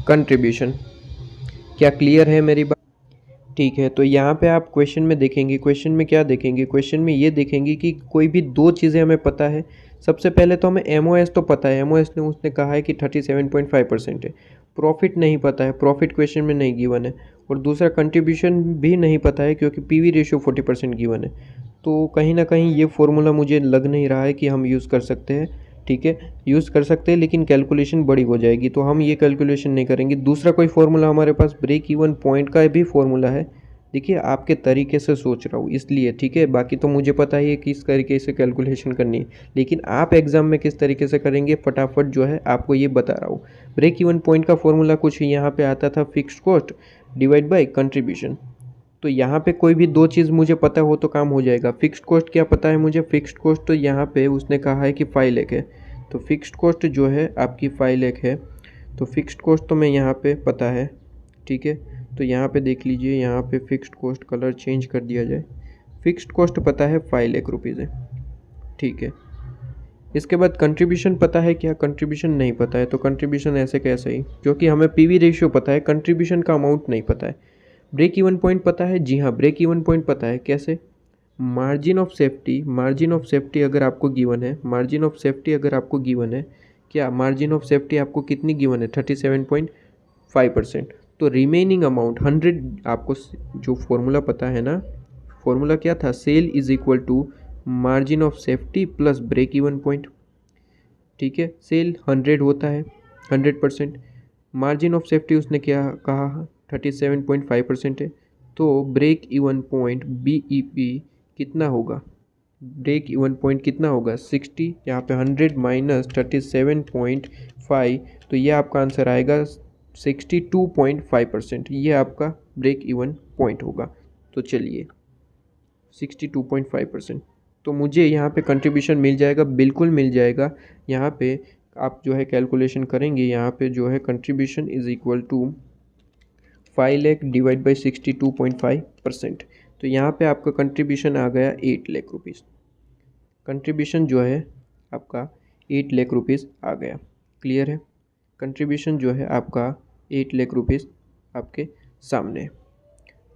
कंट्रीब्यूशन। क्या क्लियर है मेरी बात? ठीक है। तो यहाँ पे आप क्वेश्चन में देखेंगे, क्वेश्चन में क्या देखेंगे, क्वेश्चन में ये देखेंगे कि कोई भी दो चीज़ें हमें पता है। सबसे पहले तो हमें MOS तो पता है, MOS ने उसने कहा है कि 37.5% है। प्रॉफिट नहीं पता है, प्रॉफिट क्वेश्चन में नहीं गिवन है। और दूसरा कंट्रीब्यूशन भी नहीं पता है क्योंकि पीवी रेशियो 40% गिवन है। तो कहीं ना कहीं ये फॉर्मूला मुझे लग नहीं रहा है कि हम यूज़ कर सकते हैं, ठीक है। यूज़ कर सकते हैं लेकिन कैलकुलेशन बड़ी हो जाएगी, तो हम ये कैलकुलेशन नहीं करेंगे। दूसरा कोई फॉर्मूला हमारे पास ब्रेक इवन पॉइंट का भी फॉर्मूला है। देखिए आपके तरीके से सोच रहा हूँ इसलिए, ठीक है। बाकी तो मुझे पता ही है किस तरीके से कैलकुलेशन करनी है, लेकिन आप एग्जाम में किस तरीके से करेंगे फटाफट जो है आपको ये बता रहा हूँ। ब्रेक इवन पॉइंट का फॉर्मूला कुछ यहाँ पे आता था, fixed cost divide by contribution. तो यहाँ पे कोई भी दो चीज़ मुझे पता हो तो काम हो जाएगा। फिक्स्ड कॉस्ट क्या पता है मुझे? फिक्स्ड कॉस्ट तो यहाँ पे उसने कहा है कि 5 लाख है, तो फिक्स्ड कॉस्ट जो है आपकी 5 लाख है। तो फिक्स्ड कॉस्ट तो मैं यहाँ पे पता है, ठीक है। तो यहाँ पे देख लीजिए, यहाँ पे फिक्स्ड कॉस्ट कलर चेंज कर दिया जाए। फिक्स्ड कॉस्ट पता है 5 लाख रुपीज़ है, ठीक है। इसके बाद कंट्रीब्यूशन पता है क्या? कंट्रीब्यूशन नहीं पता है। तो कंट्रीब्यूशन ऐसे कैसे ही, क्योंकि हमें पीवी रेशियो पता है, कंट्रीब्यूशन का अमाउंट नहीं पता है। ब्रेक इवन पॉइंट पता है, जी हाँ ब्रेक इवन पॉइंट पता है। कैसे? Margin of safety, margin of safety अगर आपको गिवन है, मार्जिन ऑफ सेफ्टी अगर आपको गिवन है, क्या मार्जिन ऑफ सेफ्टी आपको कितनी गिवन है? 37.5%। तो रिमेनिंग अमाउंट 100, आपको जो फॉर्मूला पता है ना, फॉर्मूला क्या था? Sale is equal to margin of safety plus break even point, ठीक है। सेल 100 होता है, 100%। मार्जिन ऑफ सेफ्टी उसने क्या कहा? 37.5% है। तो ब्रेक इवन पॉइंट BEP कितना होगा? ब्रेक इवन पॉइंट कितना होगा? 60। यहाँ पे 100 माइनस 37.5, तो ये आपका आंसर आएगा 62.5%। ये आपका ब्रेक इवन पॉइंट होगा। तो चलिए 62.5%, तो मुझे यहाँ पे कंट्रीब्यूशन मिल जाएगा, बिल्कुल मिल जाएगा। यहाँ पे आप जो है कैलकुलेशन करेंगे, यहाँ पे जो है contribution is equal to 5 lakh divide by 62.5%। तो यहाँ पे आपका कंट्रीब्यूशन आ गया 8 लाख रुपीज़। कंट्रीब्यूशन जो है आपका 8 लाख रुपीज़ आ गया। क्लियर है? कंट्रीब्यूशन जो है आपका 8 लाख रुपीज़ आपके सामने।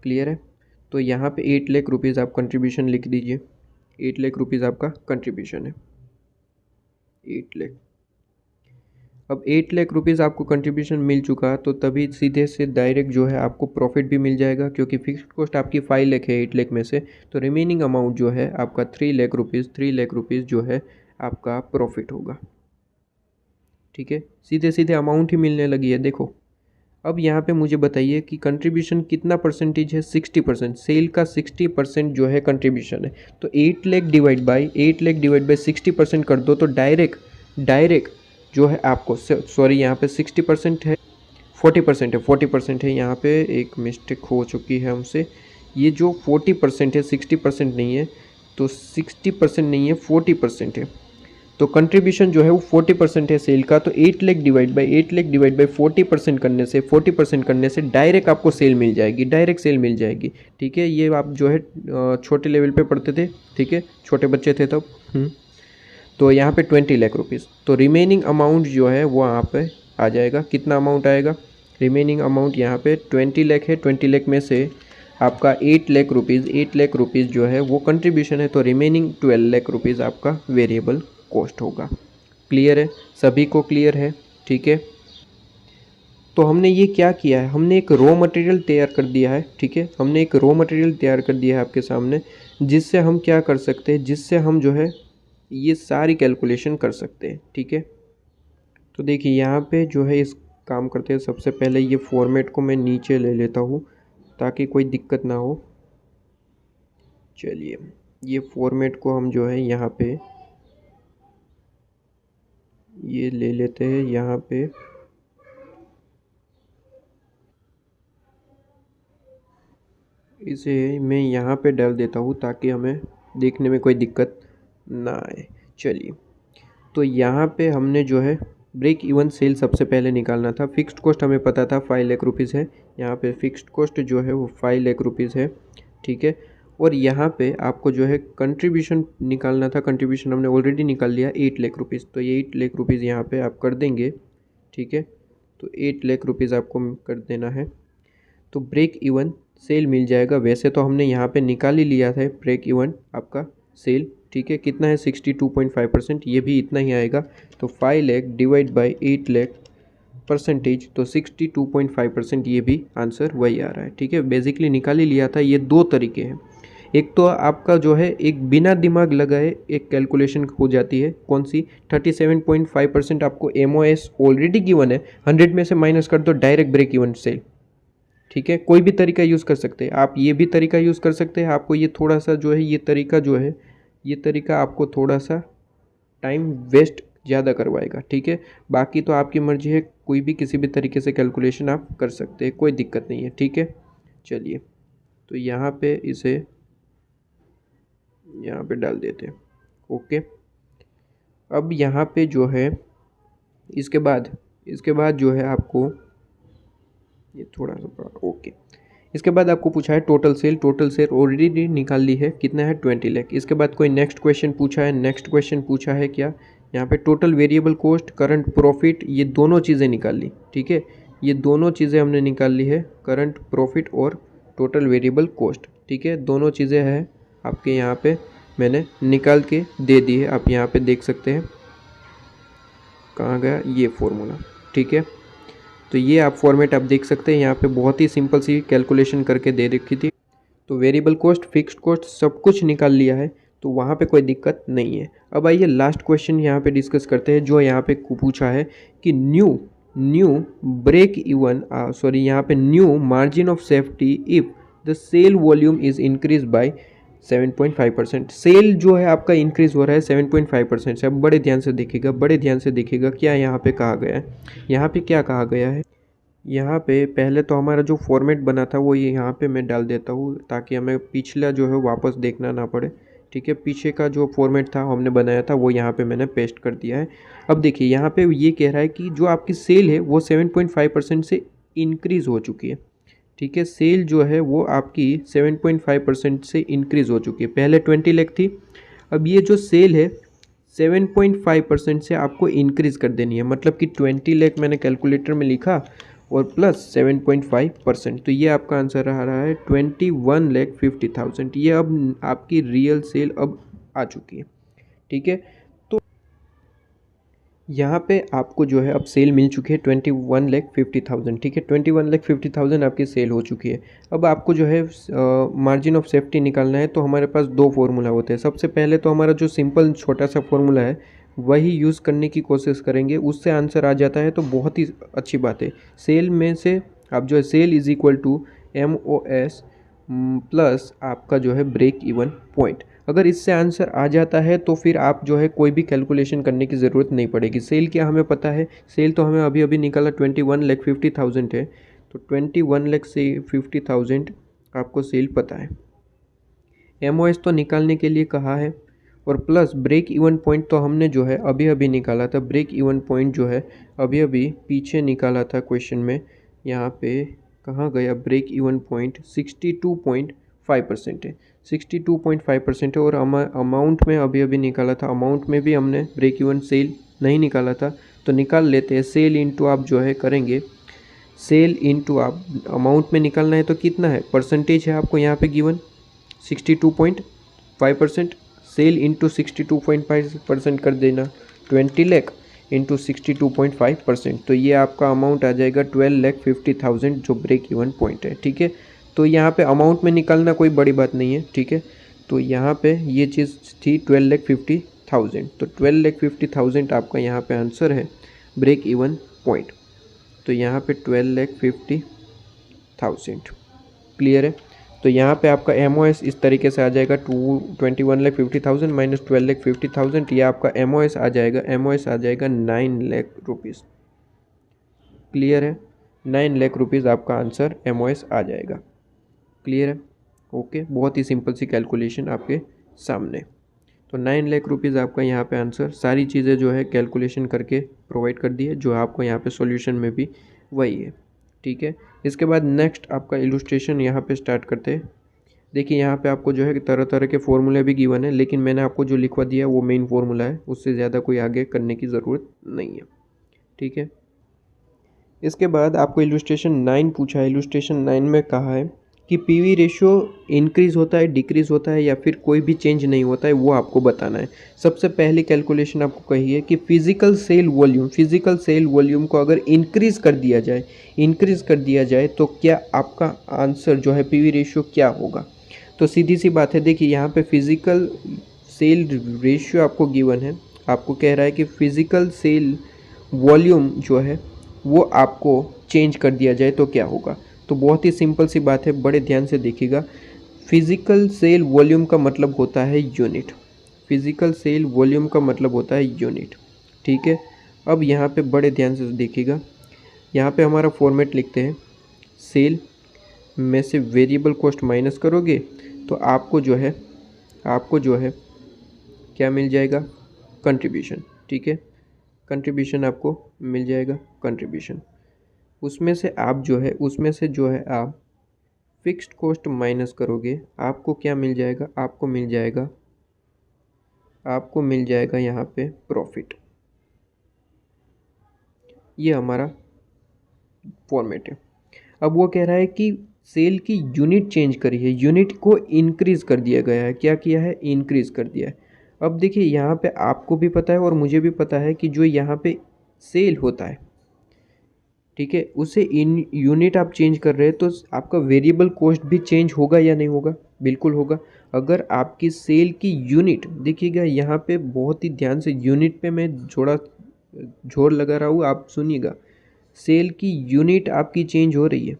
क्लियर है? तो यहाँ पे 8 लाख रुपीज़ आप कंट्रीब्यूशन लिख दीजिए। 8 लाख रुपीज़ आपका कंट्रीब्यूशन है, 8 लाख। अब 8 लाख रुपीज़ आपको कंट्रीब्यूशन मिल चुका, तो तभी सीधे से डायरेक्ट जो है आपको प्रॉफिट भी मिल जाएगा, क्योंकि फिक्स्ड कॉस्ट आपकी 5 लाख है 8 लाख में से। तो रिमेनिंग अमाउंट जो है आपका 3 लाख रुपीज़, 3 लाख रुपीज़ जो है आपका प्रॉफिट होगा, ठीक है। सीधे सीधे अमाउंट ही मिलने लगी है। देखो अब यहाँ पे मुझे बताइए कि कंट्रीब्यूशन कितना परसेंटेज है? 60%। सेल का 60% जो है कंट्रीब्यूशन है। तो 8 लाख डिवाइड बाई 60% कर दो, तो डायरेक्ट जो है आपको, सॉरी यहाँ पे 60% है, 40% है, 40% है। यहाँ पे एक मिस्टेक हो चुकी है हमसे। ये जो 40% है, 60% नहीं है। तो 60% नहीं है, 40% है। तो कंट्रीब्यूशन जो है वो 40% है सेल का। तो 8 लाख डिवाइड बाई 40% करने से, 40% करने से डायरेक्ट आपको सेल मिल जाएगी, डायरेक्ट सेल मिल जाएगी, ठीक है। ये आप जो है छोटे लेवल पे पढ़ते थे, ठीक है, छोटे बच्चे थे तब। तो यहाँ पे 20 लाख रुपीज़, तो रिमेनिंग अमाउंट जो है वो यहाँ पे आ जाएगा। कितना अमाउंट आएगा? रिमेनिंग अमाउंट यहाँ पे 20 लाख है। 20 लाख में से आपका 8 लाख रुपीज़ जो है वो कंट्रीब्यूशन है, तो रिमेनिंग 12 लाख रुपीज़ आपका वेरिएबल कॉस्ट होगा। क्लियर है? सभी को क्लियर है? ठीक है। तो हमने ये क्या किया है, हमने एक रॉ मटेरियल तैयार कर दिया है। ठीक है, हमने एक रॉ मटेरियल तैयार कर दिया है आपके सामने, जिससे हम क्या कर सकते हैं, जिससे हम जो है ये सारी कैलकुलेशन कर सकते हैं। ठीक है, तो देखिए यहाँ पे जो है इस काम करते हैं। सबसे पहले ये फॉर्मेट को मैं नीचे ले लेता हूँ ताकि कोई दिक्कत ना हो। चलिए, ये फॉर्मेट को हम जो है यहाँ पे ये ले लेते हैं। यहाँ पे इसे मैं यहाँ पे डाल देता हूँ ताकि हमें देखने में कोई दिक्कत ना आए। चलिए, तो यहाँ पे हमने जो है ब्रेक इवन सेल सबसे पहले निकालना था। फिक्स्ड कॉस्ट हमें पता था 5 लाख रुपीज़ है। यहाँ पे फिक्स्ड कॉस्ट जो है वो 5 लाख रुपीज़ है। ठीक है, और यहाँ पे आपको जो है कंट्रीब्यूशन निकालना था। कंट्रीब्यूशन हमने ऑलरेडी निकाल लिया 8 लाख रुपीज़, तो ये 8 लाख रुपीज़ यहाँ पे आप कर देंगे। ठीक है, तो 8 लाख रुपीज़ आपको कर देना है, तो ब्रेक इवन सेल मिल जाएगा। वैसे तो हमने यहाँ पे निकाल ही लिया था ब्रेक इवन आपका सेल। ठीक है, कितना है 62.5%, ये भी इतना ही आएगा। तो 5 lakh divide by 8 lakh percentage, तो 62.5% ये भी आंसर वही आ रहा है। ठीक है, बेसिकली निकाल ही लिया था। ये दो तरीके हैं, एक तो आपका जो है एक बिना दिमाग लगाए एक कैलकुलेशन हो जाती है। कौन सी? 37.5% आपको MOS ऑलरेडी गिवन है, 100 में से माइनस कर दो, डायरेक्ट ब्रेक इवन सेल। ठीक है, कोई भी तरीका यूज़ कर सकते हैं आप, ये भी तरीका यूज़ कर सकते हैं। आपको ये थोड़ा सा जो है ये तरीका जो है ये तरीका आपको थोड़ा सा टाइम वेस्ट ज़्यादा करवाएगा। ठीक है, बाकी तो आपकी मर्जी है, कोई भी किसी भी तरीके से कैलकुलेशन आप कर सकते हैं, कोई दिक्कत नहीं है। ठीक है, चलिए, तो यहाँ पे इसे यहाँ पे डाल देते हैं। ओके, अब यहाँ पे जो है इसके बाद जो है आपको ये थोड़ा सा बड़ा, ओके, इसके बाद आपको पूछा है total sale. Total sale already निकाल ली है, कितना है 20 लाख। इसके बाद कोई नेक्स्ट क्वेश्चन पूछा है। नेक्स्ट क्वेश्चन पूछा है क्या, यहाँ पे total variable cost, current profit, ये दोनों चीज़ें निकाल ली। ठीक है, ये दोनों चीज़ें हमने निकाल ली है, करंट प्रॉफिट और टोटल वेरिएबल कॉस्ट। ठीक है, दोनों चीज़ें हैं आपके यहाँ पे मैंने निकाल के दे दी है। आप यहाँ पे देख सकते हैं, कहाँ गया ये फॉर्मूला। ठीक है, तो ये आप फॉर्मेट आप देख सकते हैं, यहाँ पे बहुत ही सिंपल सी कैलकुलेशन करके दे रखी थी। तो वेरिएबल कॉस्ट, फिक्स्ड कॉस्ट सब कुछ निकाल लिया है, तो वहाँ पे कोई दिक्कत नहीं है। अब आइए लास्ट क्वेश्चन यहाँ पे डिस्कस करते हैं, जो यहाँ पे पूछा है कि न्यू ब्रेक इवन यहाँ पे new margin of safety if the sale volume is increase by 7.5%। Sale जो है आपका इंक्रीज हो रहा है 7.5% से। अब बड़े ध्यान से देखिएगा क्या यहाँ पे कहा गया है। यहाँ पे क्या कहा गया है, यहाँ पे पहले तो हमारा जो फॉर्मेट बना था वो ये यहाँ पे मैं डाल देता हूँ ताकि हमें पिछला जो है वापस देखना ना पड़े। ठीक है, पीछे का जो फॉर्मेट था हमने बनाया था वो यहाँ पे मैंने पेस्ट कर दिया है। अब देखिए यहाँ पे ये कह रहा है कि जो आपकी सेल है वो 7.5% से इंक्रीज़ हो चुकी है। ठीक है, सेल जो है वो आपकी 7.5% से इंक्रीज़ हो चुकी है। पहले 20 लाख थी, अब ये जो सेल है 7.5% से आपको इंक्रीज़ कर देनी है। मतलब कि 20 लाख मैंने कैलकुलेटर में लिखा और प्लस 7.5%, तो ये आपका आंसर आ रहा है 21,50,000। ये अब आपकी रियल सेल अब आ चुकी है। ठीक है, तो यहाँ पे आपको जो है अब सेल मिल चुकी है 21,50,000। ठीक है, 21,50,000 आपकी सेल हो चुकी है। अब आपको जो है मार्जिन ऑफ सेफ्टी निकालना है, तो हमारे पास दो फार्मूला होते हैं। सबसे पहले तो हमारा जो सिंपल छोटा सा फार्मूला है वही यूज़ करने की कोशिश करेंगे, उससे आंसर आ जाता है तो बहुत ही अच्छी बात है। सेल में से आप जो है sale is equal to MOS plus आपका जो है ब्रेक इवन पॉइंट। अगर इससे आंसर आ जाता है तो फिर आप जो है कोई भी कैलकुलेशन करने की ज़रूरत नहीं पड़ेगी। सेल क्या हमें पता है, सेल तो हमें अभी अभी निकाला 21,50,000 है, तो 21,50,000 आपको सेल पता है। MOS तो निकालने के लिए कहा है, और प्लस ब्रेक इवन पॉइंट तो हमने जो है अभी अभी निकाला था। ब्रेक इवन पॉइंट जो है अभी अभी पीछे निकाला था क्वेश्चन में। यहाँ पे कहाँ गया ब्रेक इवन पॉइंट, 62.5% है, 62.5% है। और अमाउंट में अभी अभी निकाला था, अमाउंट में भी हमने ब्रेक इवन सेल नहीं निकाला था, तो निकाल लेते हैं। सेल इंटू आप जो है करेंगे, सेल इंटू आप अमाउंट में निकालना है तो कितना है, परसेंटेज है आपको यहाँ पे गिवन 62.5%, सेल इंटू 62.5% कर देना, 20 लाख इंटू 62.5%, तो ये आपका अमाउंट आ जाएगा 12,50,000 जो ब्रेक इवन पॉइंट है। ठीक है, तो यहाँ पे अमाउंट में निकालना कोई बड़ी बात नहीं है। ठीक है, तो यहाँ पे ये चीज़ थी 12,50,000, तो 12,50,000 आपका यहाँ पे आंसर है ब्रेक इवन पॉइंट। तो यहाँ पे 12,50,000 क्लियर है। तो यहाँ पे आपका MOS इस तरीके से आ जाएगा, 21,50,000 माइनस 12,50,000, ये आपका MOS आ जाएगा, MOS आ जाएगा 9 लाख रुपीज़। क्लियर है, 9 लाख रुपीज़ आपका आंसर MOS आ जाएगा। क्लियर है, ओके, बहुत ही सिंपल सी कैलकुलेशन आपके सामने। तो 9 लाख रुपीज़ आपका यहाँ पे आंसर, सारी चीज़ें जो है कैलकुलेशन करके प्रोवाइड कर दी है, जो आपको यहाँ पे सॉल्यूशन में भी वही है। ठीक है, इसके बाद नेक्स्ट आपका इलुस्ट्रेशन यहाँ पे स्टार्ट करते हैं। देखिए यहाँ पे आपको जो है तरह तरह के फॉर्मूले भी गिवन है, लेकिन मैंने आपको जो लिखवा दिया है वो मेन फार्मूला है, उससे ज़्यादा कोई आगे करने की ज़रूरत नहीं है। ठीक है, इसके बाद आपको इलुस्ट्रेशन 9 पूछा है। इलुस्ट्रेशन 9 में कहा है कि पीवी रेशियो इंक्रीज़ होता है, डिक्रीज़ होता है, या फिर कोई भी चेंज नहीं होता है, वो आपको बताना है। सबसे पहली कैलकुलेशन आपको कही है कि फिजिकल सेल वॉल्यूम को अगर इंक्रीज़ कर दिया जाए तो क्या आपका आंसर जो है पीवी रेशियो क्या होगा। तो सीधी सी बात है, देखिए यहाँ पे फिजिकल सेल रेशियो आपको गिवन है, आपको कह रहा है कि फिजिकल सेल वॉल्यूम जो है वो आपको चेंज कर दिया जाए तो क्या होगा। तो बहुत ही सिंपल सी बात है, बड़े ध्यान से देखिएगा। फिजिकल सेल वॉल्यूम का मतलब होता है यूनिट, फिजिकल सेल वॉल्यूम का मतलब होता है यूनिट। ठीक है, अब यहाँ पे बड़े ध्यान से देखिएगा, यहाँ पे हमारा फॉर्मेट लिखते हैं, सेल में से वेरिएबल कॉस्ट माइनस करोगे तो आपको जो है क्या मिल जाएगा, कंट्रीब्यूशन। ठीक है, कंट्रीब्यूशन आपको मिल जाएगा, कंट्रीब्यूशन। उसमें से जो है आप फिक्स्ड कॉस्ट माइनस करोगे, आपको क्या मिल जाएगा, आपको मिल जाएगा यहाँ पे प्रॉफिट। ये हमारा फॉर्मेट है। अब वो कह रहा है कि सेल की यूनिट चेंज करी है, यूनिट को इंक्रीज़ कर दिया गया है। क्या किया है, इंक्रीज़ कर दिया है। अब देखिए यहाँ पे आपको भी पता है और मुझे भी पता है कि जो यहाँ पे सेल होता है, ठीक है, उसे इन यूनिट आप चेंज कर रहे हैं तो आपका वेरिएबल कॉस्ट भी चेंज होगा या नहीं होगा, बिल्कुल होगा। अगर आपकी सेल की यूनिट, देखिएगा यहाँ पे बहुत ही ध्यान से, यूनिट पे मैं जोर लगा रहा हूँ, आप सुनिएगा। सेल की यूनिट आपकी चेंज हो रही है,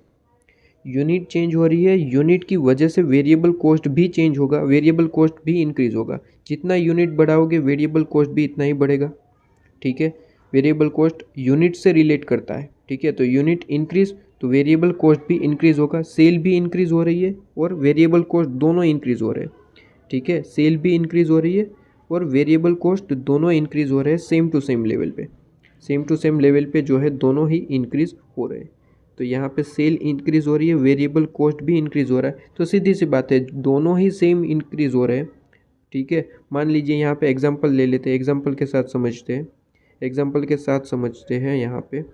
यूनिट चेंज हो रही है, यूनिट की वजह से वेरिएबल कॉस्ट भी चेंज होगा, वेरिएबल कॉस्ट भी इंक्रीज़ होगा। जितना यूनिट बढ़ाओगे वेरिएबल कॉस्ट भी इतना ही बढ़ेगा। ठीक है, वेरिएबल कॉस्ट यूनिट से रिलेट करता है। ठीक है, तो यूनिट इंक्रीज तो वेरिएबल कॉस्ट भी इंक्रीज़ होगा, सेल भी इंक्रीज़ हो रही है और वेरिएबल कॉस्ट दोनों इंक्रीज़ हो रहे हैं। ठीक है, सेल भी इंक्रीज़ हो रही है और वेरिएबल कॉस्ट दोनों इंक्रीज़ हो रहे हैं, सेम टू सेम लेवल पे जो है दोनों ही इंक्रीज़ हो रहे हैं। तो यहाँ पे सेल इंक्रीज़ हो रही है, वेरिएबल कॉस्ट भी इंक्रीज़ हो रहा है, तो सीधी सी बात है दोनों ही सेम इंक्रीज़ हो रहे हैं। ठीक है, मान लीजिए यहाँ पे एग्जांपल ले लेते हैं, एग्जांपल के साथ समझते हैं। यहाँ पे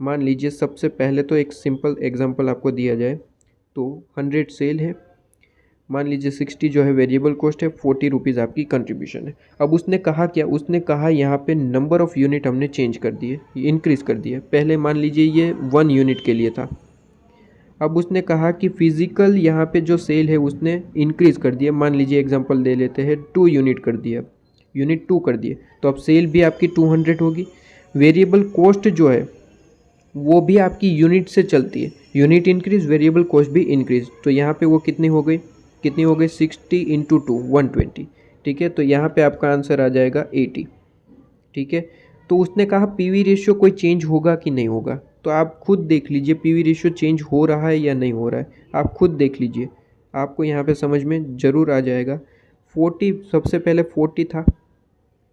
मान लीजिए सबसे पहले तो एक सिंपल एग्जांपल आपको दिया जाए, तो 100 सेल है, मान लीजिए 60 जो है वेरिएबल कॉस्ट है, 40 रुपीज़ आपकी कंट्रीब्यूशन है। अब उसने कहा क्या, उसने कहा यहाँ पे नंबर ऑफ़ यूनिट हमने चेंज कर दिए, इंक्रीज़ कर दिए। पहले मान लीजिए ये 1 यूनिट के लिए था, अब उसने कहा कि फिजिकल यहाँ पे जो सेल है उसने इंक्रीज़ कर दिया, मान लीजिए एग्जांपल दे लेते हैं 2 यूनिट कर दिया, यूनिट 2 कर दिए, तो अब सेल भी आपकी 200 होगी। वेरिएबल कॉस्ट जो है वो भी आपकी यूनिट से चलती है, यूनिट इंक्रीज़ वेरिएबल कॉस्ट भी इंक्रीज़, तो यहाँ पे वो कितनी हो गई 60 इंटू 2 120। ठीक है, तो यहाँ पे आपका आंसर आ जाएगा 80। ठीक है, तो उसने कहा पीवी रेशियो कोई चेंज होगा कि नहीं होगा, तो आप खुद देख लीजिए पीवी रेशियो चेंज हो रहा है या नहीं हो रहा है, आप खुद देख लीजिए, आपको यहाँ पे समझ में ज़रूर आ जाएगा। 40 सबसे पहले 40 था,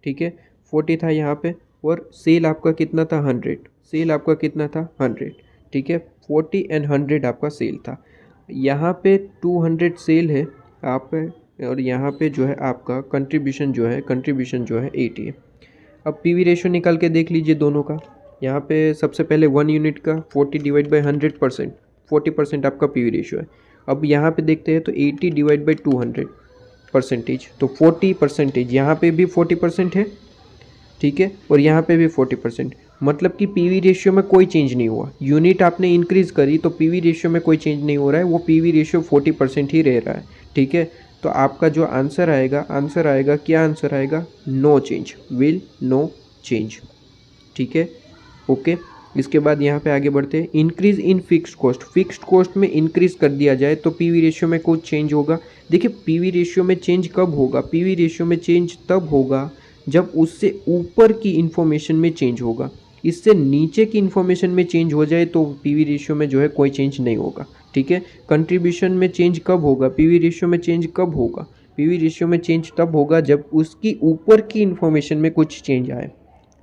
ठीक है, 40 था यहाँ पे, और सेल आपका कितना था 100, ठीक है, 40 एंड 100 आपका सेल था। यहाँ पे 200 सेल है आप, और यहाँ पे जो है आपका कंट्रीब्यूशन जो है 80 है। अब पीवी रेशियो निकाल के देख लीजिए दोनों का। यहाँ पे सबसे पहले 1 यूनिट का 40 डिवाइड बाई 100%, 40% आपका पीवी रेशियो है। अब यहाँ पे देखते हैं तो 80 डिवाइड बाई 200 परसेंटेज, तो 40%, यहाँ पे भी 40% है, ठीक है, और यहाँ पे भी 40%, मतलब कि पीवी रेशियो में कोई चेंज नहीं हुआ। यूनिट आपने इंक्रीज करी तो पीवी रेशियो में कोई चेंज नहीं हो रहा है, वो पीवी रेशियो 40% ही रह रहा है, ठीक है। तो आपका जो आंसर आएगा क्या आंसर आएगा? No change, will no change, ठीक है, ओके। इसके बाद यहाँ पे आगे बढ़ते हैं। इंक्रीज इन फिक्स्ड कॉस्ट में इंक्रीज कर दिया जाए तो पीवी रेशियो में कुछ चेंज होगा। देखिए पीवी रेशियो में चेंज कब होगा? पीवी रेशियो में चेंज तब होगा जब उससे ऊपर की इंफॉर्मेशन में चेंज होगा। इससे नीचे की इंफॉर्मेशन में चेंज हो जाए तो पीवी रेशियो में जो है कोई चेंज नहीं होगा, ठीक है। कंट्रीब्यूशन में चेंज कब होगा? पीवी रेशियो में चेंज कब होगा? पीवी रेशियो में चेंज तब होगा जब उसकी ऊपर की इंफॉर्मेशन में कुछ चेंज आए,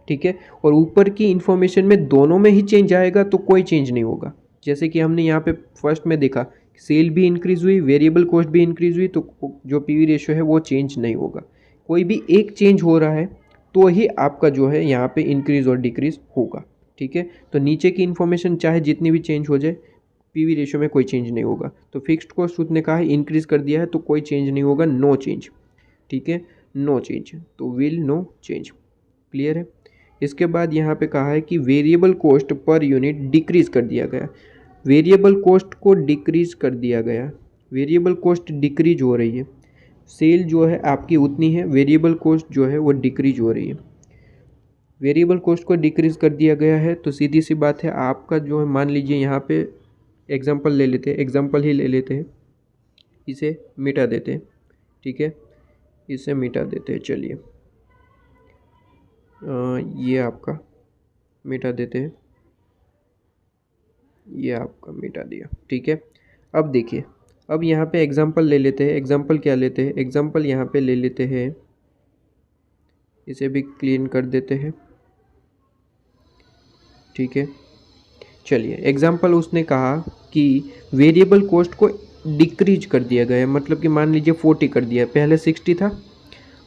ठीक है। और ऊपर की इंफॉर्मेशन में दोनों में ही चेंज आएगा तो कोई चेंज नहीं होगा। जैसे कि हमने यहाँ पे फर्स्ट में देखा, सेल भी इंक्रीज हुई, वेरिएबल कॉस्ट भी इंक्रीज हुई, तो जो पीवी रेशियो है वो चेंज नहीं होगा। कोई भी एक चेंज हो रहा है तो ही आपका जो है यहाँ पे इंक्रीज और डिक्रीज होगा, ठीक है। तो नीचे की इन्फॉर्मेशन चाहे जितनी भी चेंज हो जाए, पीवी रेशियो में कोई चेंज नहीं होगा। तो फिक्स्ड कॉस्ट उसने कहा है इंक्रीज कर दिया है तो कोई चेंज नहीं होगा, नो चेंज, ठीक है, नो चेंज, तो विल नो चेंज, क्लियर है। इसके बाद यहाँ पे कहा है कि variable cost per unit decrease कर दिया गया। वेरिएबल कॉस्ट को डिक्रीज कर दिया गया, वेरिएबल कॉस्ट डिक्रीज हो रही है, सेल जो है आपकी उतनी है, वेरिएबल कॉस्ट जो है वो डिक्रीज हो रही है। वेरिएबल कॉस्ट को डिक्रीज कर दिया गया है तो सीधी सी बात है आपका जो है, मान लीजिए यहाँ पे एग्जांपल ले लेते हैं, एग्जांपल ही ले लेते हैं, इसे मिटा देते हैं, ठीक है, इसे मिटा देते हैं। चलिए ये आपका मिटा देते हैं, ये आपका मिटा दिया, ठीक है। अब देखिए, अब यहाँ पे एग्जांपल ले लेते हैं। एग्जांपल क्या लेते हैं? एग्जांपल यहाँ पे ले लेते हैं, इसे भी क्लीन कर देते हैं, ठीक है। चलिए एग्जांपल उसने कहा कि वेरिएबल कॉस्ट को डिक्रीज कर दिया गया है, मतलब कि मान लीजिए 40 कर दिया, पहले 60 था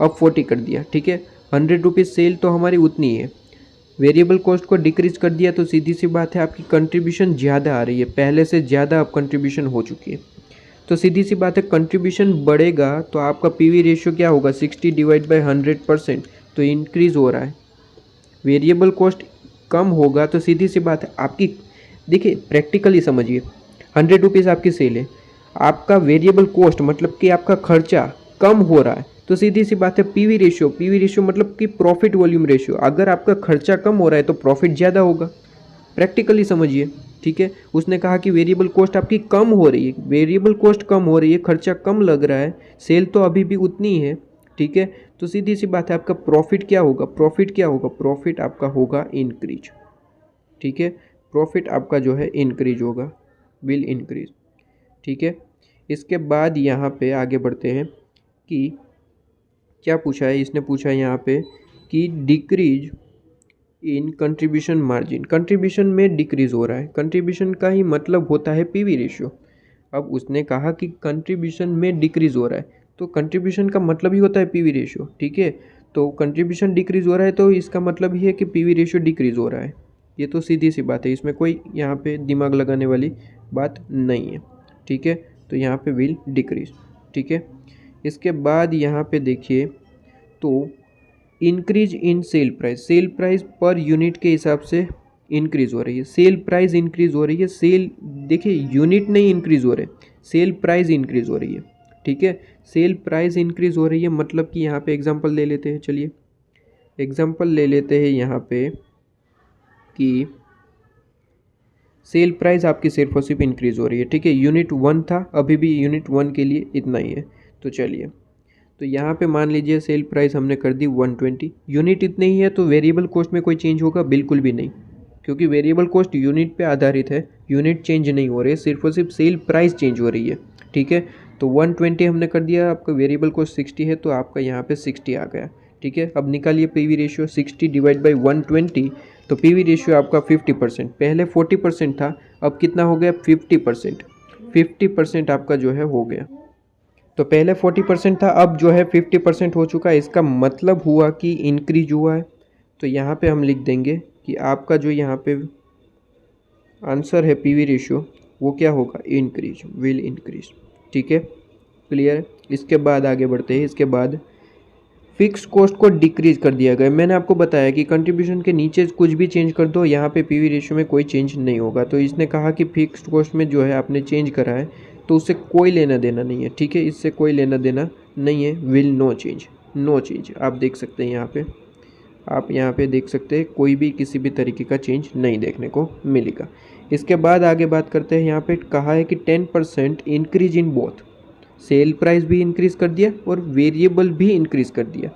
अब 40 कर दिया, ठीक है। 100 रुपीज़ सेल तो हमारी उतनी है, वेरिएबल कॉस्ट को डिक्रीज कर दिया तो सीधी सी बात है आपकी कंट्रीब्यूशन ज़्यादा आ रही है, पहले से ज़्यादा अब कंट्रीब्यूशन हो चुकी है। तो सीधी सी बात है कंट्रीब्यूशन बढ़ेगा तो आपका पीवी रेशियो क्या होगा? 60 डिवाइड बाई 100%, तो इंक्रीज़ हो रहा है। वेरिएबल कॉस्ट कम होगा तो सीधी सी बात है आपकी, देखिए प्रैक्टिकली समझिए, 100 रुपीज़ आपकी सेल है, आपका वेरिएबल कॉस्ट मतलब कि आपका खर्चा कम हो रहा है, तो सीधी सी बात है पीवी रेशियो मतलब कि प्रॉफिट वॉल्यूम रेशियो, अगर आपका खर्चा कम हो रहा है तो प्रॉफिट ज़्यादा होगा। प्रैक्टिकली समझिए, ठीक है। उसने कहा कि वेरिएबल कॉस्ट आपकी कम हो रही है, वेरिएबल कॉस्ट कम हो रही है, खर्चा कम लग रहा है, सेल तो अभी भी उतनी है, ठीक है। तो सीधी सी बात है आपका प्रॉफिट क्या होगा? प्रॉफिट आपका होगा इंक्रीज, ठीक है। प्रॉफिट आपका जो है इंक्रीज होगा, विल इंक्रीज, ठीक है। इसके बाद यहाँ पे आगे बढ़ते हैं कि क्या पूछा है, इसने पूछा है यहाँ पे कि decrease in contribution margin, contribution में डिक्रीज हो रहा है, कंट्रीब्यूशन का ही मतलब होता है पीवी रेशियो। अब उसने कहा कि कंट्रीब्यूशन में डिक्रीज हो रहा है, तो कंट्रीब्यूशन का मतलब ही होता है पीवी रेशियो, ठीक है। तो कंट्रीब्यूशन डिक्रीज हो रहा है तो इसका मतलब ही है कि पीवी रेशियो डिक्रीज हो रहा है, ये तो सीधी सी बात है, इसमें कोई यहाँ पे दिमाग लगाने वाली बात नहीं है, ठीक है। तो यहाँ पे विल डिक्रीज, ठीक है। इसके बाद यहाँ पे देखिए तो increase in sale price per unit के हिसाब से इंक्रीज हो रही है, सेल प्राइस इंक्रीज हो रही है, सेल देखिए यूनिट नहीं इंक्रीज हो रहे, सेल प्राइस इंक्रीज हो रही है, ठीक है। सेल प्राइस इंक्रीज हो रही है मतलब कि यहाँ पे एग्जांपल ले लेते हैं, चलिए एग्जांपल ले लेते हैं यहाँ पे कि सेल प्राइस आपकी सिर्फ और सिर्फ इंक्रीज हो रही है, ठीक है। यूनिट 1 था, अभी भी यूनिट 1 के लिए इतना ही है। तो चलिए, तो यहाँ पे मान लीजिए सेल प्राइस हमने कर दी 120, यूनिट इतने ही है, तो वेरिएबल कॉस्ट में कोई चेंज होगा? बिल्कुल भी नहीं, क्योंकि वेरिएबल कॉस्ट यूनिट पे आधारित है, यूनिट चेंज नहीं हो रही है, सिर्फ और सिर्फ सेल प्राइस चेंज हो रही है, ठीक है। तो 120 हमने कर दिया, आपका वेरिएबल कॉस्ट 60 है तो आपका यहाँ पे 60 आ गया, ठीक है। अब निकालिए पीवी रेशियो, 60 डिवाइड बाई 120, तो पीवी रेशियो आपका 50%, पहले 40% था, अब कितना हो गया? 50%। 50% आपका जो है हो गया। तो पहले 40% था, अब जो है 50% हो चुका है। इसका मतलब हुआ कि इंक्रीज हुआ है। तो यहाँ पे हम लिख देंगे कि आपका जो यहाँ पे आंसर है पीवी रेशियो वो क्या होगा, इंक्रीज, विल इंक्रीज। ठीक है, क्लियर। इसके बाद आगे बढ़ते हैं। इसके बाद फिक्स कॉस्ट को डिक्रीज कर दिया गया। मैंने आपको बताया कि कंट्रीब्यूशन के नीचे कुछ भी चेंज कर दो, यहाँ पे पीवी रेशियो में कोई चेंज नहीं होगा। तो इसने कहा कि फिक्स्ड कॉस्ट में जो है आपने चेंज करा है तो उससे कोई लेना देना नहीं है। ठीक है, इससे कोई लेना देना नहीं है। Will no change, no change. आप देख सकते हैं यहाँ पे, आप यहाँ पे देख सकते हैं कोई भी किसी भी तरीके का चेंज नहीं देखने को मिलेगा। इसके बाद आगे बात करते हैं। यहाँ पे कहा है कि 10% increase in both, sale price भी इंक्रीज़ कर दिया और वेरिएबल भी इंक्रीज़ कर दिया।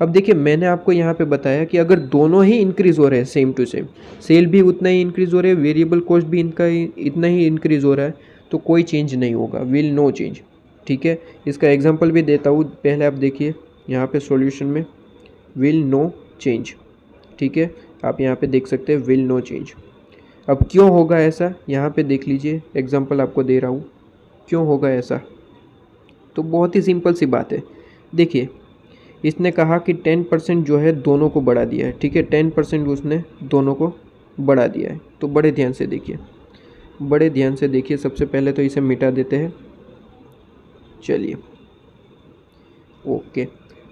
अब देखिए, मैंने आपको यहाँ पे बताया कि अगर दोनों ही इंक्रीज़ हो रहे हैं सेम टू सेम, सेल भी उतना ही इंक्रीज़ हो रहा है, वेरिएबल कॉस्ट भी इनका इतना ही इंक्रीज़ हो रहा है, तो कोई चेंज नहीं होगा, विल नो चेंज। ठीक है, इसका एग्जांपल भी देता हूँ। पहले आप देखिए यहाँ पे सॉल्यूशन में विल नो चेंज। ठीक है, आप यहाँ पे देख सकते हैं विल नो चेंज। अब क्यों होगा ऐसा, यहाँ पे देख लीजिए, एग्जांपल आपको दे रहा हूँ क्यों होगा ऐसा। तो बहुत ही सिंपल सी बात है। देखिए, इसने कहा कि 10% जो है दोनों को बढ़ा दिया है। ठीक है, 10% उसने दोनों को बढ़ा दिया है। तो बड़े ध्यान से देखिए, बड़े ध्यान से देखिए। सबसे पहले तो इसे मिटा देते हैं। चलिए, ओके।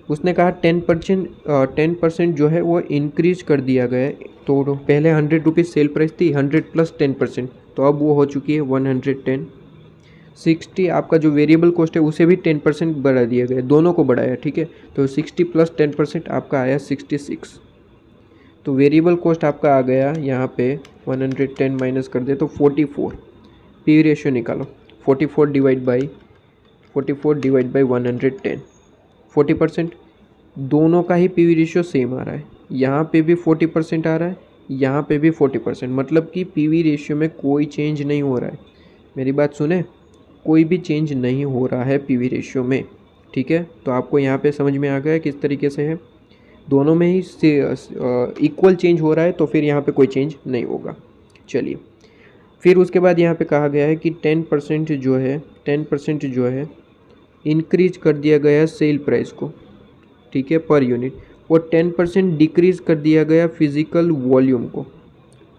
उसने कहा 10% जो है वो इंक्रीज कर दिया गया है। तो पहले 100 रुपीज़ सेल प्राइस थी, 100 प्लस 10%, तो अब वो हो चुकी है 110। 60 आपका जो वेरिएबल कॉस्ट है उसे भी 10% बढ़ा दिया गया, दोनों को बढ़ाया। ठीक है, तो 60 प्लस 10% आपका आया 66। तो वेरिएबल कॉस्ट आपका आ गया यहाँ पे 110 माइनस कर दे तो 44। पी रेशियो निकालो, 44 डिवाइड बाई 110, 40%। दोनों का ही पी रेशियो सेम आ रहा है। यहाँ पे भी 40% आ रहा है, यहाँ पे भी 40%, मतलब कि पी रेशियो में कोई चेंज नहीं हो रहा है। मेरी बात सुने, कोई भी चेंज नहीं हो रहा है पीवी रेशियो में। ठीक है, तो आपको यहाँ पे समझ में आ गया किस तरीके से है, दोनों में ही इक्वल चेंज हो रहा है, तो फिर यहाँ पे कोई चेंज नहीं होगा। चलिए, फिर उसके बाद यहाँ पे कहा गया है कि 10% जो है इंक्रीज कर दिया गया है सेल प्राइस को। ठीक है, पर यूनिट, और 10% डिक्रीज कर दिया गया फिजिकल वॉल्यूम को।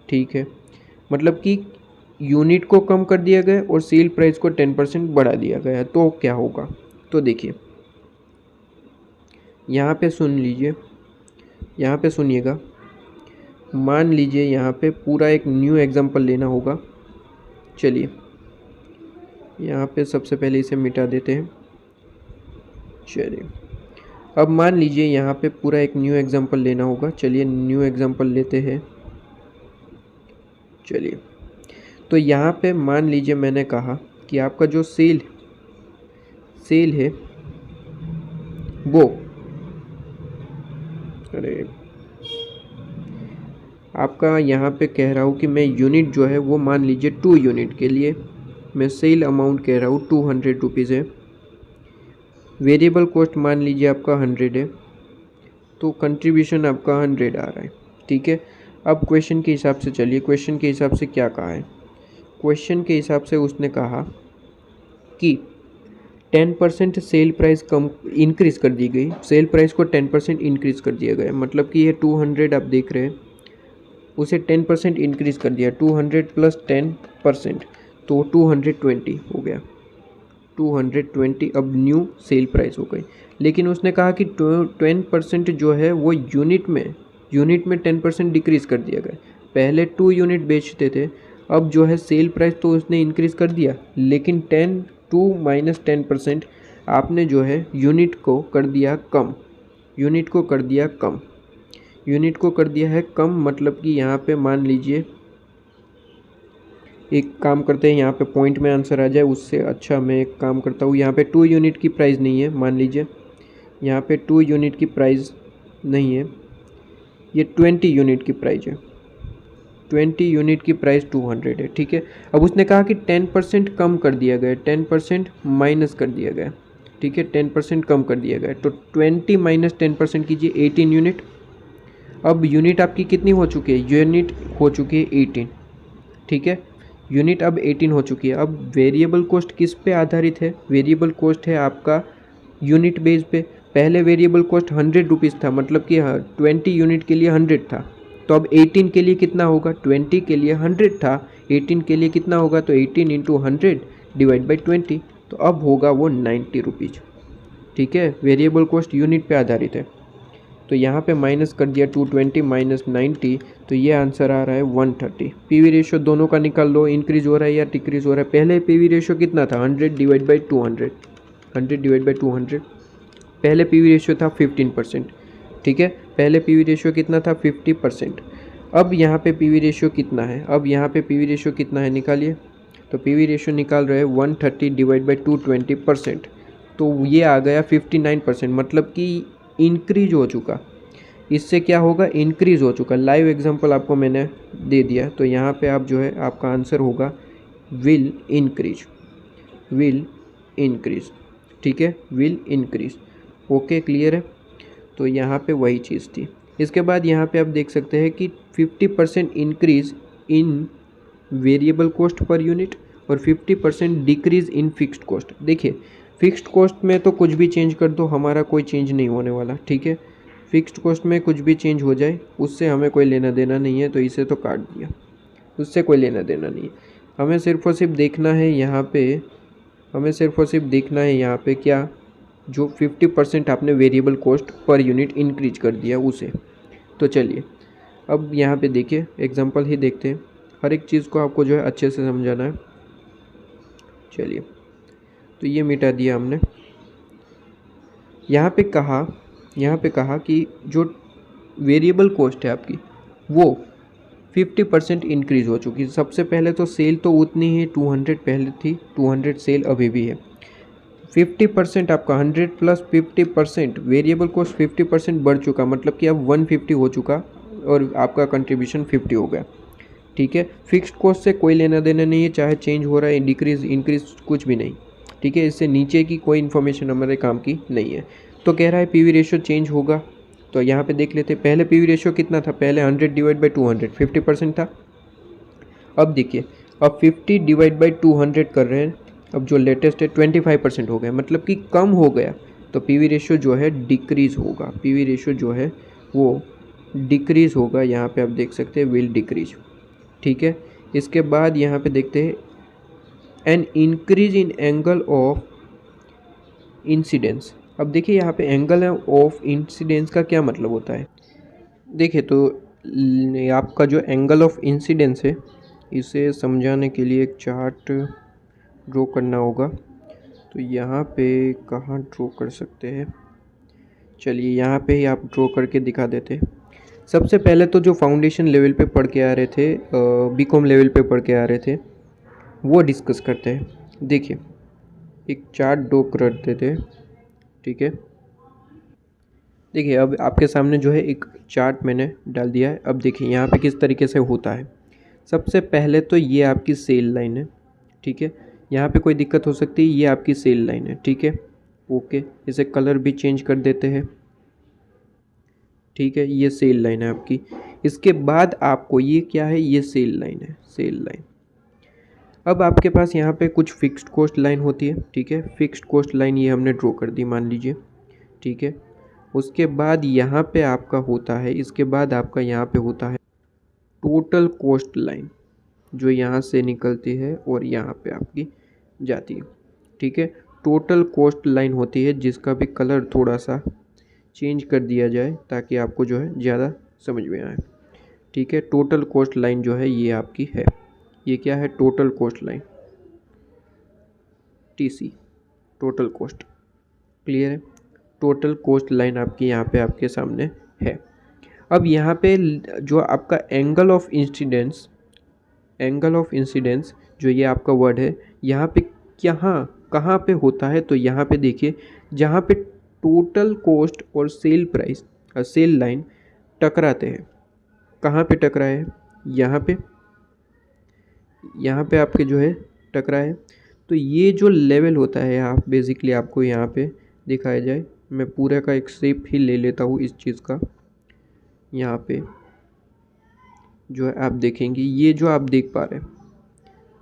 ठीक है, मतलब कि यूनिट को कम कर दिया गया और सेल प्राइस को 10% बढ़ा दिया गया। तो क्या होगा, तो देखिए यहाँ पे सुन लीजिए, यहाँ पे सुनिएगा। मान लीजिए यहाँ पे पूरा एक न्यू एग्जांपल लेना होगा। चलिए, यहाँ पे सबसे पहले इसे मिटा देते हैं। चलिए, अब मान लीजिए यहाँ पे पूरा एक न्यू एग्जांपल लेना होगा। चलिए, न्यू एग्जांपल लेते हैं। चलिए, तो यहाँ पे मान लीजिए मैंने कहा कि आपका जो सेल है वो, अरे आपका यहाँ पे कह रहा हूँ कि मैं यूनिट जो है वो मान लीजिए 2 यूनिट के लिए मैं सेल अमाउंट कह रहा हूँ 200 रुपीज़ है। वेरिएबल कॉस्ट मान लीजिए आपका 100 है, तो कंट्रीब्यूशन आपका 100 आ रहा है। ठीक है, अब क्वेश्चन के हिसाब से चलिए, क्वेश्चन के हिसाब से क्या कहा है। क्वेश्चन के हिसाब से उसने कहा कि 10% सेल प्राइस कम इंक्रीज़ कर दी गई, सेल प्राइस को 10% इंक्रीज़ कर दिया गया। मतलब कि ये 200 आप देख रहे हैं, उसे 10% इंक्रीज़ कर दिया। 200 प्लस 10% तो 220 हो गया, 220 अब न्यू सेल प्राइस हो गई। लेकिन उसने कहा कि 10% जो है वो यूनिट में 10% डिक्रीज़ कर दिया गया। पहले 2 यूनिट बेचते थे, अब जो है सेल प्राइस तो उसने इंक्रीज़ कर दिया, लेकिन 2 माइनस 10% आपने जो है यूनिट को कर दिया कम, यूनिट को कर दिया है कम। मतलब कि यहाँ पे मान लीजिए, एक काम करते हैं, यहाँ पे पॉइंट में आंसर आ जाए उससे अच्छा मैं एक काम करता हूँ। यहाँ पे 2 यूनिट की प्राइस नहीं है, मान लीजिए यहाँ पे 2 यूनिट की प्राइस नहीं है, ये 20 यूनिट की प्राइस है। 20 यूनिट की प्राइस 200 है। ठीक है, अब उसने कहा कि 10% कम कर दिया गया, 10% माइनस कर दिया गया। ठीक है, 10% कम कर दिया गया, तो 20 माइनस 10% कीजिए, 18 यूनिट। अब यूनिट आपकी कितनी हो चुकी है, यूनिट हो चुकी है 18। ठीक है, यूनिट अब 18 हो चुकी है। अब वेरिएबल कॉस्ट किस पे आधारित है? वेरिएबल कॉस्ट है आपका यूनिट बेस पे। पहले वेरिएबल कॉस्ट 100 रुपीज़ था, मतलब कि 20 यूनिट के लिए 100 था। तो अब 18 के लिए कितना होगा? 20 के लिए 100 था, 18 के लिए कितना होगा? तो 18 इंटू 100 डिवाइड बाई 20, तो अब होगा वो 90 रुपीज़। ठीक है, वेरिएबल कॉस्ट यूनिट पे आधारित है। तो यहाँ पे माइनस कर दिया 220 माइनस 90, तो ये आंसर आ रहा है 130। पीवी रेशियो दोनों का निकाल लो, इंक्रीज हो रहा है या डिक्रीज हो रहा है। पहले पीवी रेशियो कितना था? 100 डिवाइड बाई 200, 100 डिवाइड बाई 200। पहले पीवी रेशियो था 15%। ठीक है, पहले पीवी रेशियो कितना था? 50%। अब यहाँ पे पीवी रेशियो कितना है? अब यहाँ पे पीवी रेशियो कितना है, निकालिए। तो पीवी रेशियो निकाल रहे हैं 130 डिवाइड बाई 220%, तो ये आ गया 59%, मतलब कि इंक्रीज हो चुका। इससे क्या होगा? इंक्रीज हो चुका। लाइव एग्जांपल आपको मैंने दे दिया, तो यहाँ पे आप जो है आपका आंसर होगा विल इंक्रीज, विल इंक्रीज। ठीक है, विल इंक्रीज। ओके, क्लियर है? तो यहाँ पे वही चीज़ थी। इसके बाद यहाँ पे आप देख सकते हैं कि 50% increase in variable cost per unit और 50% डिक्रीज इन फिक्स्ड कॉस्ट। देखिए, फिक्स्ड कॉस्ट में तो कुछ भी चेंज कर दो, हमारा कोई चेंज नहीं होने वाला। ठीक है, फिक्स्ड कॉस्ट में कुछ भी चेंज हो जाए उससे हमें कोई लेना देना नहीं है, तो इसे तो काट दिया, उससे कोई लेना देना नहीं है। हमें सिर्फ और सिर्फ देखना है यहाँ पे, हमें सिर्फ और सिर्फ देखना है यहाँ पे क्या, जो 50% आपने variable cost per unit increase कर दिया उसे। तो चलिए अब यहाँ पे देखिए, एग्जांपल ही देखते हैं। हर एक चीज़ को आपको जो है अच्छे से समझाना है। चलिए, तो ये मिटा दिया हमने। यहाँ पे कहा कि जो वेरिएबल कॉस्ट है आपकी वो 50% इंक्रीज़ हो चुकी है। सबसे पहले तो सेल तो उतनी ही 200 पहले थी, 200 सेल अभी भी है। 50% आपका 100 प्लस 50%, वेरिएबल कॉस्ट 50% बढ़ चुका, मतलब कि अब 150 हो चुका और आपका कंट्रीब्यूशन 50 हो गया। ठीक है, फिक्स्ड कॉस्ट से कोई लेना देना नहीं है, चाहे चेंज हो रहा है, डिक्रीज इंक्रीज कुछ भी नहीं। ठीक है, इससे नीचे की कोई इन्फॉर्मेशन हमारे काम की नहीं है। तो कह रहा है पीवी रेशियो चेंज होगा, तो यहाँ पे देख लेते हैं। पहले पीवी रेशियो कितना था? पहले 100 डिवाइड बाई 200, 50% था। अब देखिए, अब 50 डिवाइड बाई 200 कर रहे हैं, अब जो लेटेस्ट है 25% हो गया, मतलब कि कम हो गया। तो पीवी रेशियो जो है डिक्रीज़ होगा, पीवी रेशियो जो है वो डिक्रीज़ होगा। यहाँ पे आप देख सकते हैं विल डिक्रीज। ठीक है, इसके बाद यहाँ पे देखते हैं an increase in angle of incidence. अब देखिए यहाँ पे एंगल ऑफ इंसिडेंस का क्या मतलब होता है? देखिए, तो आपका जो एंगल ऑफ इंसिडेंस है, इसे समझाने के लिए एक चार्ट ड्रॉ करना होगा। तो यहाँ पे कहाँ ड्रॉ कर सकते हैं? चलिए यहाँ पे ही आप ड्रॉ करके दिखा देते हैं। सबसे पहले तो जो फाउंडेशन लेवल पे पढ़ के आ रहे थे, बीकॉम लेवल पे पढ़ के आ रहे थे, वो डिस्कस करते हैं। देखिए, एक चार्ट ड्रॉ कर देते हैं। ठीक है, देखिए अब आपके सामने जो है एक चार्ट मैंने डाल दिया है। अब देखिए यहाँ पे किस तरीके से होता है। सबसे पहले तो ये आपकी सेल लाइन है। ठीक है, यहाँ पे कोई दिक्कत हो सकती है, ये आपकी सेल लाइन है। ठीक है, ओके, इसे कलर भी चेंज कर देते हैं। ठीक है, ये सेल लाइन है आपकी। इसके बाद आपको ये क्या है? ये सेल लाइन है, सेल लाइन। अब आपके पास यहाँ पे कुछ फिक्स्ड कॉस्ट लाइन होती है। ठीक है, फिक्स्ड कॉस्ट लाइन ये हमने ड्रॉ कर दी, मान लीजिए। ठीक है, उसके बाद यहाँ पे आपका होता है, इसके बाद आपका यहाँ पे होता है टोटल कॉस्ट लाइन, जो यहाँ से निकलती है और यहाँ पे आपकी जाती है। ठीक है, टोटल कॉस्ट लाइन होती है, जिसका भी कलर थोड़ा सा चेंज कर दिया जाए ताकि आपको जो है ज़्यादा समझ में आए। ठीक है, टोटल कॉस्ट लाइन जो है ये आपकी है। ये क्या है? Total cost line, TC, total cost. Clear है? टोटल कॉस्ट लाइन आपकी यहाँ पे आपके सामने है। अब यहाँ पे जो आपका angle of incidence, angle of incidence जो ये आपका वर्ड है, यहाँ पे कहाँ पे होता है? तो यहाँ पे देखिए, जहाँ पे टोटल कॉस्ट और सेल प्राइस, सेल लाइन टकराते हैं। कहाँ पे टकराए हैं? यहाँ पे आपके जो है टकराए। तो ये जो लेवल होता है, आप बेसिकली आपको यहाँ पे दिखाया जाए, मैं पूरे का एक शेप ही ले लेता हूँ इस चीज़ का। यहाँ पे जो है आप देखेंगे, ये जो आप देख पा रहे हैं,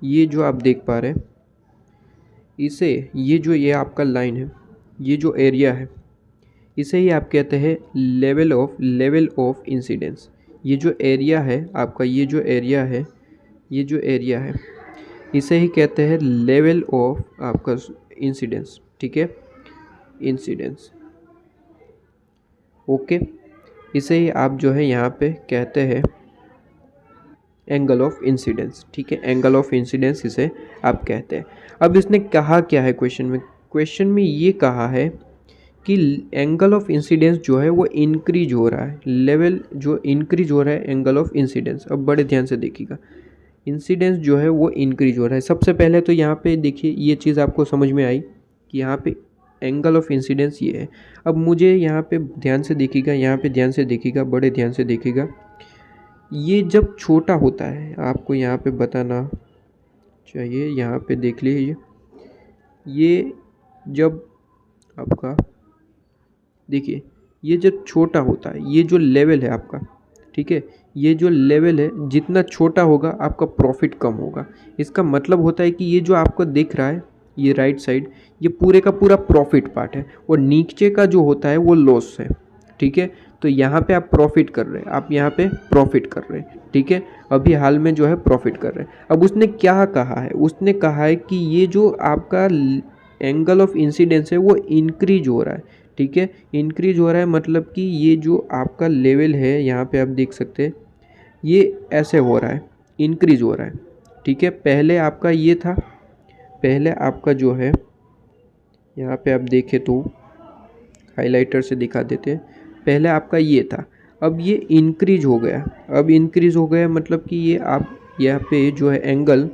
ये जो आप देख पा रहे हैं इसे, ये आपका लाइन है, ये जो एरिया है इसे ही आप कहते हैं लेवल ऑफ इंसिडेंस। ये जो एरिया है आपका, ये जो एरिया है इसे ही कहते हैं लेवल ऑफ आपका इंसिडेंस। ठीक है, इंसिडेंस। ओके, इसे ही आप जो है यहाँ पे कहते हैं एंगल ऑफ इंसिडेंस। ठीक है, एंगल ऑफ इंसिडेंस इसे आप कहते हैं। अब इसने कहा क्या है क्वेश्चन में ये कहा है कि एंगल ऑफ इंसिडेंस जो है वो इंक्रीज हो रहा है, लेवल जो इंक्रीज हो रहा है एंगल ऑफ इंसिडेंस। अब बड़े ध्यान से देखिएगा, इंसिडेंस जो है वो इंक्रीज हो रहा है। सबसे पहले तो यहाँ पे देखिए, ये चीज़ आपको समझ में आई कि यहाँ पे एंगल ऑफ इंसिडेंस ये है। अब मुझे यहाँ पे ध्यान से देखिएगा, यहाँ पे ध्यान से देखिएगा, बड़े ध्यान से देखिएगा, ये जब छोटा होता है आपको यहाँ पे बताना चाहिए, यहाँ पे देख लीजिए, ये जब आपका देखिए, ये जब छोटा होता है, ये जो लेवल है आपका, ठीक है, ये जो लेवल है जितना छोटा होगा आपका प्रॉफिट कम होगा। इसका मतलब होता है कि ये जो आपको दिख रहा है ये राइट साइड, ये पूरे का पूरा प्रॉफिट पार्ट है और नीचे का जो होता है वो लॉस है। ठीक है, तो यहाँ पे आप प्रॉफिट कर रहे हैं, आप यहाँ पे प्रॉफिट कर रहे हैं। ठीक है, अभी हाल में जो है प्रॉफिट कर रहे हैं। अब उसने क्या कहा है, उसने कहा है कि ये जो आपका एंगल ऑफ इंसिडेंस है वो इंक्रीज हो रहा है। ठीक है, इंक्रीज हो रहा है मतलब कि ये जो आपका लेवल है यहाँ पे आप देख सकते हैं ये ऐसे हो रहा है, इंक्रीज हो रहा है। ठीक है, पहले आपका ये था, पहले आपका जो है यहाँ पे आप देखें तो हाइलाइटर से दिखा देते हैं, पहले आपका ये था, अब ये इंक्रीज हो गया। अब इंक्रीज हो गया मतलब कि ये आप यहाँ पे जो है एंगल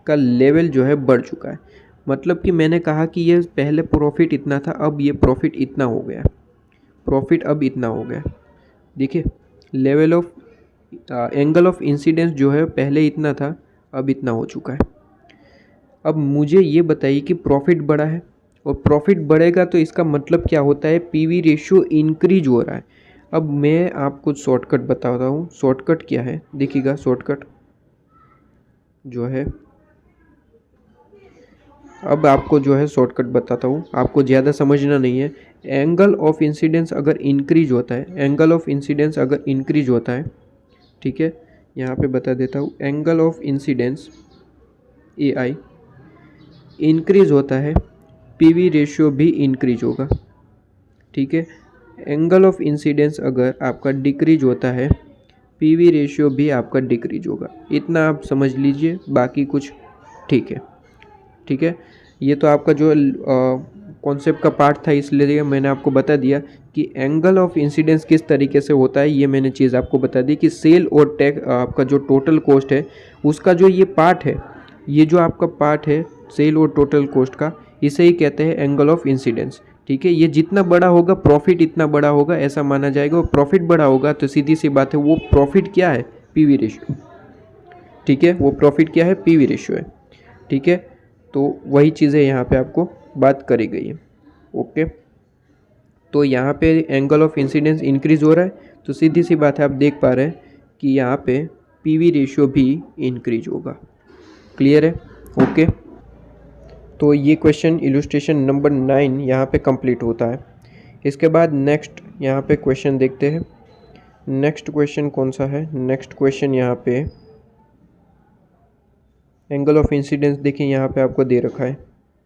का लेवल जो है बढ़ चुका है। मतलब कि मैंने कहा कि ये पहले प्रॉफिट इतना था, अब ये प्रॉफिट इतना हो गया, प्रॉफिट अब इतना हो गया। देखिए, level of angle of incidence जो है पहले इतना था, अब इतना हो चुका है। अब मुझे ये बताइए कि प्रॉफिट बढ़ा है, और प्रॉफिट बढ़ेगा तो इसका मतलब क्या होता है, पीवी रेशियो इंक्रीज हो रहा है। अब मैं आपको शॉर्टकट बताता हूँ। शॉर्टकट क्या है देखिएगा, शॉर्टकट जो है, अब आपको जो है शॉर्टकट बताता हूँ, आपको ज़्यादा समझना नहीं है। एंगल ऑफ इंसिडेंस अगर इंक्रीज होता है, एंगल ऑफ इंसिडेंस अगर इंक्रीज होता है, ठीक है, यहाँ पे बता देता हूँ, angle of incidence A I increase होता है, पीवी रेशियो भी इंक्रीज होगा। ठीक है, एंगल ऑफ इंसिडेंस अगर आपका डिक्रीज होता है, पीवी रेशियो भी आपका डिक्रीज होगा। इतना आप समझ लीजिए, बाकी कुछ ठीक है। ठीक है, ये तो आपका जो कॉन्सेप्ट का पार्ट था, इसलिए मैंने आपको बता दिया कि एंगल ऑफ इंसिडेंस किस तरीके से होता है। ये मैंने चीज़ आपको बता दी कि सेल और टैक्स आपका जो टोटल कॉस्ट है उसका जो ये पार्ट है, ये जो आपका पार्ट है सेल और टोटल कॉस्ट का, इसे ही कहते हैं एंगल ऑफ इंसिडेंस। ठीक है, ये जितना बड़ा होगा प्रॉफिट इतना बड़ा होगा, ऐसा माना जाएगा। और प्रॉफिट बड़ा होगा तो सीधी सी बात है, वो प्रॉफिट क्या है, पीवी रेशियो। ठीक है, वो प्रॉफिट क्या है, पीवी रेशियो है। ठीक है, तो वही चीज़ें यहाँ पे आपको बात करी गई है। ओके, तो यहाँ पे एंगल ऑफ इंसिडेंस इंक्रीज हो रहा है, तो सीधी सी बात है, आप देख पा रहे हैं कि यहाँ पे पीवी रेशियो भी इंक्रीज होगा। क्लियर है? ओके, तो ये क्वेश्चन इलस्ट्रेशन नंबर 9 यहाँ पे कंप्लीट होता है। इसके बाद नेक्स्ट यहाँ पे क्वेश्चन देखते हैं। नेक्स्ट क्वेश्चन कौन सा है, नेक्स्ट क्वेश्चन यहाँ पे एंगल ऑफ इंसिडेंस देखिए यहाँ पे आपको दे रखा है।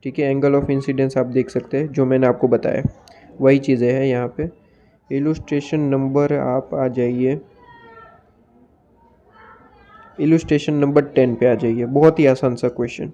ठीक है, एंगल ऑफ इंसिडेंस आप देख सकते हैं, जो मैंने आपको बताया वही चीज़ें हैं यहाँ पे। इलस्ट्रेशन नंबर आप आ जाइए, इलस्ट्रेशन नंबर 10 पे आ जाइए। बहुत ही आसान सा क्वेश्चन।